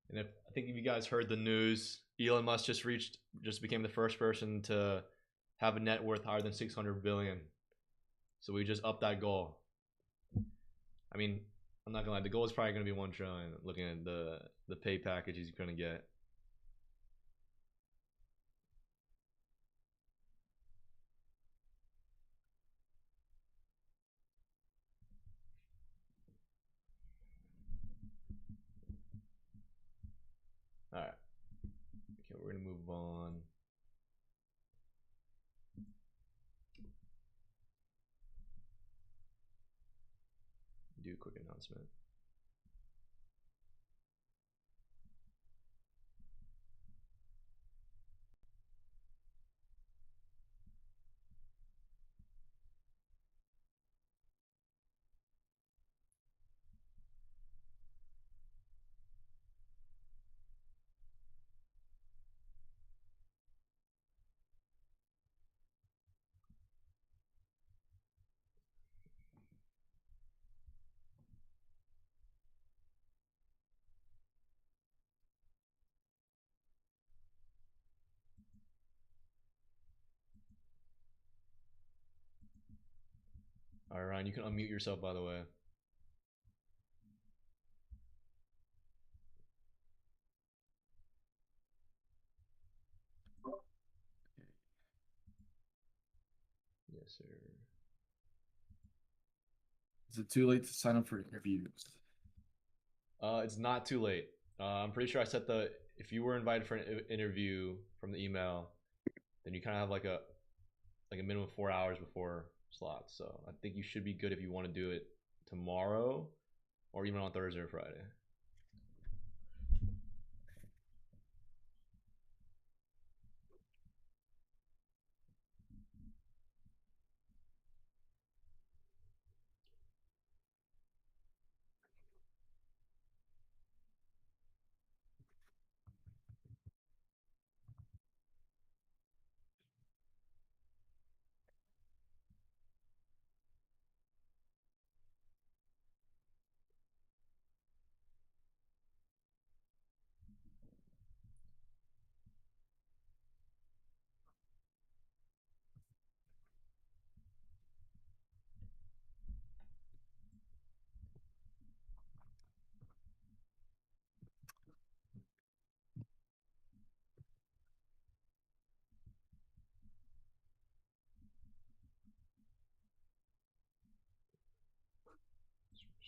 And if I think if you guys heard the news, Elon Musk just became the first person to have a net worth higher than 600 billion. So we just upped that goal. I mean, I'm not gonna lie, the goal is probably gonna be 1 trillion. Looking at the pay package he's gonna get. All right. Okay, we're gonna move on. Do a quick announcement. Ryan, you can unmute yourself, by the way. Yes, sir. Is it too late to sign up for interviews? It's not too late. I'm pretty sure I set if you were invited for an interview from the email, then you kind of have like a minimum of 4 hours before slots. So I think you should be good if you want to do it tomorrow or even on Thursday or Friday.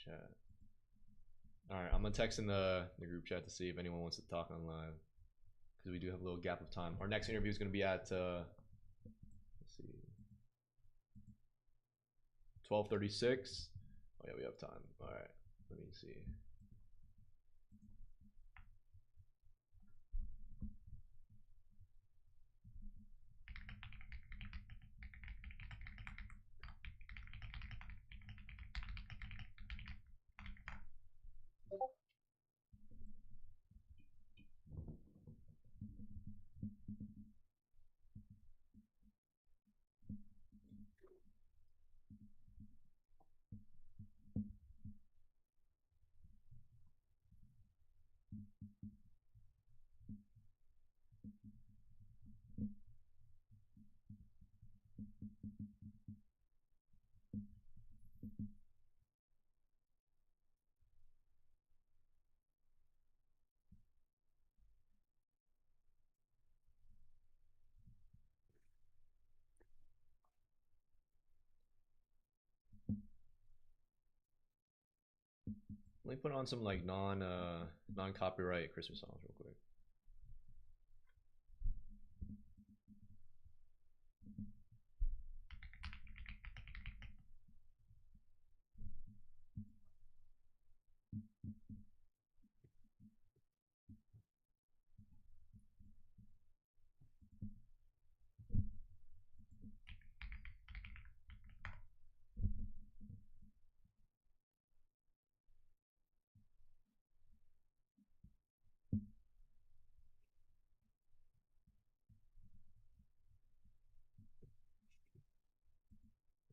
Chat. All right, I'm gonna text in the group chat to see if anyone wants to talk on live, because we do have a little gap of time. Our next interview is gonna be at let's see, 12:36. Oh yeah, we have time. All right, let me see. Let me put on some like non-copyright Christmas songs real quick.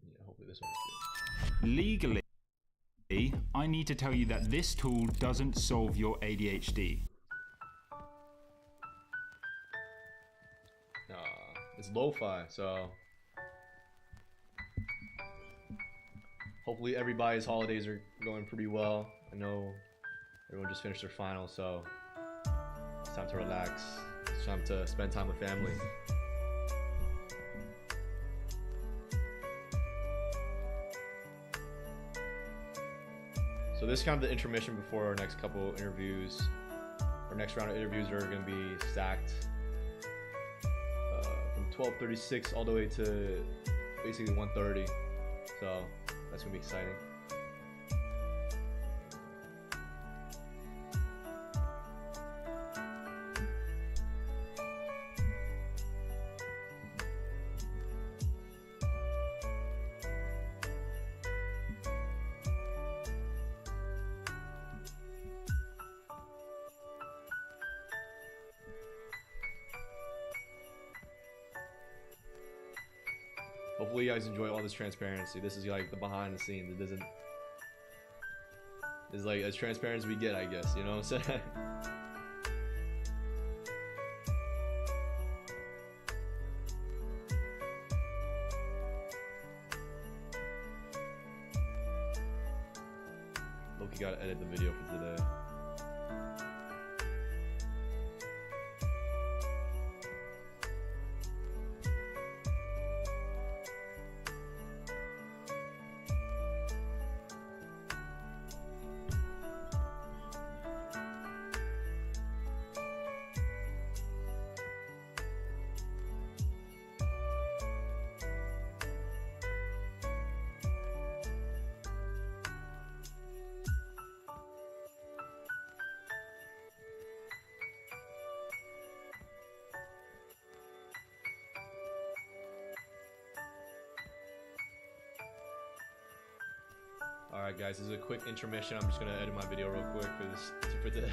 Yeah, hopefully this one's good. Legally, I need to tell you that this tool doesn't solve your ADHD. It's lo-fi, so hopefully everybody's holidays are going pretty well. I know everyone just finished their finals, so it's time to relax. It's time to spend time with family. So this is kind of the intermission before our next couple interviews. Our next round of interviews are going to be stacked from 12:36 all the way to basically 1:30. So that's going to be exciting. Hopefully you guys enjoy all this transparency. This is like the behind the scenes. It doesn't... It's like as transparent as we get, I guess. You know what I'm saying? Alright guys, this is a quick intermission. I'm just gonna edit my video real quick for today.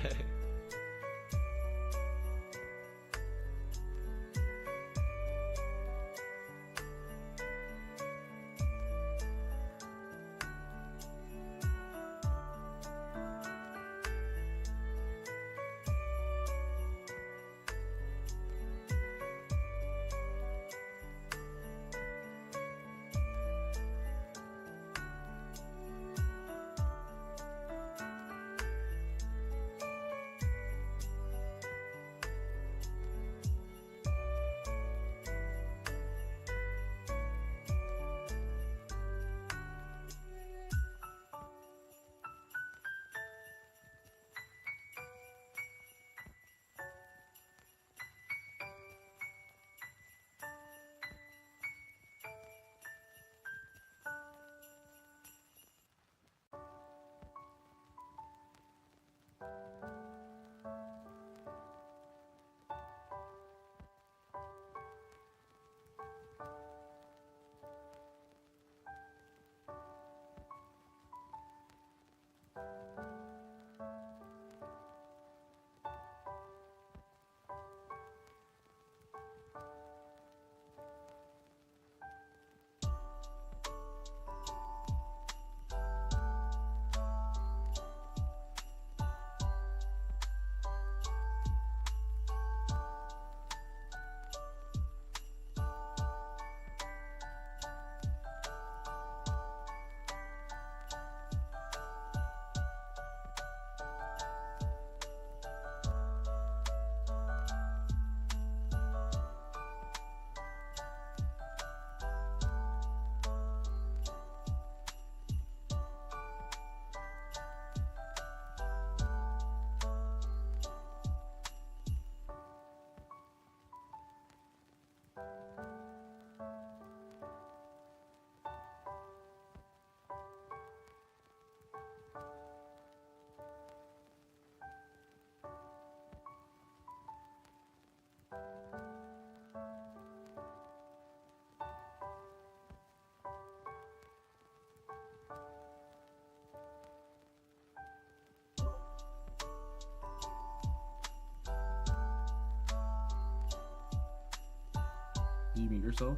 Do you mute yourself?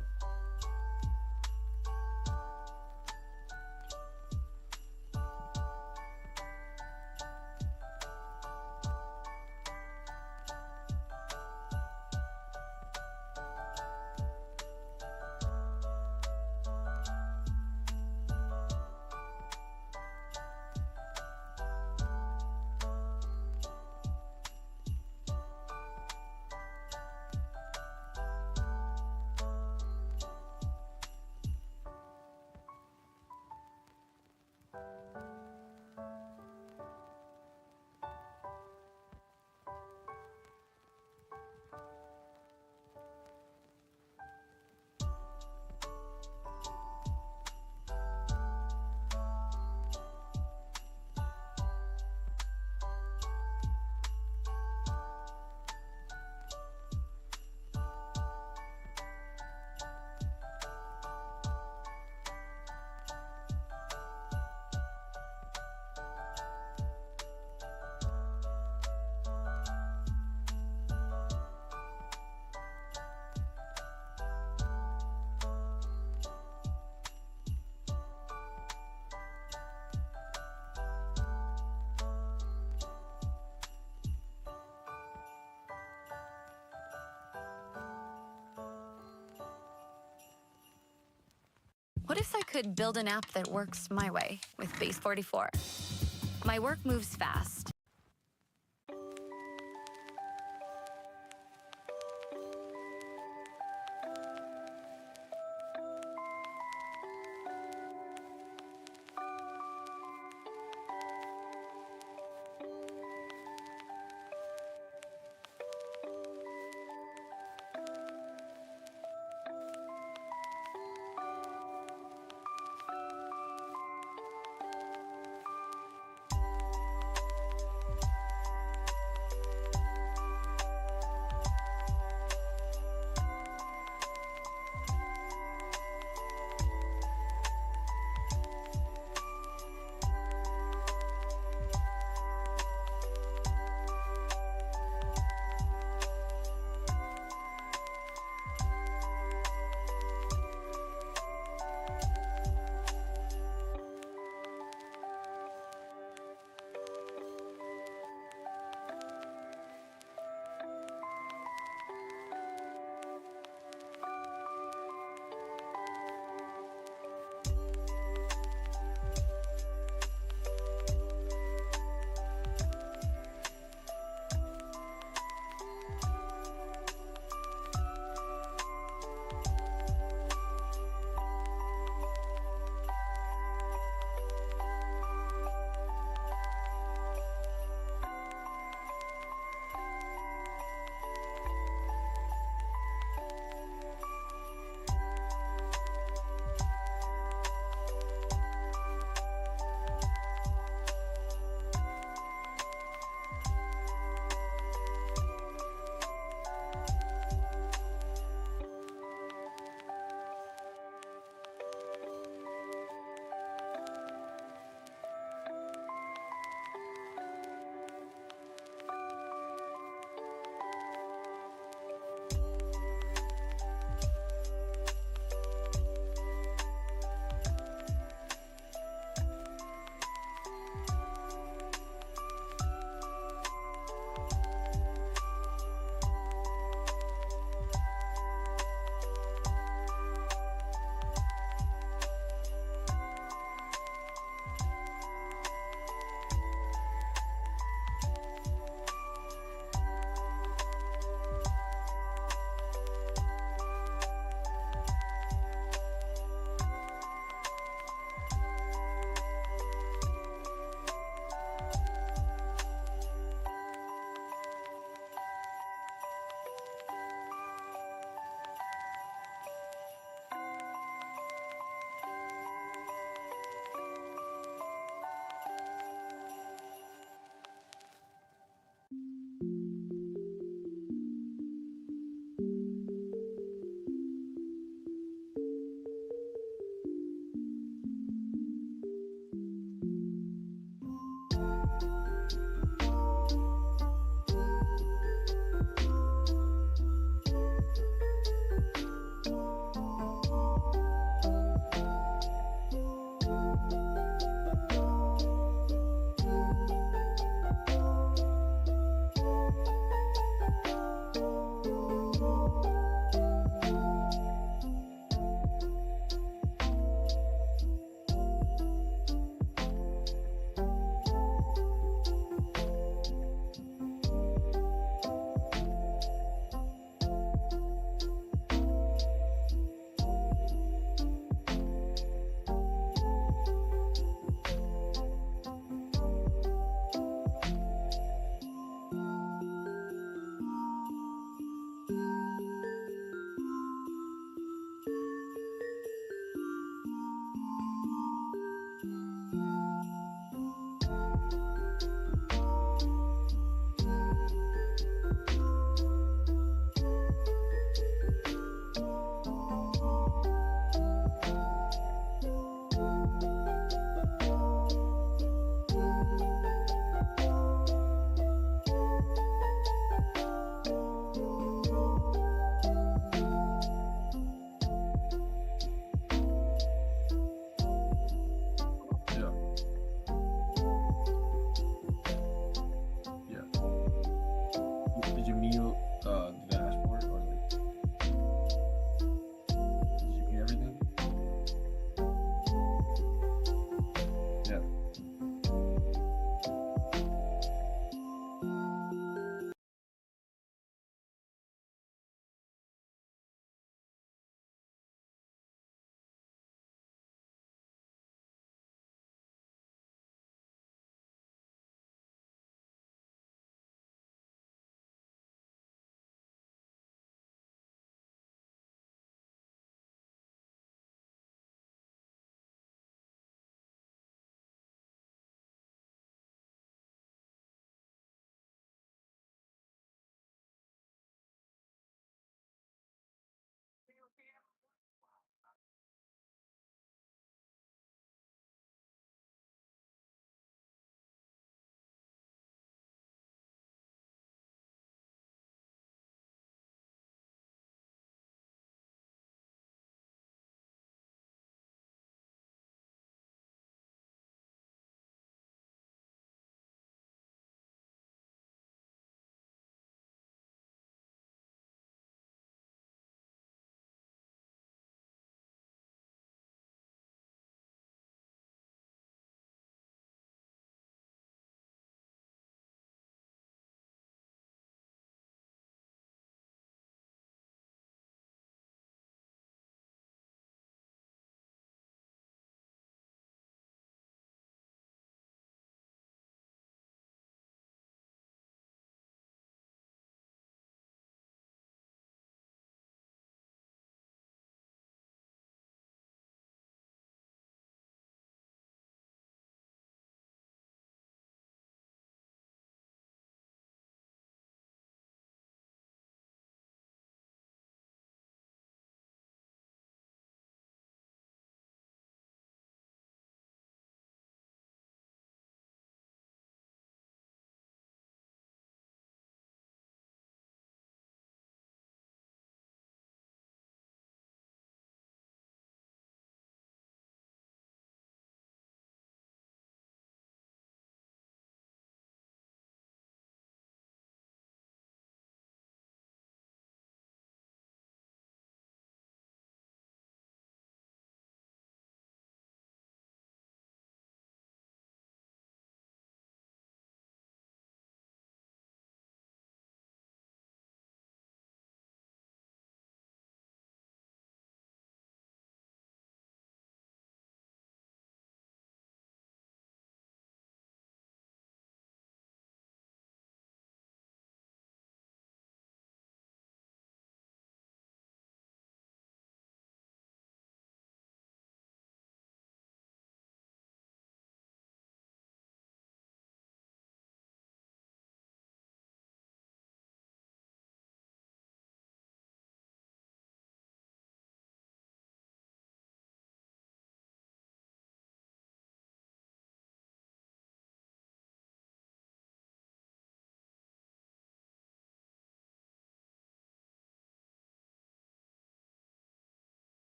What if I could build an app that works my way with Base 44? My work moves fast.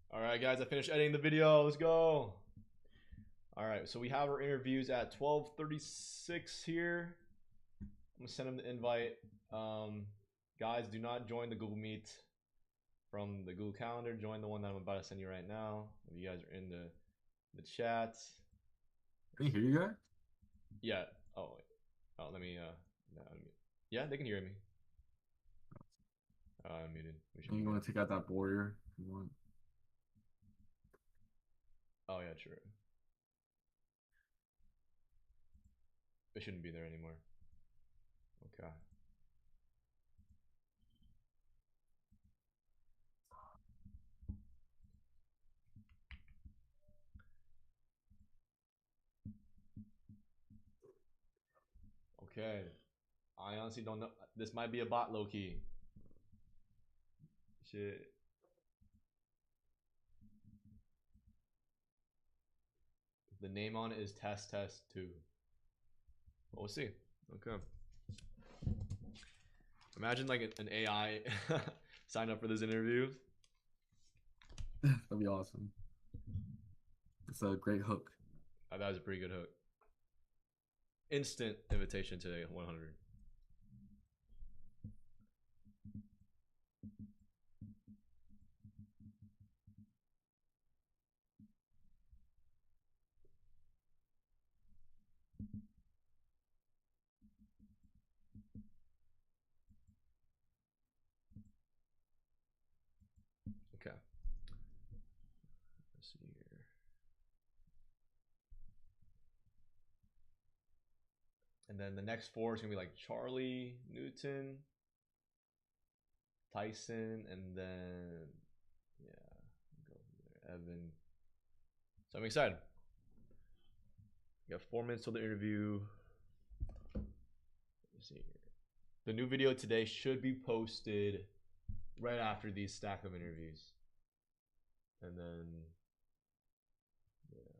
All right, guys, I finished editing the video. Let's go. All right, so we have our interviews at 12:36 here. I'm gonna send them the invite. Guys, do not join the Google Meet from the Google Calendar. Join the one that I'm about to send you right now. If you guys are in the chat. Can you hear you guys? Yeah. Oh, wait. Oh, let me. No, yeah, they can hear me. I'm muted. You want to take out that border? If you want. Oh yeah, true. It shouldn't be there anymore. Okay. Okay. I honestly don't know. This might be a bot, low key. Shit. The name on it is test 2. Well, we'll see. Okay. Imagine like an AI signed up for this interview. That'd be awesome. It's a great hook. That was a pretty good hook. Instant invitation to 100. Okay. Let's see here. And then the next 4 is gonna be like Charlie, Newton, Tyson, and then yeah, go there, Evan. So I'm excited. We got 4 minutes till the interview. Let's see here. The new video today should be posted right after these stack of interviews. And then yeah.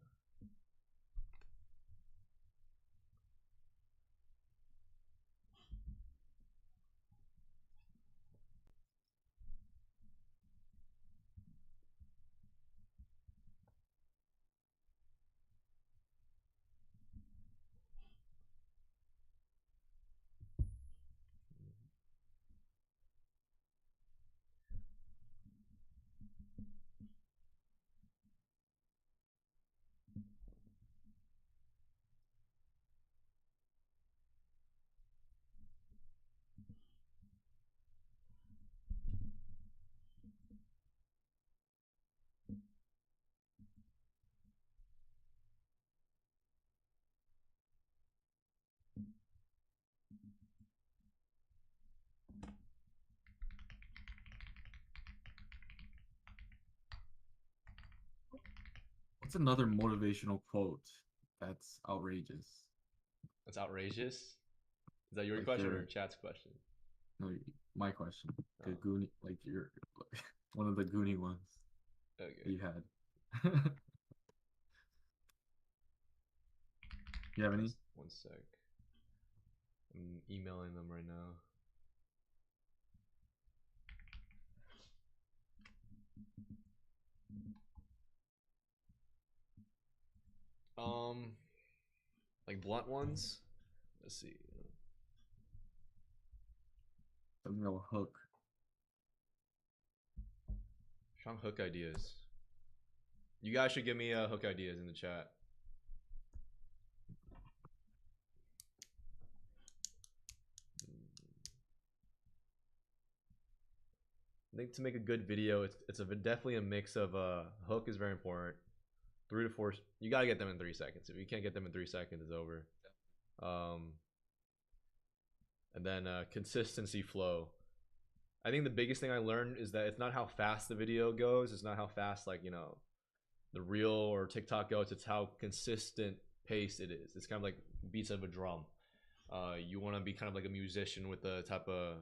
What's another motivational quote that's outrageous? That's outrageous. Is that your Like question your- or chat's question? No, my question. The Oh. Goonie, like your one of the Goonie ones Okay. you had. You have any? One sec. I'm emailing them right now. Like blunt ones. Let's see. Something that will hook. Strong hook ideas. You guys should give me hook ideas in the chat. I think to make a good video, it's definitely a mix of hook is very important. 3 to 4. You gotta get them in 3 seconds. If you can't get them in 3 seconds, it's over. And then consistency flow. I think the biggest thing I learned is that it's not how fast the video goes. It's not how fast the reel or TikTok goes. It's how consistent pace it is. It's kind of like beats of a drum. You want to be kind of like a musician with the type of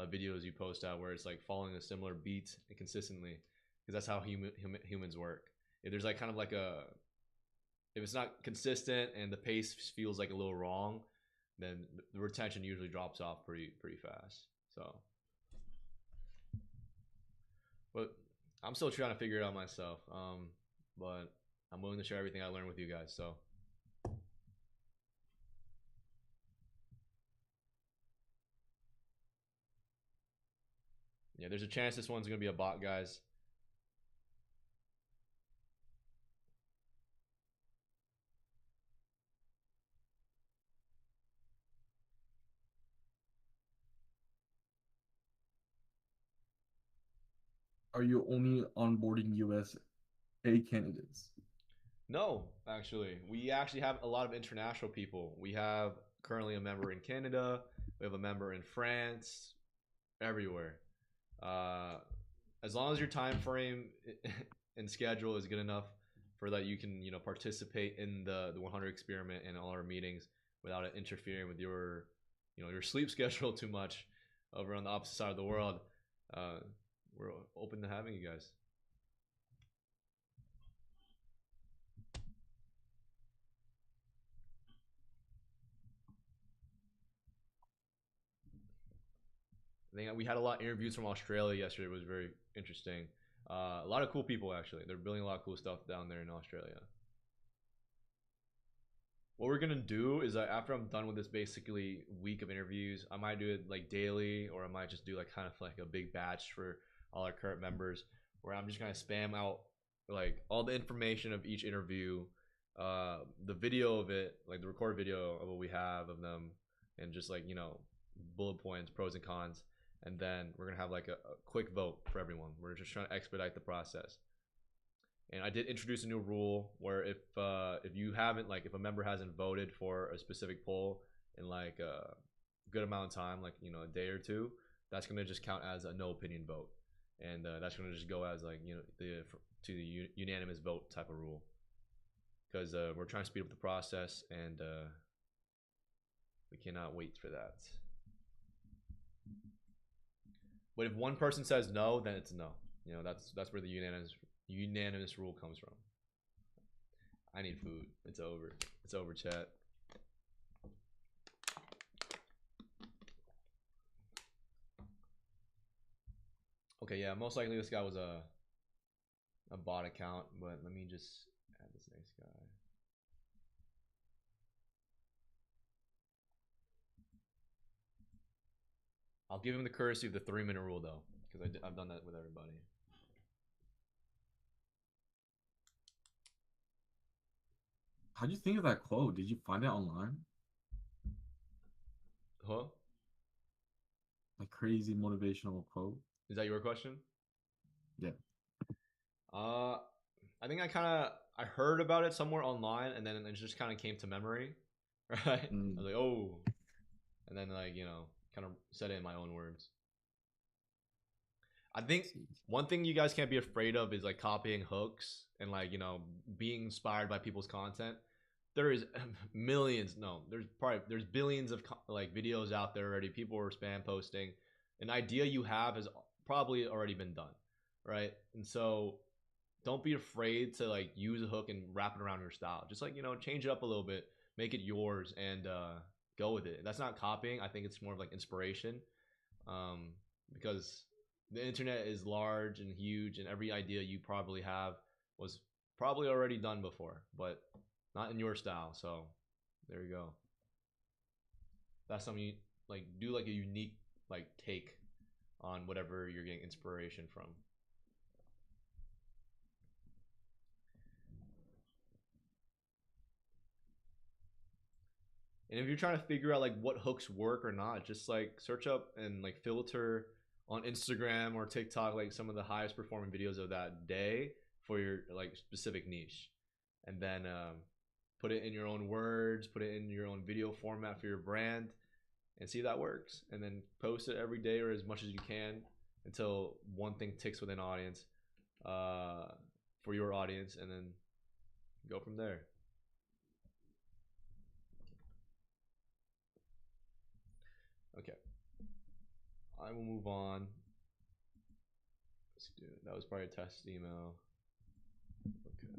videos you post out, where it's like following a similar beat consistently, because that's how humans work. If there's like kind of like if it's not consistent and the pace feels like a little wrong, then the retention usually drops off pretty fast. So, but I'm still trying to figure it out myself. But I'm willing to share everything I learned with you guys. So. Yeah, there's a chance this one's gonna be a bot, guys. Are you only onboarding USA candidates? No, actually. We actually have a lot of international people. We have currently a member in Canada. We have a member in France, everywhere. As long as your time frame and schedule is good enough for that you can, participate in the 100 experiment and all our meetings without it interfering with your, your sleep schedule too much over on the opposite side of the world. We're open to having you guys. I think we had a lot of interviews from Australia yesterday. It was very interesting. A lot of cool people, actually. They're building a lot of cool stuff down there in Australia. What we're gonna do is after I'm done with this basically week of interviews, I might do it like daily, or I might just do like kind of like a big batch for all our current members, where I'm just gonna spam out like all the information of each interview, the video of it, like the recorded video of what we have of them, and just like bullet points, pros and cons, and then we're gonna have like a quick vote for everyone. We're just trying to expedite the process. And I did introduce a new rule where if you haven't, like, if a member hasn't voted for a specific poll in like a good amount of time, like a day or two, that's gonna just count as a no opinion vote, and that's gonna just go as like the unanimous vote type of rule, because we're trying to speed up the process, and we cannot wait for that. But if one person says no, then it's no. That's where the unanimous rule comes from. I need food. It's over. It's over, chat. Okay, yeah, most likely this guy was a bot account, but let me just add this next guy. I'll give him the courtesy of the 3-minute rule though, because I've done that with everybody. How'd you think of that quote? Did you find it online? Huh? Like crazy motivational quote. Is that your question? Yeah. I think I heard about it somewhere online, and then it just kind of came to memory, right? I was like, oh, and then like kind of said it in my own words. I think one thing you guys can't be afraid of is like copying hooks and like being inspired by people's content. There is millions, no, there's billions of like videos out there already. People are spam posting. An idea you have has probably already been done, right? And so don't be afraid to like use a hook and wrap it around your style. Just like change it up a little bit, make it yours, and go with it. That's not copying. I think it's more of like inspiration, because the internet is large and huge, and every idea you probably have was probably already done before, but not in your style. So there you go. That's something you like do, like a unique like take on whatever you're getting inspiration from. And if you're trying to figure out like what hooks work or not, just like search up and like filter on Instagram or TikTok like some of the highest performing videos of that day for your like specific niche, and then put it in your own words, put it in your own video format for your brand, and see if that works. And then post it every day or as much as you can until one thing ticks with an audience, for your audience, and then go from there. Okay, I will move on. Let's do it. That was probably a test email. Okay.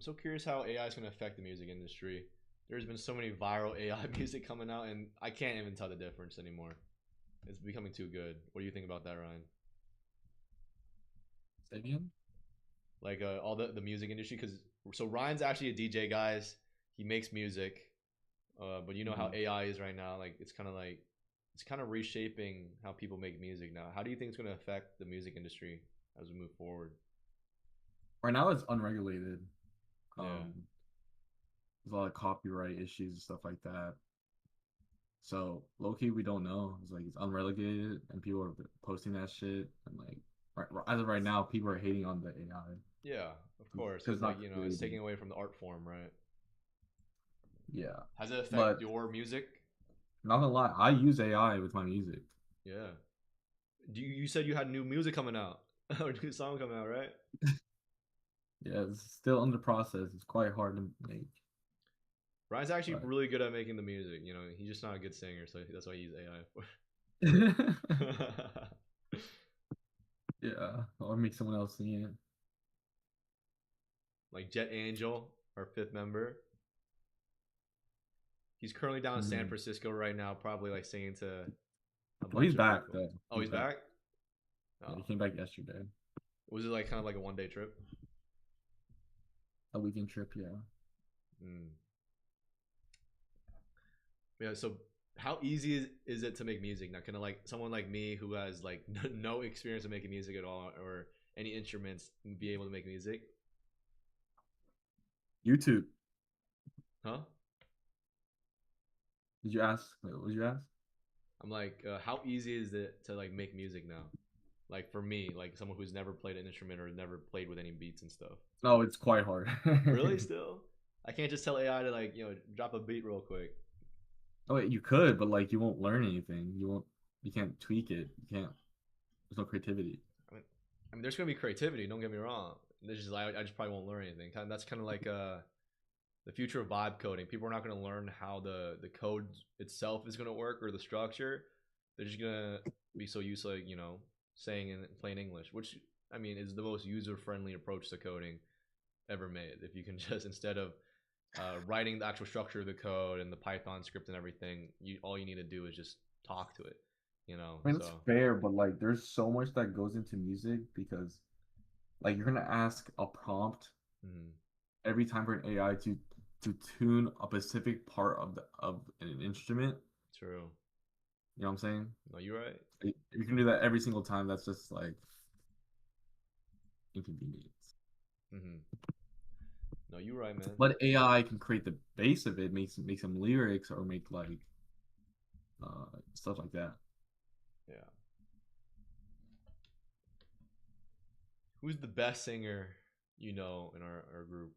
so curious how AI is going to affect the music industry. There's been so many viral AI music coming out, and I can't even tell the difference anymore. It's becoming too good. What do you think about that, Ryan? Say again? Like all the music industry, because so Ryan's actually a DJ, guys. He makes music, but you know how AI is right now. Like it's kind of reshaping how people make music now. How do you think it's going to affect the music industry as we move forward? Right now, it's unregulated. Yeah. There's a lot of copyright issues and stuff like that. So low key, we don't know. It's like it's unregulated, and people are posting that shit. And like, as of right now, people are hating on the AI. Yeah, of course. Because Because like it's taking away from the art form, right? Yeah. Has it affected But your music? not gonna lie, I use AI with my music. Yeah. You said you had new music coming out or new song coming out, right? Yeah, it's still under process. It's quite hard to make. Ryan's actually really good at making the music. You know, he's just not a good singer, so that's why I use AI for. Yeah, or make someone else sing it. Like Jet Angel, our 5th member. He's currently down in San Francisco right now, probably like singing to. Oh, he's back though. Oh, he's back. Yeah, he came back yesterday. Was it like kind of like a one-day trip? A weekend trip, yeah. Yeah. So, how easy is it to make music now? Kind of like someone like me who has like no experience in making music at all, or any instruments, be able to make music? YouTube. Huh? Did you ask? Wait, what did you ask? I'm like, how easy is it to like make music now? Like for me, like someone who's never played an instrument or never played with any beats and stuff. No, it's quite hard. Really? Still? I can't just tell AI to like, drop a beat real quick. Oh wait, you could, but like you won't learn anything. You can't tweak it. You can't. There's no creativity. I mean, there's gonna be creativity. Don't get me wrong. There's just I just probably won't learn anything. That's kind of like the future of vibe coding. People are not gonna learn how the code itself is gonna work or the structure. They're just gonna be so used to like, saying in plain English, which I mean is the most user-friendly approach to coding ever made. If you can just, instead of writing the actual structure of the code and the Python script and everything, all you need to do is just talk to it. I mean, it's fair, but like there's so much that goes into music because like you're gonna ask a prompt every time for an AI to tune a specific part of an instrument. True. You know what I'm saying? No, you're right. If you can do that every single time, that's just like inconvenience. No, you're right, man. But AI can create the base of it, make some lyrics or make like stuff like that. Yeah. Who's the best singer in our group?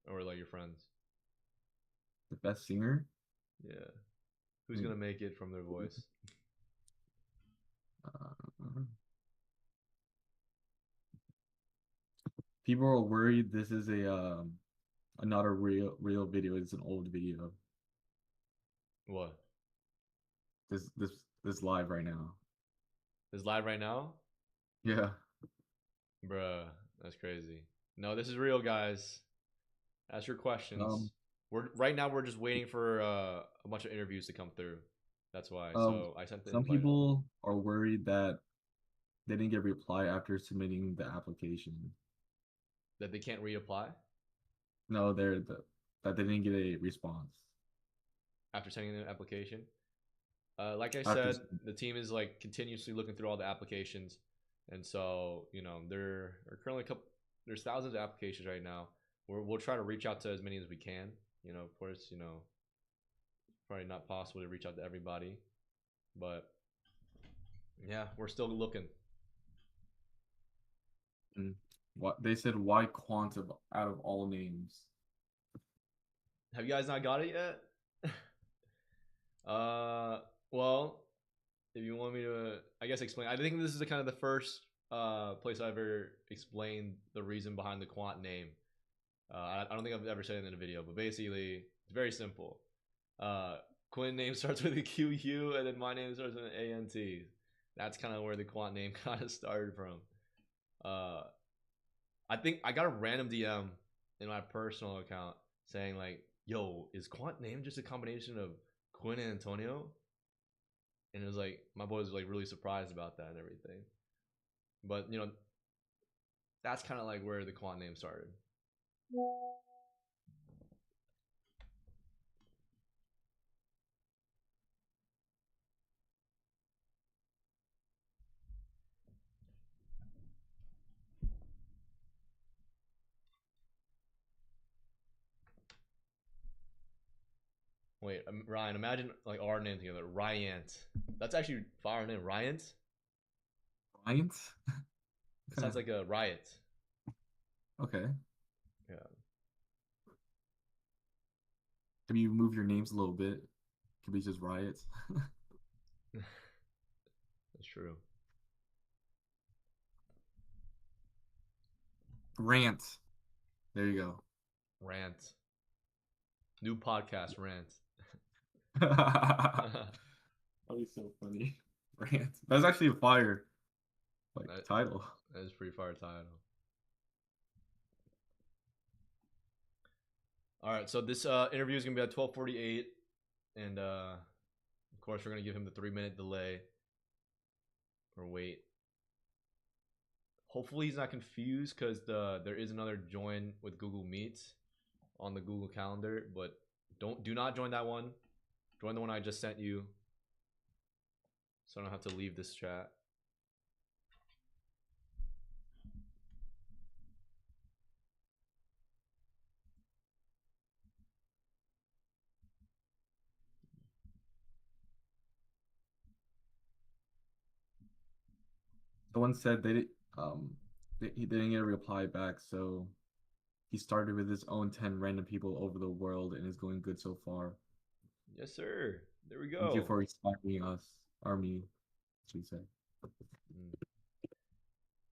Or like your friends? The best singer? Yeah. Who's gonna make it from their voice? People are worried this is not a real video. It's an old video. What? This live right now. This live right now? Yeah. Bruh, that's crazy. No, this is real, guys. Ask your questions. Right now we're just waiting for a bunch of interviews to come through. That's why. So I sent the some invite. people are worried that they didn't get a reply after submitting the application. That they can't reapply? No, that they didn't get a response after sending the application. Like I said, the team is like continuously looking through all the applications, and so there are currently there's thousands of applications right now. We'll try to reach out to as many as we can. Of course, probably not possible to reach out to everybody, but yeah, we're still looking. What they said? Why Quant out of all names? Have you guys not got it yet? Well, if you want me to, I guess explain. I think this is kind of the first place I've ever explained the reason behind the Quant name. I don't think I've ever said it in a video, but basically it's very simple. Quinn name starts with a QU, and then my name starts with an ANT. That's kind of where the Quant name kind of started from. I think I got a random DM in my personal account saying like, "Yo, is Quant name just a combination of Quinn and Antonio?" And it was like my boys were like really surprised about that and everything. But you know, that's kind of like where the Quant name started. Wait, Ryan, imagine like our name together. Ryant. That's actually fire name. Ryant? Ryant? It sounds like a riot. Okay. Yeah. Maybe you move your names a little bit. Could be just riots. That's true. Rant. There you go. Rant. New podcast, Rant. That'd be so funny. Rant. That's actually a fire title. That is a pretty fire title. All right, so this interview is gonna be at 12:48, and of course we're gonna give him the 3-minute delay or wait. Hopefully he's not confused because there is another join with Google Meets on the Google Calendar, but do not join that one. Join the one I just sent you, so I don't have to leave this chat. Someone said he didn't get a reply back, so he started with his own 10 random people over the world and is going good so far. Yes, sir. There we go. Thank you for inspiring us, Army, should we say.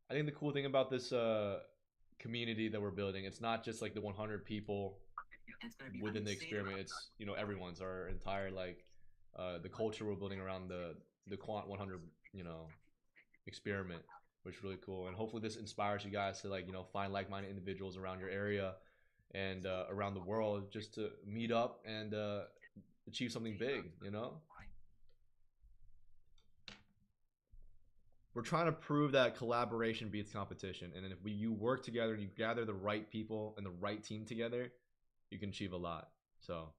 I think the cool thing about this community that we're building, it's not just like the 100 people within the experiment. It's, you know, everyone's, our entire like the culture we're building around the Quant 100, you know, experiment, which is really cool. And hopefully this inspires you guys to, like, you know, find like-minded individuals around your area and around the world just to meet up and achieve something big, you know. We're trying to prove that collaboration beats competition, and if you work together and you gather the right people and the right team together, you can achieve a lot. So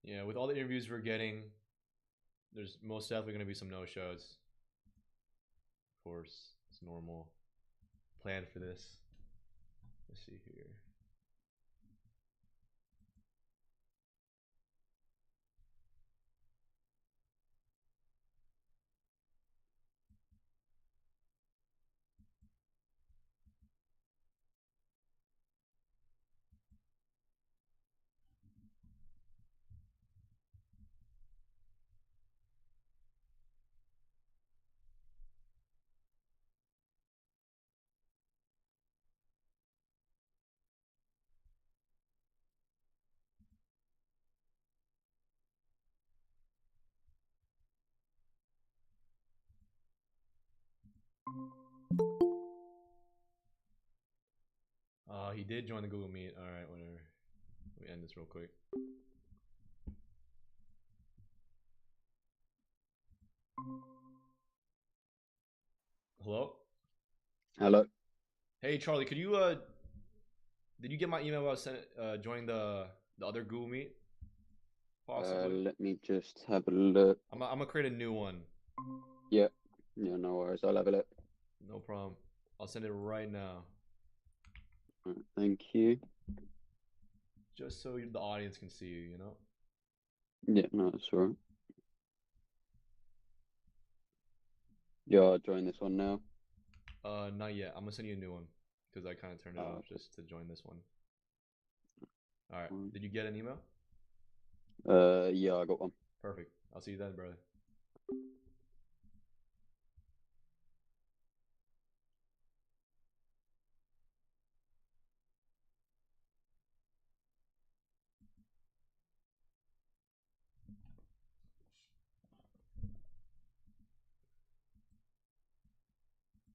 yeah, with all the interviews we're getting, there's most definitely going to be some no-shows. Of course, it's normal. Plan for this. Let's see here. He did join the Google Meet. All right, whatever. Let me end this real quick. Hello. Hello. Hey Charlie, could you did you get my email about joining the other Google Meet? Possibly. Let me just have a look. I'm gonna create a new one. Yeah. Yeah, no worries. I'll have a look. No problem. I'll send it right now. Right, thank you. Just so the audience can see you, you know? Yeah, no, that's all right. Yeah, I'll join this one now. Not yet. I'm gonna send you a new one because I kind of turned it off Okay. just to join this one. All right. Did you get an email? Yeah, I got one. Perfect. I'll see you then, brother.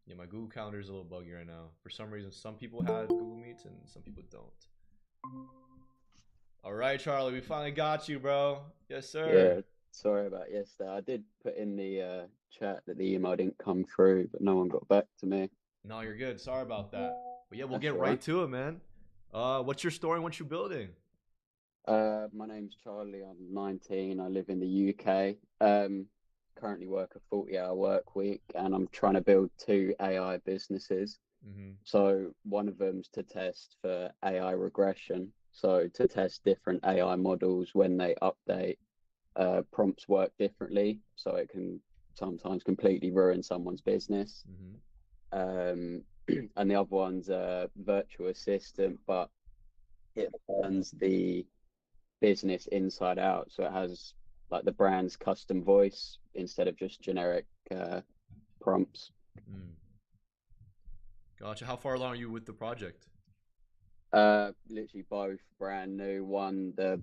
Yeah, my Google Calendar is a little buggy right now. For some reason, some people had Google Meets and some people don't. All right, Charlie, we finally got you, bro. Yes, sir. Yeah, sorry about yesterday. I did put in the chat that the email didn't come through, but no one got back to me. No, you're good. Sorry about that. But yeah, we'll That's get all right right. to it, man. What's your story? What you building? My name's Charlie. I'm 19. I live in the UK. Currently work a 40-hour work week, and I'm trying to build 2 AI businesses. So one of them's to test for AI regression. So to test different AI models when they update, prompts work differently. So it can sometimes completely ruin someone's business. And the other one's a virtual assistant, but it turns the business inside out. So it has like the brand's custom voice instead of just generic prompts. Gotcha. How far along are you with the project? Literally both brand new. One, the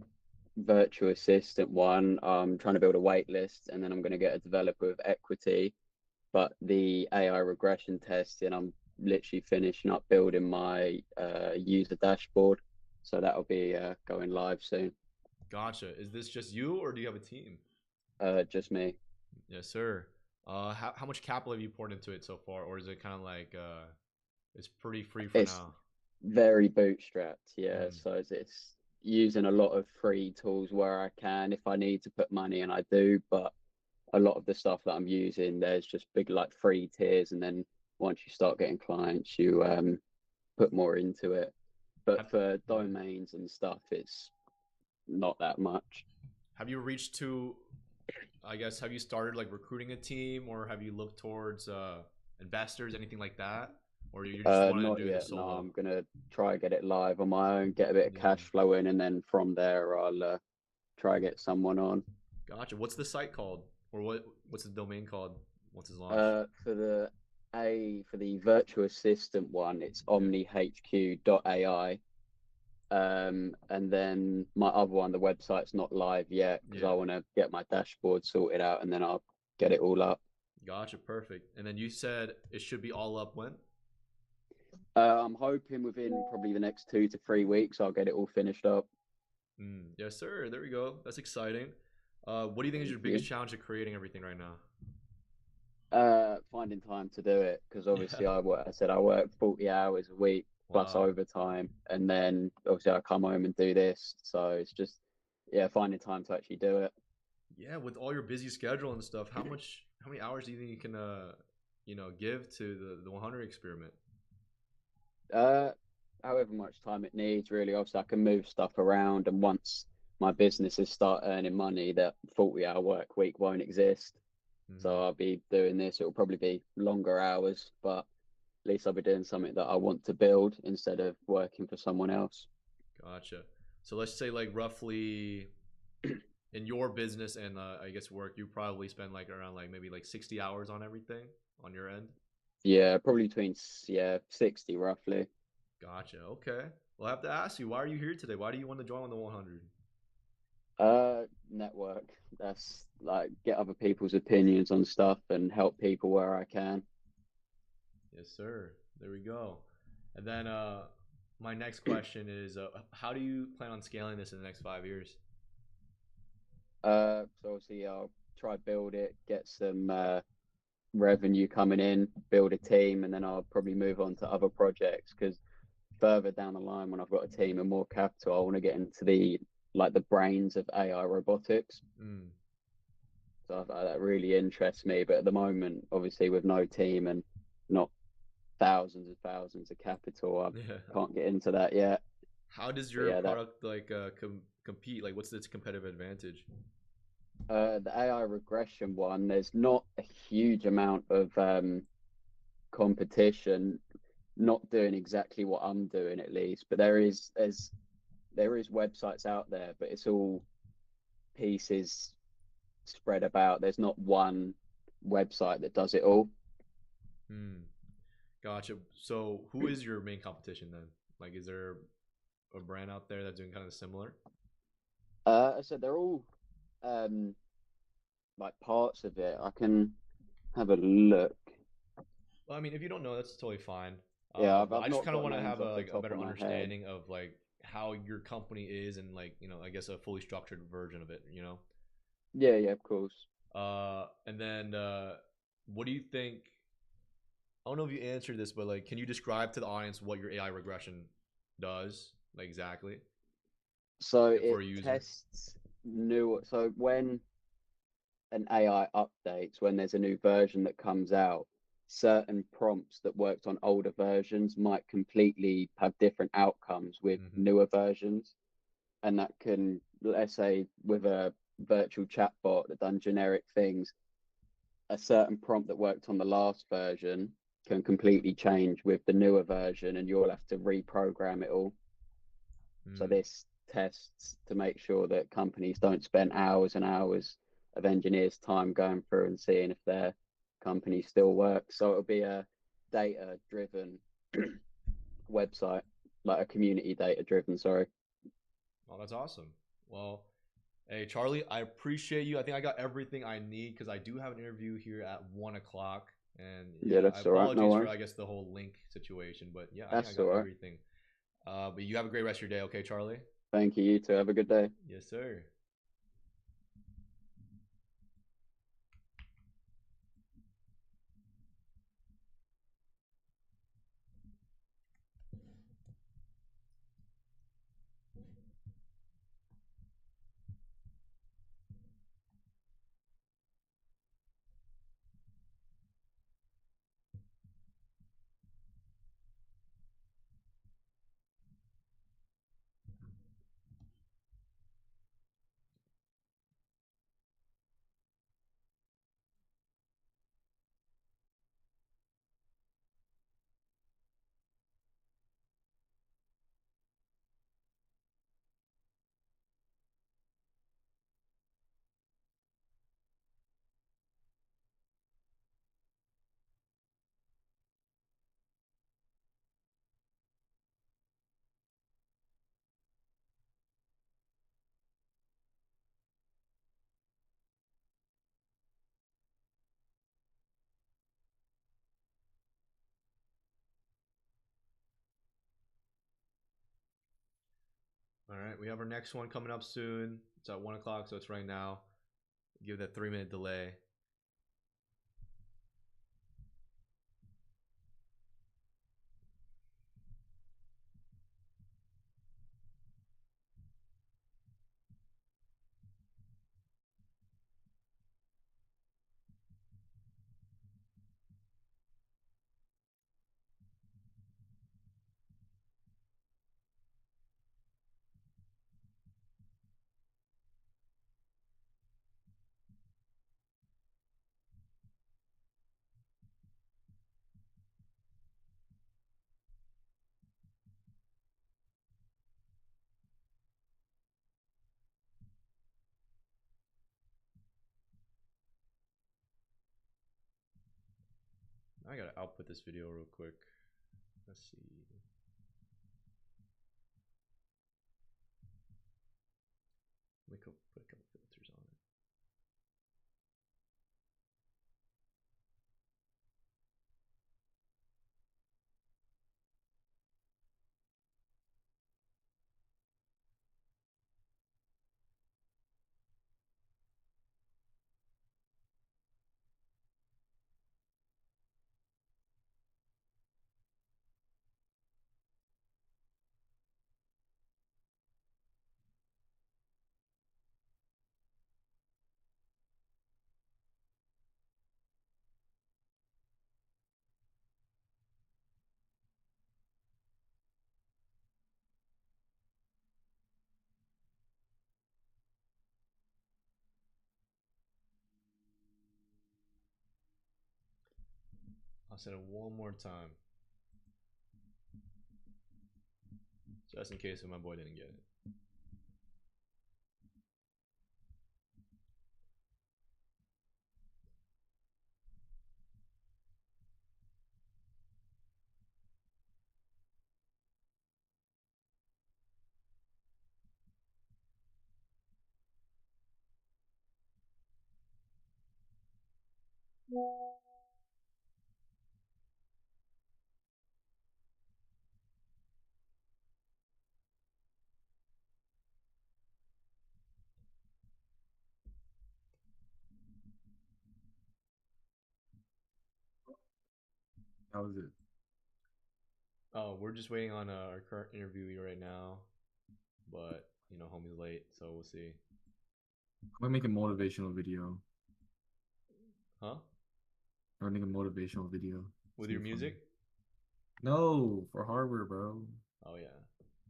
virtual assistant one, I'm trying to build a wait list, and then I'm going to get a developer with equity. But the AI regression testing, I'm literally finishing up building my user dashboard. So that'll be going live soon. Gotcha. Is this just you or do you have a team? Just me. Yes, sir. How much capital have you poured into it so far, or is it kind of like it's pretty free for It's now? very bootstrapped, yeah. So it's using a lot of free tools where I can. If I need to put money in, I do. But a lot of the stuff that I'm using, there's just big like free tiers, and then once you start getting clients, you put more into it. But for domains and stuff, it's not that much. Have you reached to, I guess, have you started like recruiting a team, or have you looked towards investors, anything like that? Or you just want to Not do yet. this No, solo? I'm gonna try get it live on my own, get a bit of cash flow in, and then from there I'll try get someone on. Gotcha. What's the site called, or what's the domain called once it's launched? For the virtual assistant one, it's omnihq.ai. And then my other one, the website's not live yet because I want to get my dashboard sorted out, and then I'll get it all up. Gotcha. Perfect. And then you said it should be all up when? I'm hoping within probably the next 2 to 3 weeks I'll get it all finished up. Yes, sir. There we go. That's exciting. What do you think is your biggest challenge of creating everything right now? Finding time to do it, because obviously I work 40 hours a week plus overtime, and then obviously I come home and do this. So it's just finding time to actually do it. Yeah, with all your busy schedule and stuff, how many hours do you think you can give to the 100 experiment? However much time it needs, really. Obviously I can move stuff around, and once my businesses start earning money, that 40-hour work week won't exist. So I'll be doing this. It'll probably be longer hours, but at least I'll be doing something that I want to build instead of working for someone else. Gotcha. So let's say like roughly in your business and I guess work, you probably spend like around like maybe like 60 hours on everything on your end. Yeah, probably between 60 roughly. Gotcha. Okay. Well, I have to ask you, why are you here today? Why do you want to join on the 100? Network. That's like get other people's opinions on stuff and help people where I can. Yes, sir. There we go. And then my next question is, how do you plan on scaling this in the next 5 years? So obviously I'll try build it, get some revenue coming in, build a team, and then I'll probably move on to other projects. Because further down the line, when I've got a team and more capital, I want to get into the brains of AI robotics. So that really interests me. But at the moment, obviously, with no team and not thousands of capital, I can't get into that yet. How does your product compete? Like, what's its competitive advantage? The AI regression one, there's not a huge amount of competition, not doing exactly what I'm doing at least, but there is websites out there, but it's all pieces spread about. There's not one website that does it all. Gotcha. So who is your main competition then? Like, is there a brand out there that's doing kind of similar? So they're all like parts of it. I can have a look. Well, I mean, if you don't know, that's totally fine. Yeah, I just kind of want to have a better understanding of like how your company is and like, you know, I guess a fully structured version of it, you know? Yeah, of course. And then what do you think? I don't know if you answered this, but like, can you describe to the audience what your AI regression does, like exactly? So it tests new. So when an AI updates, when there's a new version that comes out, certain prompts that worked on older versions might completely have different outcomes with newer versions. And that can, let's say, with a virtual chatbot that done generic things, a certain prompt that worked on the last version can completely change with the newer version, and you'll have to reprogram it all. So this tests to make sure that companies don't spend hours and hours of engineers' time going through and seeing if their company still works. So it'll be a data-driven website, like a community data-driven, sorry. Oh, that's awesome. Well, hey, Charlie, I appreciate you. I think I got everything I need because I do have an interview here at 1 o'clock. And yeah, that's I all right. apologize for, I guess, the whole link situation. But yeah, I think I got everything. But you have a great rest of your day, okay, Charlie? Thank you. You too. Have a good day. Yes, sir. All right, we have our next one coming up soon. It's at 1 o'clock, so it's right now. Give that 3-minute delay. I gotta output this video real quick. Let's see. Let me put a couple filters on it. send it one more time. Just in case if my boy didn't get it. How was it? Oh, we're just waiting on our current interviewee right now, but you know, homie's late, so we'll see. I'm gonna make a motivational video. Huh? I'm gonna make a motivational video. With your music? No, for hardware, bro. Oh yeah,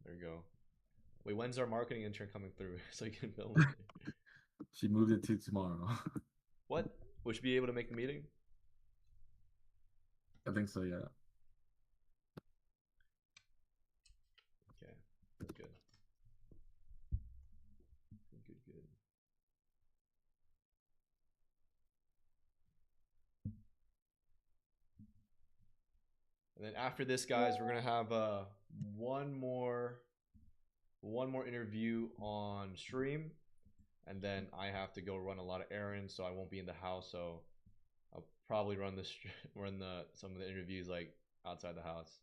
there you go. Wait, when's our marketing intern coming through so you can film it? She moved it to tomorrow. What? Will she be able to make the meeting? I think so, yeah. Okay, that's good. Good. And then after this, guys, we're gonna have one more interview on stream, and then I have to go run a lot of errands, so I won't be in the house. So I'll probably run some of the interviews like outside the house.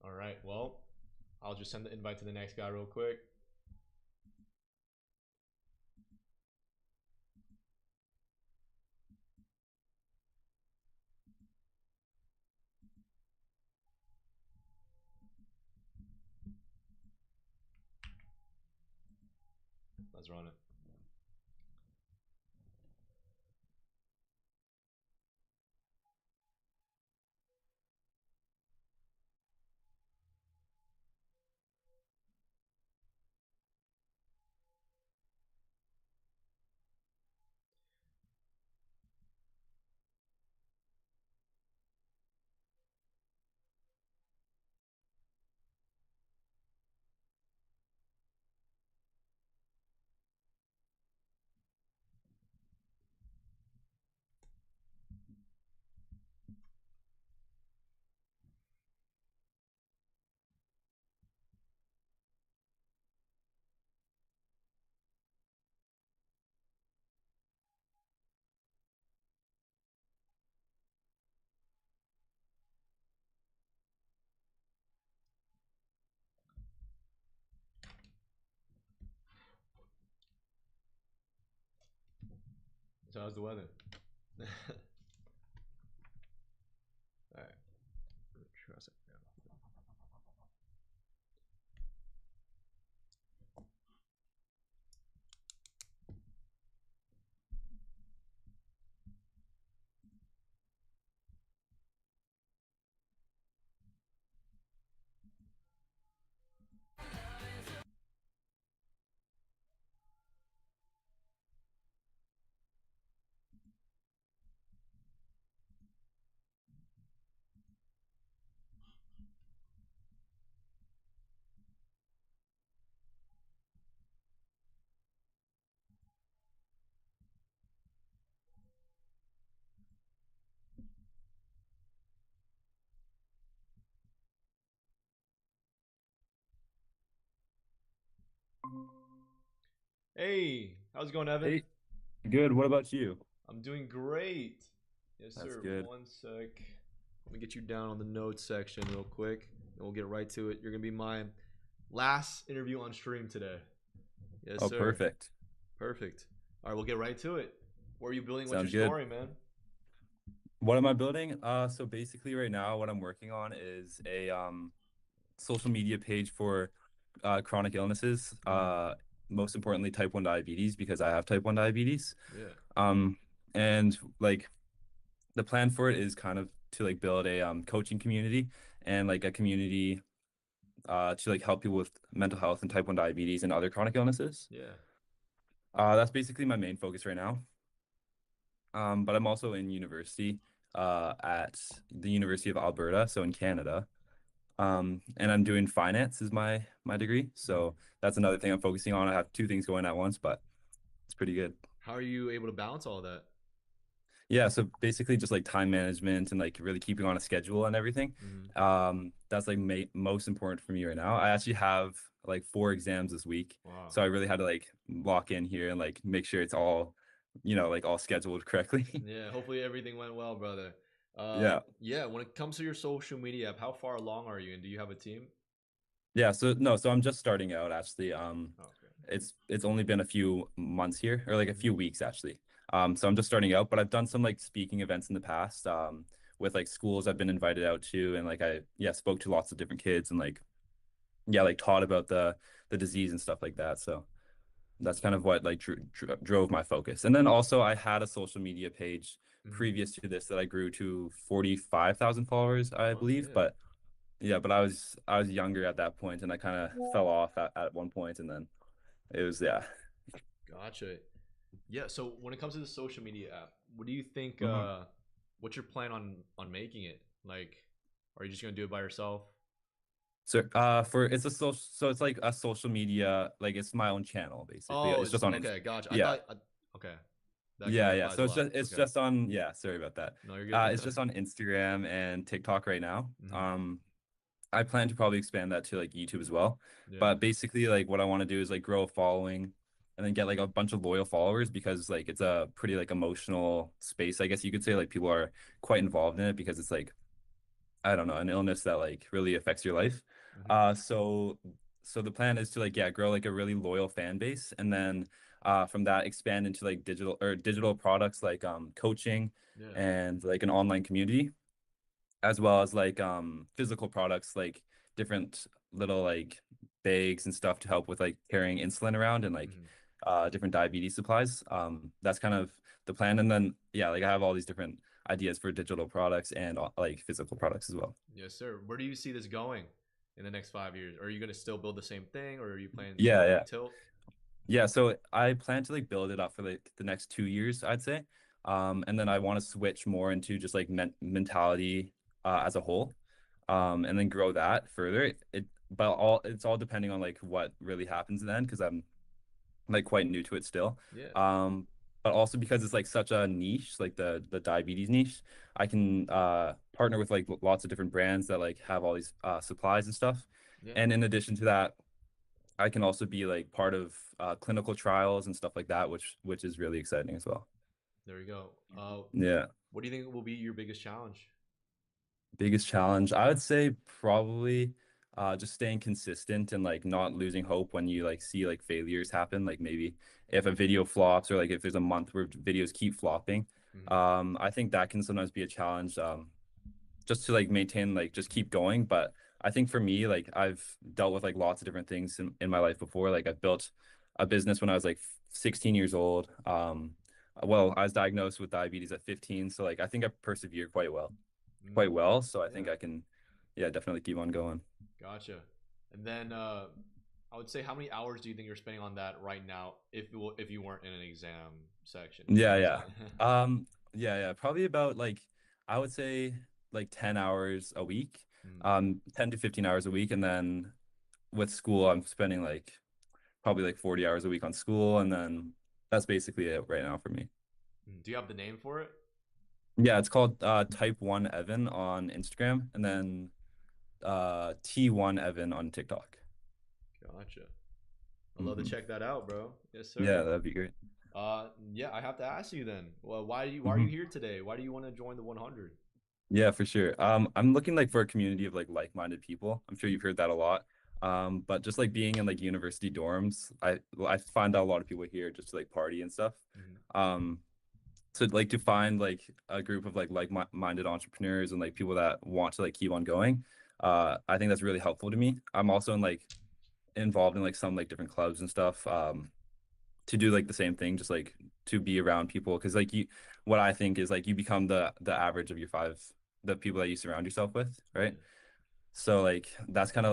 All right, well, I'll just send the invite to the next guy real quick. Let's run it. So how's the weather? All right. Trust it. Hey, how's it going, Evan? Hey, good. What about you? I'm doing great. Yes, That's sir. good. One sec. Let me get you down on the notes section real quick, and we'll get right to it. You're gonna be my last interview on stream today. Yes, Oh, sir. perfect. Perfect. All right, we'll get right to it. What are you building? What's Sounds your good. story, man? What am I building? So basically right now what I'm working on is a social media page for chronic illnesses. Most importantly type 1 diabetes because I have type 1 diabetes. Yeah. And like the plan for it is kind of to like build a coaching community and like a community to like help people with mental health and type 1 diabetes and other chronic illnesses. Yeah. That's basically my main focus right now. But I'm also in university at the University of Alberta, so in Canada. And I'm doing finance is my degree. So that's another thing I'm focusing on. I have two things going at once, but it's pretty good. How are you able to balance all that? Yeah, so basically just like time management and like really keeping on a schedule and everything. That's like most important for me right now. I actually have like 4 exams this week. Wow. So I really had to like lock in here and like make sure it's all, like all scheduled correctly. Yeah, hopefully everything went well, brother. Yeah. Yeah, when it comes to your social media app, how far along are you and do you have a team? Yeah, so no, so I'm just starting out actually. Okay. It's only been a few months here, or like a few weeks actually. So I'm just starting out, but I've done some like speaking events in the past, with like schools I've been invited out to, and like I spoke to lots of different kids and like like taught about the disease and stuff like that. So that's kind of what like drove my focus. And then also I had a social media page previous to this that I grew to 45,000 followers, I believe, yeah. but yeah, but I was younger at that point and I kind of fell off at one point, and then it was Gotcha. Yeah, so when it comes to the social media app, what do you think what's your plan on making it? Like, are you just gonna do it by yourself? So so it's like a social media, like it's my own channel basically. Oh, It's just on okay, gotcha. yeah. Okay. That Yeah. clarifies So a it's lot. just Okay. on sorry about that. No, you're good. It's just on Instagram and TikTok right now. I plan to probably expand that to like YouTube as well. Yeah. But basically like what I want to do is like grow a following and then get like a bunch of loyal followers, because like it's a pretty like emotional space, I guess you could say. Like people are quite involved in it because it's like, I don't know, an illness that like really affects your life. So the plan is to like grow like a really loyal fan base, and then from that expand into like digital products like coaching and like an online community, as well as like physical products like different little like bags and stuff to help with like carrying insulin around and like different diabetes supplies. That's kind of the plan. And then like I have all these different ideas for digital products and like physical products as well. Yes, sir. Where do you see this going in the next 5 years? Are you gonna still build the same thing, or are you planning to tilt? Yeah, so I plan to like build it up for like the next 2 years, I'd say. And then I want to switch more into just like mentality as a whole, and then grow that further. It's all depending on like what really happens then, because I'm like quite new to it still. But also because it's like such a niche, like the diabetes niche, I can partner with like lots of different brands that like have all these supplies and stuff. And in addition to that, I can also be like part of clinical trials and stuff like that, which is really exciting as well. There you go. Yeah. What do you think will be your biggest challenge? Biggest challenge, I would say probably just staying consistent and like not losing hope when you like see like failures happen. Like maybe if a video flops, or like if there's a month where videos keep flopping. I think that can sometimes be a challenge, just to like maintain, like just keep going. But I think for me, like I've dealt with like lots of different things in my life before. Like I've built a business when I was like 16 years old. Well, I was diagnosed with diabetes at 15, so like I think I persevered quite well. So I think I can definitely keep on going. Gotcha. And then I would say, how many hours do you think you're spending on that right now, if you weren't in an exam section? Probably about like, I would say like 10 hours a week, 10 to 15 hours a week. And then with school, I'm spending like probably like 40 hours a week on school, and then that's basically it right now for me. Do you have the name for it? Yeah, it's called Type 1 Evan on Instagram, and then T1 Evan on TikTok. Gotcha. I'd love to check that out, bro. Yes, sir. Yeah, that'd be great. Yeah, I have to ask you then. Well, why are you here today? Why do you want to join the 100? Yeah, for sure. I'm looking like for a community of like-minded people. I'm sure you've heard that a lot. But just like being in like university dorms, I find out a lot of people here just to like party and stuff. So like to find like a group of like-minded entrepreneurs and like people that want to like keep on going. I think that's really helpful to me. I'm also involved in like some like different clubs and stuff. To do like the same thing, just like to be around people, because like what I think is like you become the average of the people that you surround yourself with, right? So like that's kind of like